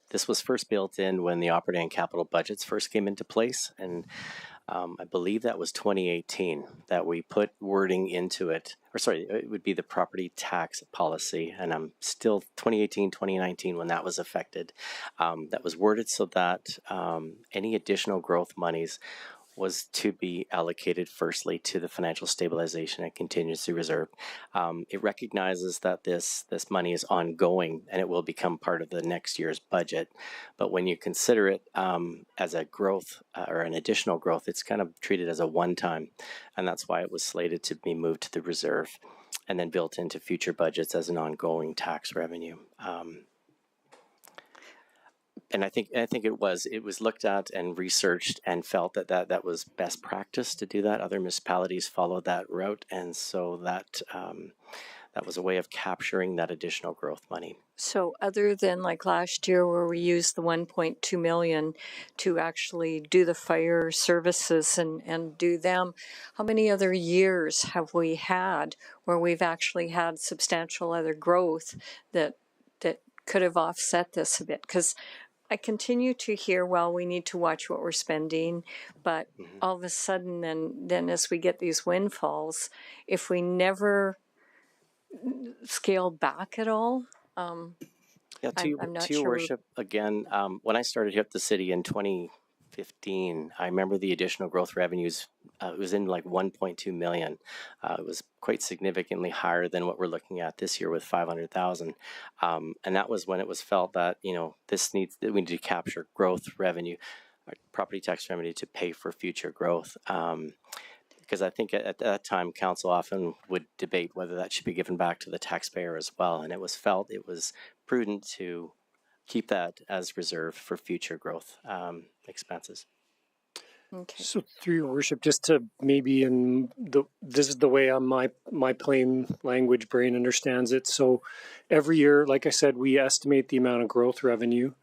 S21: this was first built in when the operating and capital budgets first came into place, and I believe that was 2018 that we put wording into it, or sorry, it would be the property tax policy, and I'm still 2018, 2019 when that was affected. That was worded so that any additional growth monies was to be allocated firstly to the Financial Stabilization and Contingency Reserve. It recognizes that this money is ongoing and it will become part of the next year's budget. But when you consider it as a growth or an additional growth, it's kind of treated as a one-time. And that's why it was slated to be moved to the reserve and then built into future budgets as an ongoing tax revenue. And I think it was looked at and researched and felt that was best practice to do that. Other municipalities followed that route, and so that was a way of capturing that additional growth money.
S1: So other than like last year where we used the 1.2 million to actually do the fire services and do them, how many other years have we had where we've actually had substantial other growth that could have offset this a bit? Because I continue to hear, well, we need to watch what we're spending, but all of a sudden then as we get these windfalls, if we never scale back at all,
S21: yeah,
S1: I'm not
S21: to
S1: sure.
S21: your worship, again, when I started here at the city in 20 2015, I remember the additional growth revenues, it was in like 1.2 million. It was quite significantly higher than what we're looking at this year with 500,000. And that was when it was felt that, you know, we need to capture growth revenue, property tax revenue to pay for future growth. Because I think at that time, council often would debate whether that should be given back to the taxpayer as well. And it was felt it was prudent to keep that as reserve for future growth expenses.
S1: Okay.
S4: So through your worship, just to maybe this is the way my plain language brain understands it. So every year, like I said, we estimate the amount of growth revenue.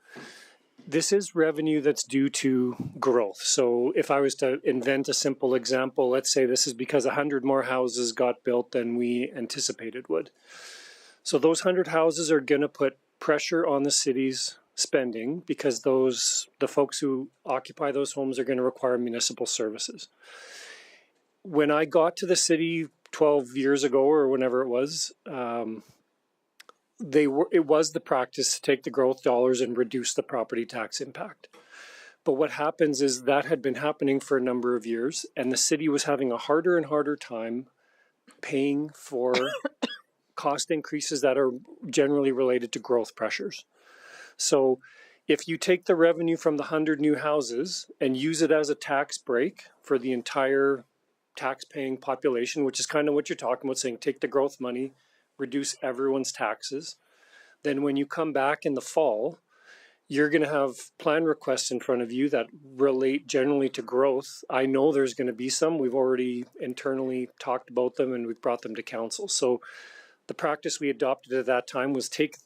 S4: This is revenue that's due to growth. So if I was to invent a simple example, let's say this is because 100 more houses got built than we anticipated would. So those 100 houses are going to put pressure on the city's spending because the folks who occupy those homes are going to require municipal services. When I got to the city 12 years ago or whenever it was, it was the practice to take the growth dollars and reduce the property tax impact. But what happens is that had been happening for a number of years, and the city was having a harder and harder time paying for cost increases that are generally related to growth pressures. So if you take the revenue from the 100 new houses and use it as a tax break for the entire tax-paying population, which is kind of what you're talking about, saying take the growth money, reduce everyone's taxes, then when you come back in the fall, you're going to have plan requests in front of you that relate generally to growth. I know there's going to be some. We've already internally talked about them and we've brought them to council. So the practice we adopted at that time was take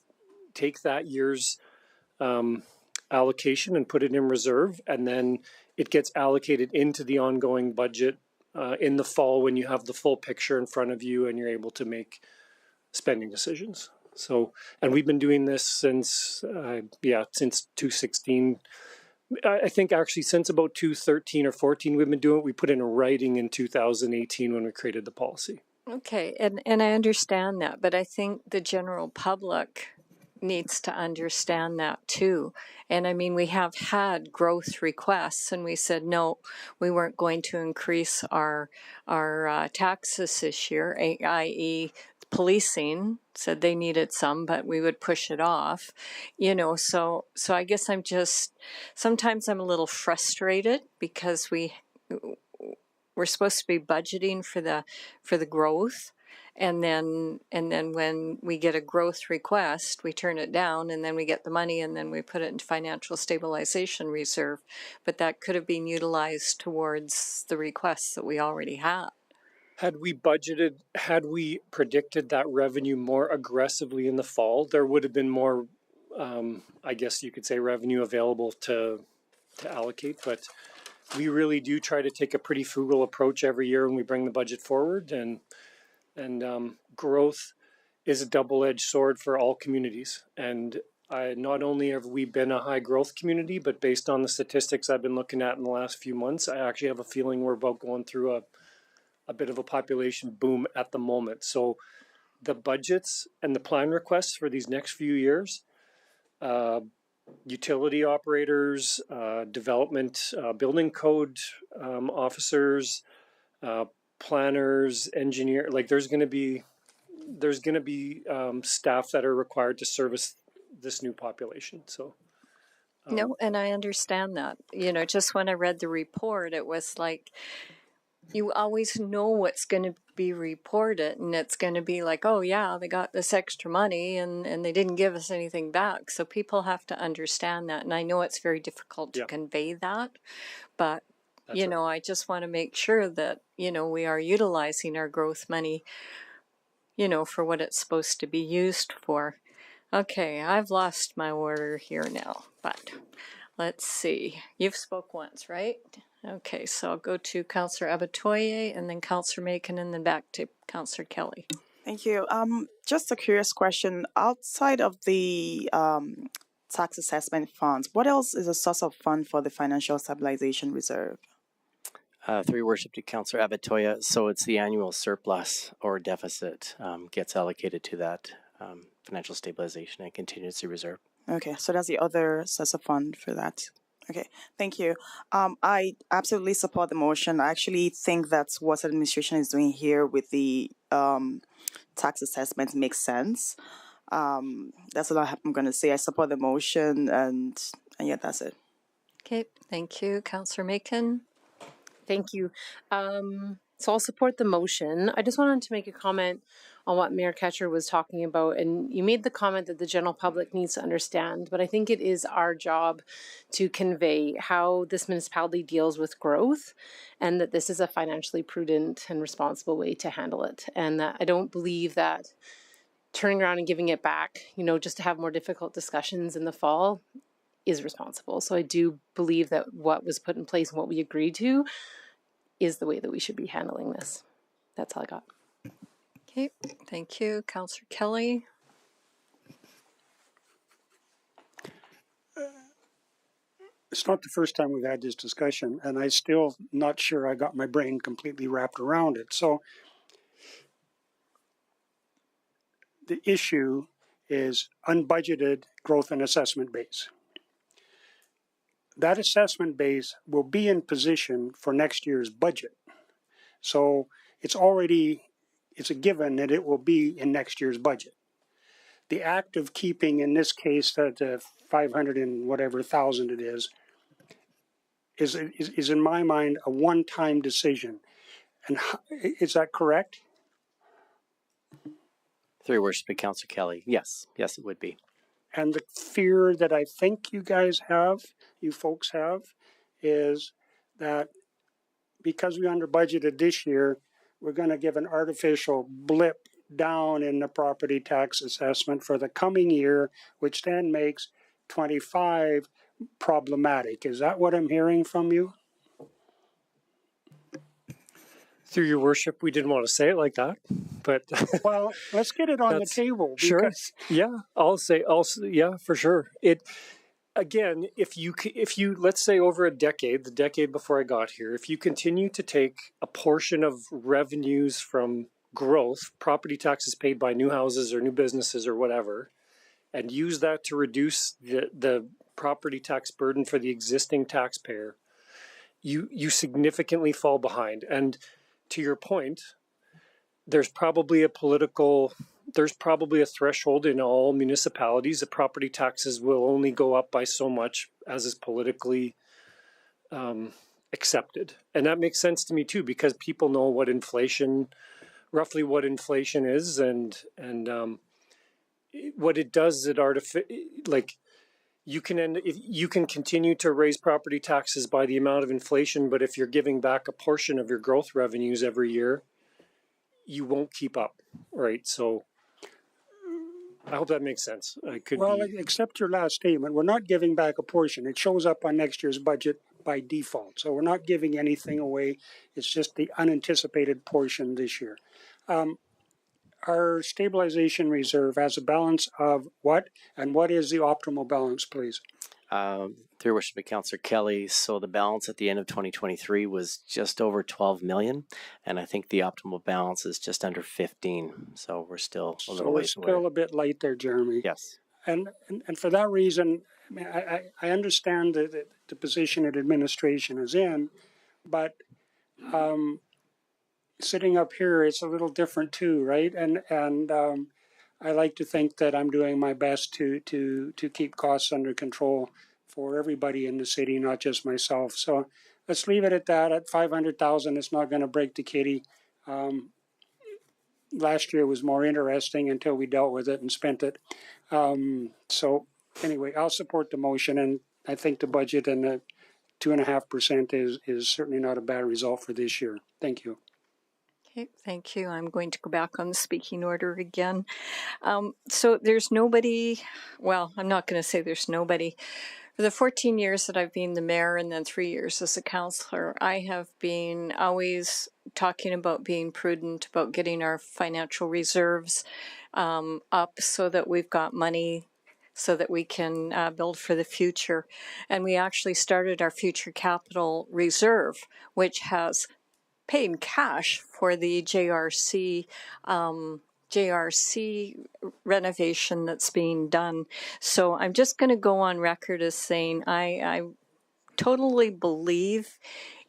S4: that year's allocation and put it in reserve, and then it gets allocated into the ongoing budget in the fall when you have the full picture in front of you and you're able to make spending decisions. So, and we've been doing this since 2016. I think actually since about 2013 or 14 we've been doing it. We put in a writing in 2018 when we created the policy.
S1: Okay, and I understand that, but I think the general public needs to understand that too. And I mean, we have had growth requests and we said, no, we weren't going to increase our taxes this year, i.e. policing said they needed some, but we would push it off, you know, so I guess sometimes I'm a little frustrated because we're supposed to be budgeting for the growth. And then when we get a growth request, we turn it down and then we get the money and then we put it into financial stabilization reserve. But that could have been utilized towards the requests that we already had.
S4: Had we predicted that revenue more aggressively in the fall, there would have been more, I guess you could say, revenue available to allocate. But we really do try to take a pretty frugal approach every year when we bring the budget forward. And growth is a double-edged sword for all communities. And not only have we been a high growth community, but based on the statistics I've been looking at in the last few months, I actually have a feeling we're about going through a bit of a population boom at the moment. So the budgets and the plan requests for these next few years, utility operators, development, building code officers, planners, engineer, like there's going to be staff that are required to service this new population. So
S1: no, and I understand that. You know, just when I read the report, it was like you always know what's going to be reported, and it's going to be like, oh yeah, they got this extra money and they didn't give us anything back. So people have to understand that, and I know it's very difficult to convey that, but you know, I just want to make sure that, you know, we are utilizing our growth money, you know, for what it's supposed to be used for. Okay, I've lost my order here now, but let's see. You've spoke once, right? Okay, so I'll go to Councillor Abatoye and then Councillor Macon and then back to Councillor Kelly.
S2: Thank you. Just a curious question. Outside of the tax assessment funds, what else is a source of fund for the financial stabilization reserve?
S21: Through your worship to Councillor Abatoya, so it's the annual surplus or deficit gets allocated to that financial stabilization and contingency reserve.
S2: Okay, so that's the other source of fund for that. Okay, thank you. I absolutely support the motion. I actually think that's what administration is doing here with the tax assessment makes sense. That's all I'm going to say. I support the motion, and yeah, that's it.
S1: Okay, thank you. Councillor Macon.
S19: Thank you. So I'll support the motion. I just wanted to make a comment on what Mayor Ketcher was talking about. And you made the comment that the general public needs to understand, but I think it is our job to convey how this municipality deals with growth and that this is a financially prudent and responsible way to handle it. And that I don't believe that turning around and giving it back, just to have more difficult discussions in the fall is responsible. So I do believe that what was put in place and what we agreed to is the way that we should be handling this. That's all I got.
S1: Okay, thank you. Councillor Kelly.
S7: It's not the first time we've had this discussion, and I still not sure I got my brain completely wrapped around it. So the issue is unbudgeted growth and assessment base. That assessment base will be in position for next year's budget. So it's a given that it will be in next year's budget. The act of keeping, in this case, the 500 and whatever thousand it is in my mind a one-time decision. And is that correct?
S21: Through your worship, Councillor Kelly. Yes, it would be.
S7: And the fear that I think you folks have, is that because we under budgeted this year, we're going to give an artificial blip down in the property tax assessment for the coming year, which then makes 25 problematic. Is that what I'm hearing from you?
S4: Through your worship, we didn't want to say it like that, but
S7: well, let's get it on the table.
S4: Sure. Yeah, yeah, for sure. Again, if you let's say over a decade, the decade before I got here, if you continue to take a portion of revenues from growth, property taxes paid by new houses or new businesses or whatever, and use that to reduce the property tax burden for the existing taxpayer, you significantly fall behind. And to your point, there's probably a threshold in all municipalities that property taxes will only go up by so much as is politically accepted. And that makes sense to me too, because people know roughly what inflation is, and what it does is you can continue to raise property taxes by the amount of inflation, but if you're giving back a portion of your growth revenues every year, you won't keep up, right? So I hope that makes sense.
S7: Except your last statement, we're not giving back a portion. It shows up on next year's budget by default. So we're not giving anything away. It's just the unanticipated portion this year. Our stabilization reserve has a balance of what? And what is the optimal balance, please?
S21: Through your worship, Councillor Kelly, so the balance at the end of 2023 was just over 12 million, and I think the optimal balance is just under 15. So we're still a little ways away.
S7: Still a bit light there, Jeremy.
S21: Yes.
S7: And for that reason, I understand the position that administration is in, but sitting up here, it's a little different too, right? And I like to think that I'm doing my best to keep costs under control for everybody in the city, not just myself. So let's leave it at that. At 500,000, it's not going to break the kitty. Last year was more interesting until we dealt with it and spent it. So anyway, I'll support the motion, and I think the budget and the 2.5% is certainly not a bad result for this year. Thank you.
S1: Okay, thank you. I'm going to go back on the speaking order again. So there's nobody, well, I'm not going to say there's nobody. For the 14 years that I've been the mayor and then 3 years as a councillor, I have been always talking about being prudent, about getting our financial reserves up so that we've got money so that we can build for the future. And we actually started our future capital reserve, which has paid cash for the JRC renovation that's being done. So I'm just going to go on record as saying I totally believe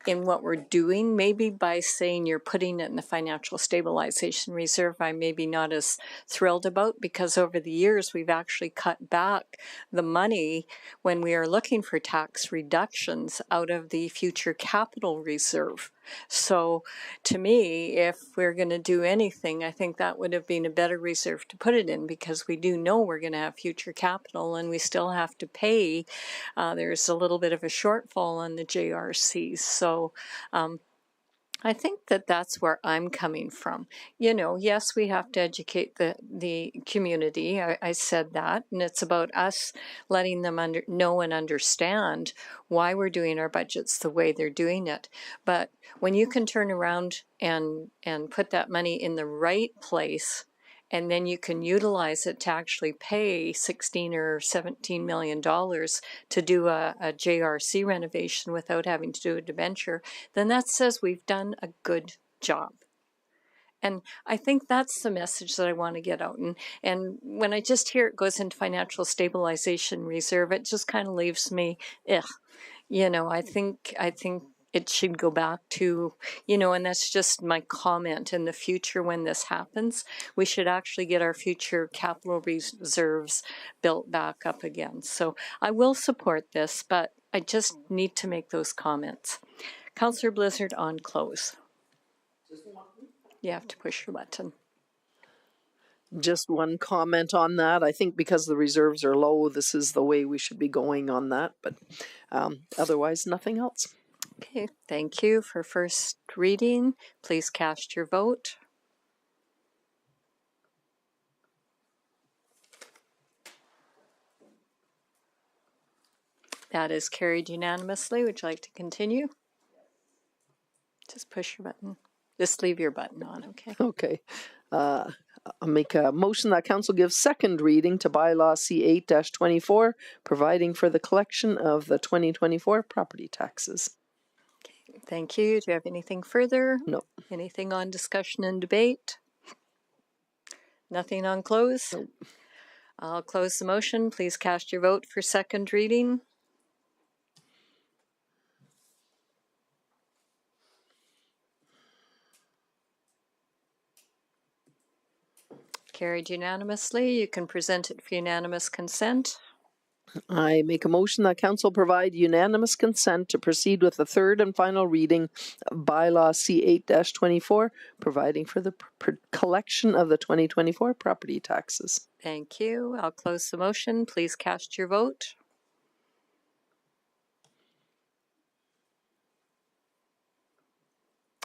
S1: in what we're doing. Maybe by saying you're putting it in the financial stabilization reserve, I'm maybe not as thrilled about, because over the years we've actually cut back the money when we are looking for tax reductions out of the future capital reserve. So to me, if we're going to do anything, I think that would have been a better reserve to put it in, because we do know we're going to have future capital and we still have to pay. There's a little bit of a shortfall on the JRCs. So I think that that's where I'm coming from. You know, yes, we have to educate the community. I said that, and it's about us letting them know and understand why we're doing our budgets the way they're doing it. But when you can turn around and put that money in the right place, and then you can utilize it to actually pay $16 or $17 million to do a JRC renovation without having to do a debenture, then that says we've done a good job. And I think that's the message that I want to get out. And when I just hear it goes into financial stabilization reserve, it just kind of leaves me, you know, I think it should go back to, you know, and that's just my comment. In the future, when this happens, we should actually get our future capital reserves built back up again. So I will support this, but I just need to make those comments. Councillor Blizzard on close. You have to push your button.
S12: Just one comment on that. I think because the reserves are low, this is the way we should be going on that, but otherwise nothing else.
S1: Okay, thank you for first reading. Please cast your vote. That is carried unanimously. Would you like to continue? Just push your button. Just leave your button on, okay?
S12: Okay. I'll make a motion that council gives second reading to bylaw C8-24, providing for the collection of the 2024 property taxes.
S1: Thank you. Do you have anything further?
S12: No.
S1: Anything on discussion and debate? Nothing on close?
S12: No.
S1: I'll close the motion. Please cast your vote for second reading. Carried unanimously. You can present it for unanimous consent.
S12: I make a motion that council provide unanimous consent to proceed with the third and final reading of bylaw C8-24, providing for the collection of the 2024 property taxes.
S1: Thank you. I'll close the motion. Please cast your vote.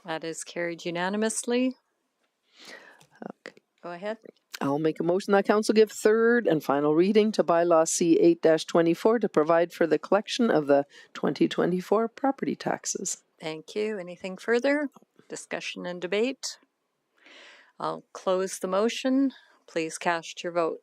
S1: That is carried unanimously.
S12: Okay.
S1: Go ahead.
S12: I'll make a motion that council give third and final reading to bylaw C8-24 to provide for the collection of the 2024 property taxes.
S1: Thank you. Anything further? Discussion and debate? I'll close the motion. Please cast your vote.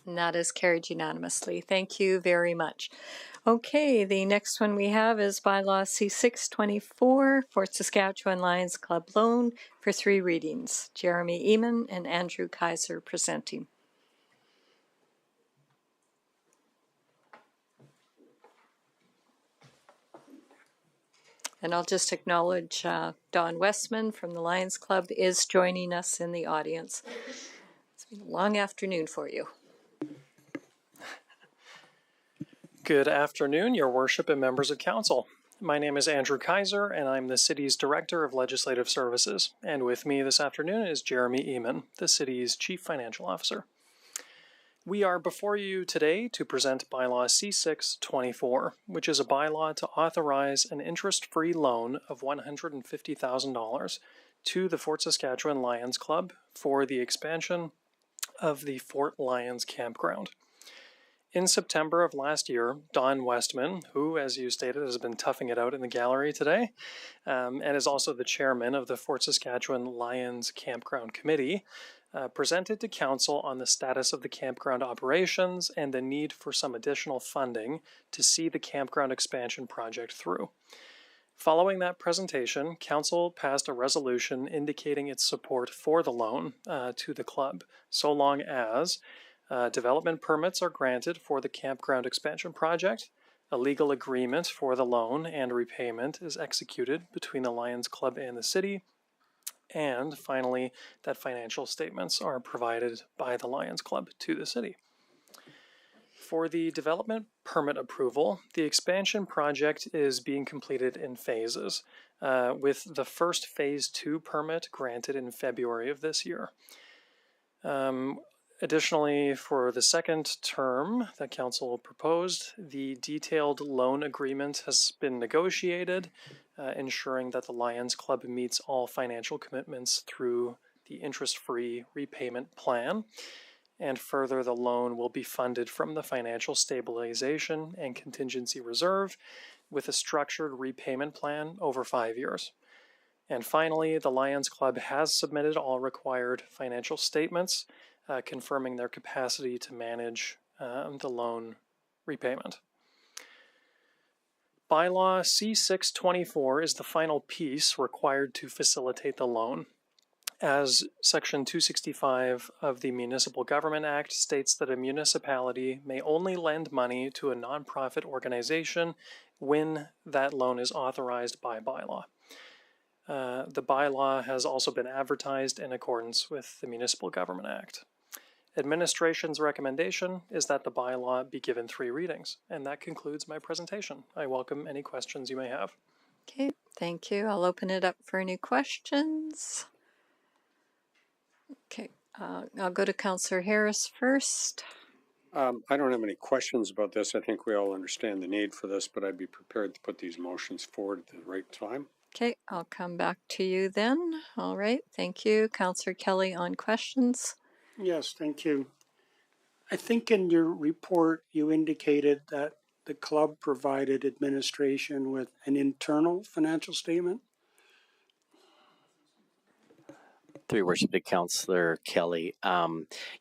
S1: And that is carried unanimously. Thank you very much. Okay, the next one we have is bylaw C6-24, Fort Saskatchewan Lions Club loan for 3 readings. Jeremy Eamon and Andrew Kaiser presenting. And I'll just acknowledge Don Westman from the Lions Club is joining us in the audience. It's been a long afternoon for you.
S5: Good afternoon, Your Worship and members of Council. My name is Andrew Kaiser, and I'm the City's Director of Legislative Services. And with me this afternoon is Jeremy Eamon, the City's Chief Financial Officer. We are before you today to present bylaw C6-24, which is a bylaw to authorize an interest-free loan of $150,000 to the Fort Saskatchewan Lions Club for the expansion of the Fort Lions Campground. In September of last year, Don Westman, who, as you stated, has been toughing it out in the gallery today, and is also the chairman of the Fort Saskatchewan Lions Campground Committee, presented to Council on the status of the campground operations and the need for some additional funding to see the campground expansion project through. Following that presentation, Council passed a resolution indicating its support for the loan to the club, so long as development permits are granted for the campground expansion project, a legal agreement for the loan and repayment is executed between the Lions Club and the city, and finally, that financial statements are provided by the Lions Club to the city. For the development permit approval, the expansion project is being completed in phases, with the first phase 2 permit granted in February of this year. Additionally, for the second term that council proposed, the detailed loan agreement has been negotiated, ensuring that the Lions Club meets all financial commitments through the interest-free repayment plan. And further, the loan will be funded from the Financial Stabilization and Contingency Reserve with a structured repayment plan over 5 years. And finally, the Lions Club has submitted all required financial statements, confirming their capacity to manage the loan repayment. Bylaw C624 is the final piece required to facilitate the loan, as Section 265 of the Municipal Government Act states that a municipality may only lend money to a nonprofit organization when that loan is authorized by bylaw. The bylaw has also been advertised in accordance with the Municipal Government Act. Administration's recommendation is that the bylaw be given 3 readings, and that concludes my presentation. I welcome any questions you may have.
S1: Okay, thank you. I'll open it up for any questions. Okay, I'll go to Councillor Harris first.
S3: I don't have any questions about this. I think we all understand the need for this, but I'd be prepared to put these motions forward at the right time.
S1: Okay, I'll come back to you then. All right, thank you. Councillor Kelly on questions.
S7: Yes, thank you. I think in your report you indicated that the club provided administration with an internal financial statement.
S21: Through your worship to Councillor Kelly,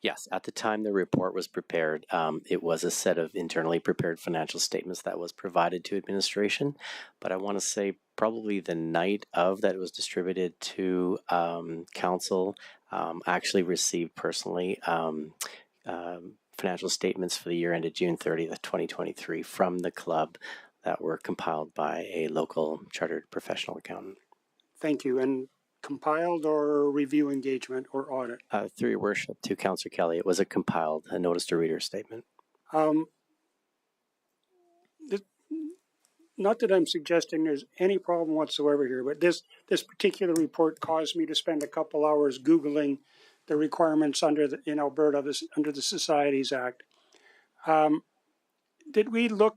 S21: yes, at the time the report was prepared, it was a set of internally prepared financial statements that was provided to administration. But I want to say probably the night of that it was distributed to council, actually received personally financial statements for the year ended June 30th, 2023 from the club that were compiled by a local chartered professional accountant.
S7: Thank you. And compiled or review engagement or audit?
S21: Through your worship to Councillor Kelly, it was a compiled, a notice to reader statement.
S7: Not that I'm suggesting there's any problem whatsoever here, but this particular report caused me to spend a couple hours Googling the requirements in Alberta under the Societies Act. Did we look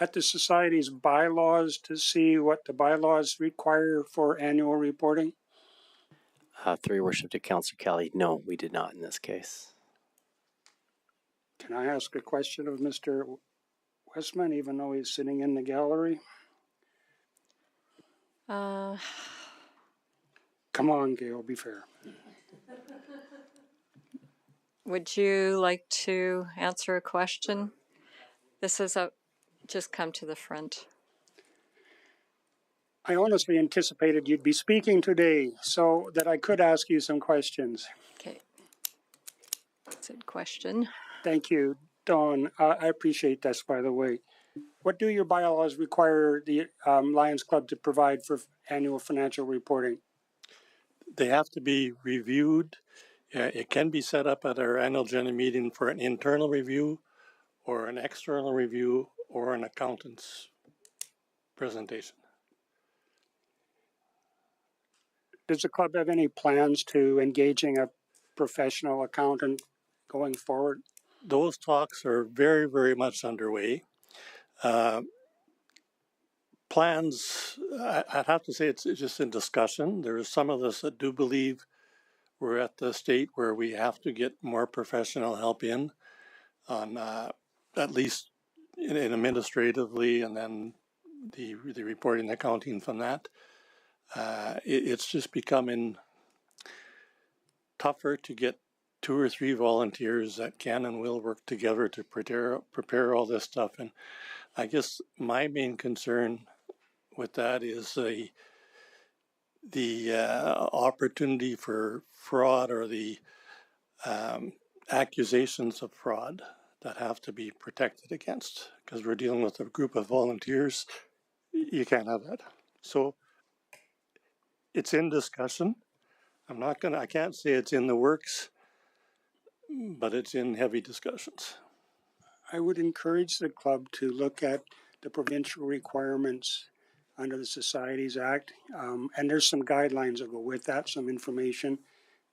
S7: at the Society's bylaws to see what the bylaws require for annual reporting?
S21: Through your worship to Councillor Kelly, no, we did not in this case.
S7: Can I ask a question of Mr. Westman, even though he's sitting in the gallery? Come on, Gail, be fair.
S1: Would you like to answer a question? This is just come to the front.
S7: I honestly anticipated you'd be speaking today so that I could ask you some questions.
S1: Okay. That's a good question.
S7: Thank you, Dawn. I appreciate this, by the way. What do your bylaws require the Lions Club to provide for annual financial reporting?
S8: They have to be reviewed. It can be set up at our annual general meeting for an internal review or an external review or an accountant's presentation.
S7: Does the club have any plans to engaging a professional accountant going forward?
S8: Those talks are very, very much underway. Plans, I'd have to say it's just in discussion. There are some of us that do believe we're at the state where we have to get more professional help in on at least in administratively, and then the reporting and accounting from that. It's just becoming tougher to get 2 or 3 volunteers that can and will work together to prepare all this stuff. And I guess my main concern with that is the opportunity for fraud or the accusations of fraud that have to be protected against, because we're dealing with a group of volunteers. You can't have that. So it's in discussion. I can't say it's in the works, but it's in heavy discussions.
S7: I would encourage the club to look at the provincial requirements under the Societies Act. And there's some guidelines that go with that, some information.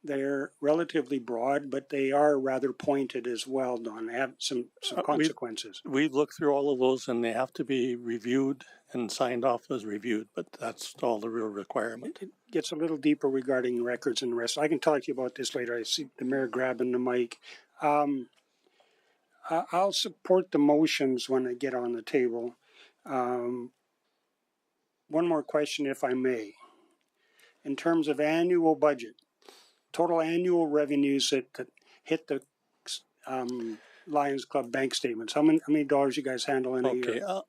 S7: They're relatively broad, but they are rather pointed as well, Don. They have some consequences.
S8: We've looked through all of those, and they have to be reviewed and signed off as reviewed, but that's all the real requirement.
S7: It gets a little deeper regarding records and the rest. I can talk to you about this later. I see the mayor grabbing the mic. I'll support the motions when they get on the table. One more question, if I may. In terms of annual budget, total annual revenues that hit the Lions Club bank statements, how many dollars you guys handle in a year?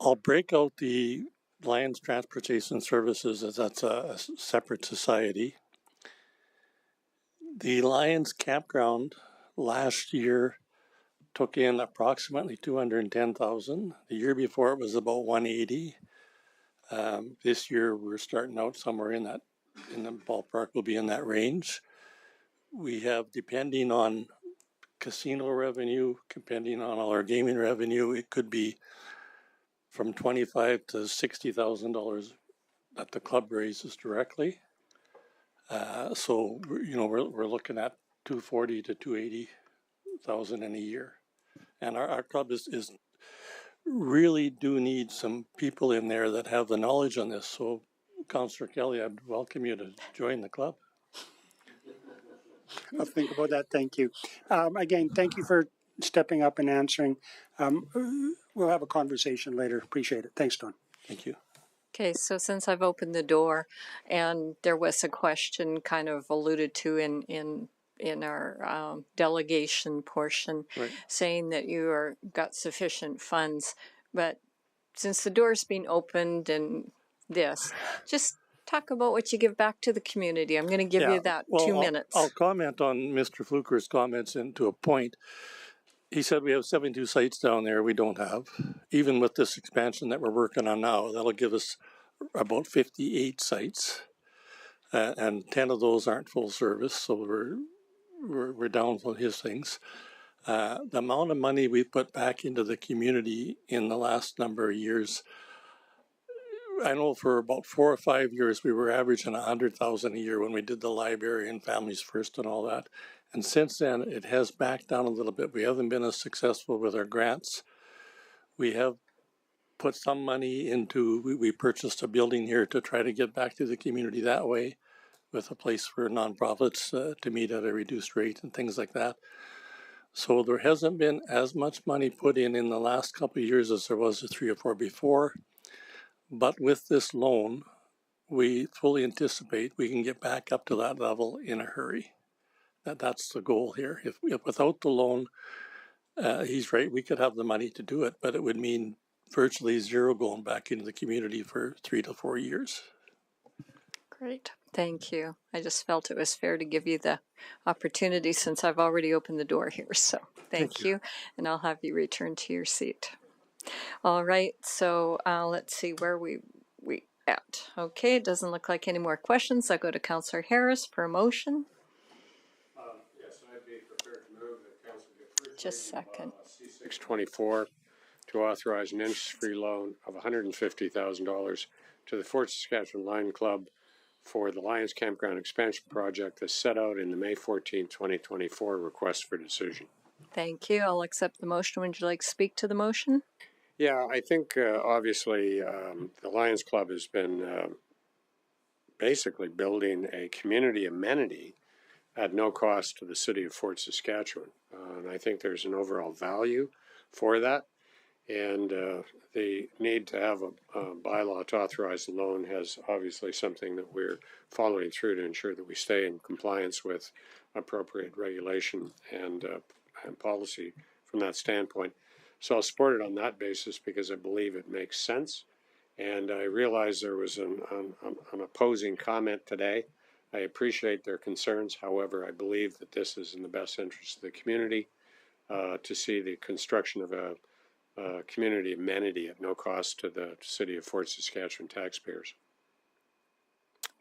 S8: I'll break out the Lions Transportation Services, as that's a separate society. The Lions Campground last year took in approximately $210,000. The year before it was about $180,000. This year we're starting out somewhere in the ballpark. We'll be in that range. We have, depending on casino revenue, depending on all our gaming revenue, it could be from $25,000 to $60,000 that the club raises directly. So we're looking at $240,000 to $280,000 in a year. And our club is really do need some people in there that have the knowledge on this. So, Councillor Kelly, I'd welcome you to join the club.
S7: I'll think about that. Thank you. Again, thank you for stepping up and answering. We'll have a conversation later. Appreciate it. Thanks, Don.
S8: Thank you.
S1: Okay, so since I've opened the door, and there was a question kind of alluded to in our delegation portion,
S8: right,
S1: saying that you got sufficient funds, but since the door's been opened and this, just talk about what you give back to the community. I'm going to give you that 2 minutes.
S8: I'll comment on Mr. Fluker's comments and to a point. He said we have 72 sites down there we don't have. Even with this expansion that we're working on now, that'll give us about 58 sites. And 10 of those aren't full service, so we're down on his things. The amount of money we put back into the community in the last number of years, I know for about 4 or 5 years we were averaging $100,000 a year when we did the library and Families First and all that. And since then, it has backed down a little bit. We haven't been as successful with our grants. We have put some money into, we purchased a building here to try to get back to the community that way, with a place for nonprofits to meet at a reduced rate and things like that. So there hasn't been as much money put in the last couple of years as there was 3 or 4 before. But with this loan, we fully anticipate we can get back up to that level in a hurry. That's the goal here. If without the loan, he's right, we could have the money to do it, but it would mean virtually zero going back into the community for 3 to 4 years.
S1: Great. Thank you. I just felt it was fair to give you the opportunity since I've already opened the door here. So thank you. And I'll have you return to your seat. All right. So let's see where we at. Okay. It doesn't look like any more questions. I'll go to Councillor Harris for a motion.
S3: Yes, I'd be prepared to move that Council get
S1: just a second.
S3: C624 to authorize an interest-free loan of $150,000 to the Fort Saskatchewan Lion Club for the Lions Campground Expansion Project as set out in the May 14, 2024 request for decision.
S1: Thank you. I'll accept the motion. Would you like to speak to the motion?
S3: Yeah, I think obviously the Lions Club has been basically building a community amenity at no cost to the city of Fort Saskatchewan. And I think there's an overall value for that. And the need to have a bylaw to authorize the loan has obviously something that we're following through to ensure that we stay in compliance with appropriate regulation and policy from that standpoint. So I'll support it on that basis because I believe it makes sense And I realize there was an opposing comment today. I appreciate their concerns. However, I believe that this is in the best interest of the community to see the construction of a community amenity at no cost to the City of Fort Saskatchewan taxpayers.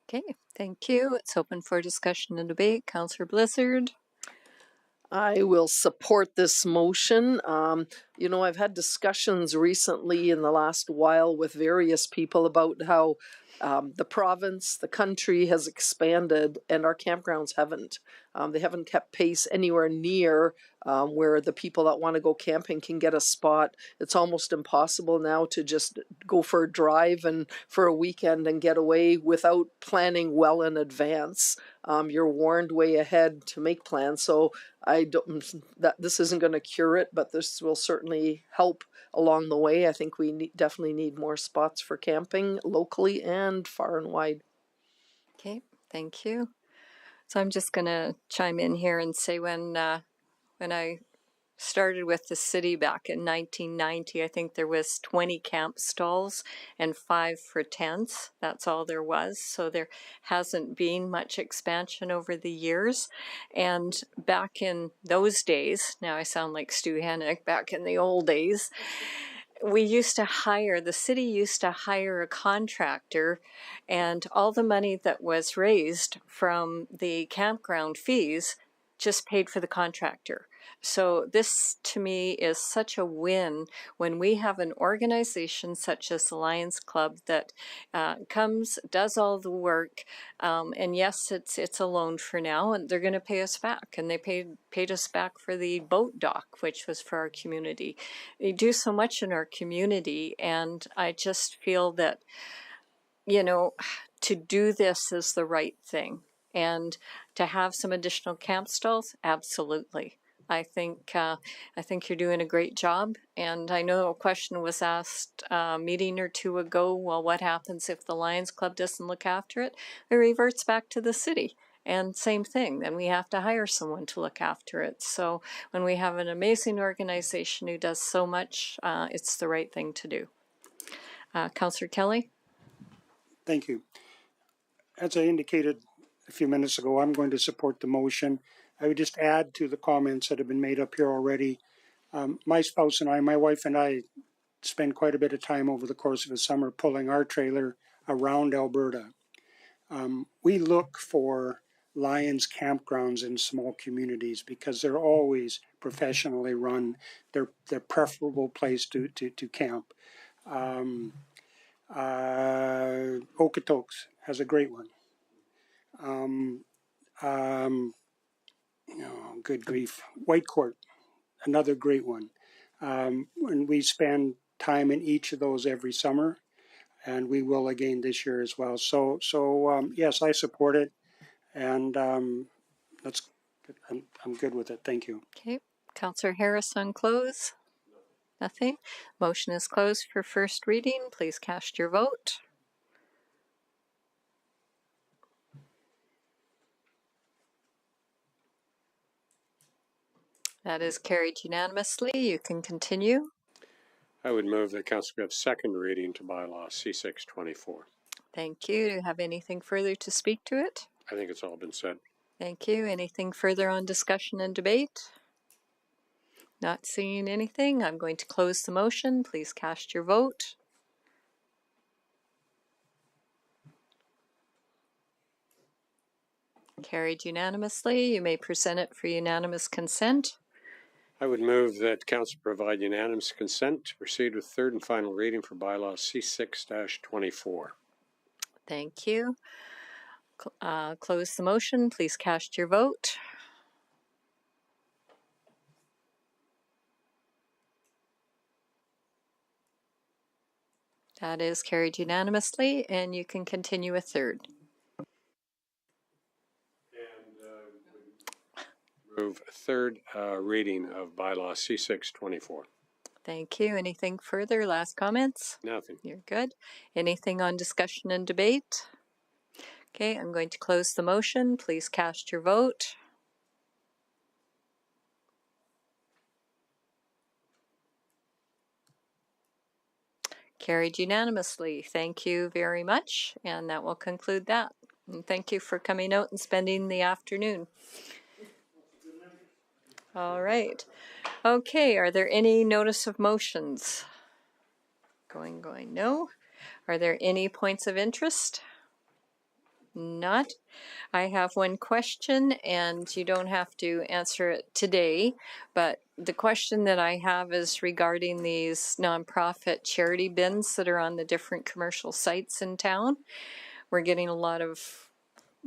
S1: Okay, thank you. It's open for discussion and debate. Councillor Blizzard.
S12: I will support this motion. You know, I've had discussions recently in the last while with various people about how the province, the country has expanded and our campgrounds haven't. They haven't kept pace anywhere near where the people that want to go camping can get a spot. It's almost impossible now to just go for a drive and for a weekend and get away without planning well in advance. You're warned way ahead to make plans. So I don't that this isn't going to cure it, but this will certainly help along the way. I think we definitely need more spots for camping locally and far and wide.
S1: Okay, thank you. So I'm just going to chime in here and say when I started with the city back in 1990, I think there was 20 camp stalls and 5 for tents. That's all there was. So there hasn't been much expansion over the years. And back in those days, now I sound like Stu Hennick, back in the old days, the city used to hire a contractor, and all the money that was raised from the campground fees just paid for the contractor. So this to me is such a win when we have an organization such as the Lions Club that comes, does all the work, and yes, it's a loan for now, and they're going to pay us back, and they paid us back for the boat dock, which was for our community. They do so much in our community, and I just feel that, you know, to do this is the right thing, and to have some additional camp stalls, absolutely. I think you're doing a great job, and I know a question was asked a meeting or two ago, well, what happens if the Lions Club doesn't look after it? It reverts back to the city, and same thing, then we have to hire someone to look after it. So when we have an amazing organization who does so much, it's the right thing to do. Councillor Kelly?
S7: Thank you. As I indicated a few minutes ago, I'm going to support the motion. I would just add to the comments that have been made up here already. My spouse and I, my wife and I, spend quite a bit of time over the course of the summer pulling our trailer around Alberta. We look for Lions campgrounds in small communities because they're always professionally run. They're preferable place to camp. Okotoks has a great one. Good grief. Whitecourt, another great one. And we spend time in each of those every summer, and we will again this year as well. So yes, I support it, and I'm good with it. Thank you.
S1: Okay. Councillor Harris on close? Nothing. Motion is closed for first reading. Please cast your vote. That is carried unanimously. You can continue.
S3: I would move that council give second reading to bylaw C624.
S1: Thank you. Do you have anything further to speak to it?
S3: I think it's all been said.
S1: Thank you. Anything further on discussion and debate? Not seeing anything. I'm going to close the motion. Please cast your vote. Carried unanimously. You may present it for unanimous consent.
S3: I would move that council provide unanimous consent to proceed with third and final reading for bylaw C6-24.
S1: Thank you. Close the motion. Please cast your vote. That is carried unanimously, and you can continue with third.
S3: Move third reading of bylaw C6-24.
S1: Thank you. Anything further? Last comments?
S3: Nothing.
S1: You're good. Anything on discussion and debate? Okay, I'm going to close the motion. Please cast your vote. Carried unanimously. Thank you very much. And that will conclude that. And thank you for coming out and spending the afternoon. All right. Okay, are there any notice of motions? Going, no. Are there any points of interest? Not. I have one question, and you don't have to answer it today, but the question that I have is regarding these nonprofit charity bins that are on the different commercial sites in town. We're getting a lot of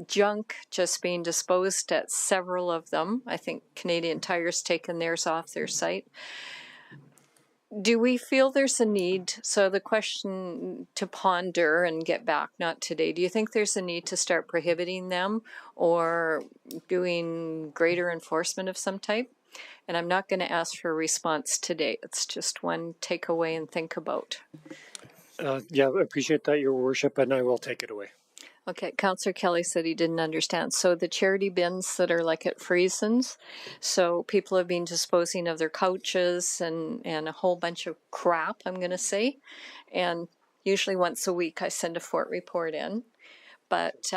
S1: junk just being disposed at several of them. I think Canadian Tire's taken theirs off their site. Do we feel there's a need? So the question to ponder and get back, not today, do you think there's a need to start prohibiting them or doing greater enforcement of some type? And I'm not going to ask for a response today. It's just one takeaway and think about.
S4: Yeah, I appreciate that, Your Worship, and I will take it away.
S1: Okay, Councillor Kelly said he didn't understand. So the charity bins that are like at Friesen's, so people have been disposing of their couches and a whole bunch of crap, I'm going to say. And usually once a week I send a Fort report in. But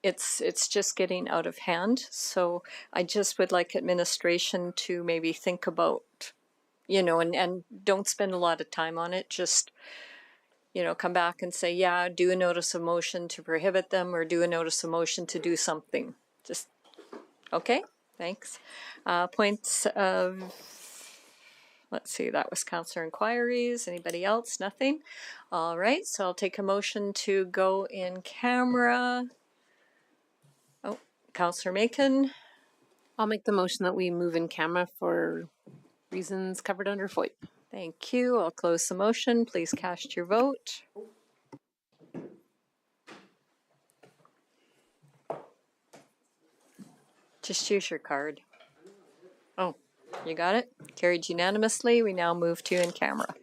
S1: it's just getting out of hand. So I just would like administration to maybe think about, you know, and don't spend a lot of time on it. Just, you know, come back and say, yeah, do a notice of motion to prohibit them or do a notice of motion to do something. Just, okay, thanks. Points of, let's see, that was councillor inquiries. Anybody else? Nothing? All right, so I'll take a motion to go in camera. Oh, Councillor Macon.
S19: I'll make the motion that we move in camera for reasons covered under FOIP.
S1: Thank you. I'll close the motion. Please cast your vote. Just use your card. Oh, you got it? Carried unanimously. We now move to in camera.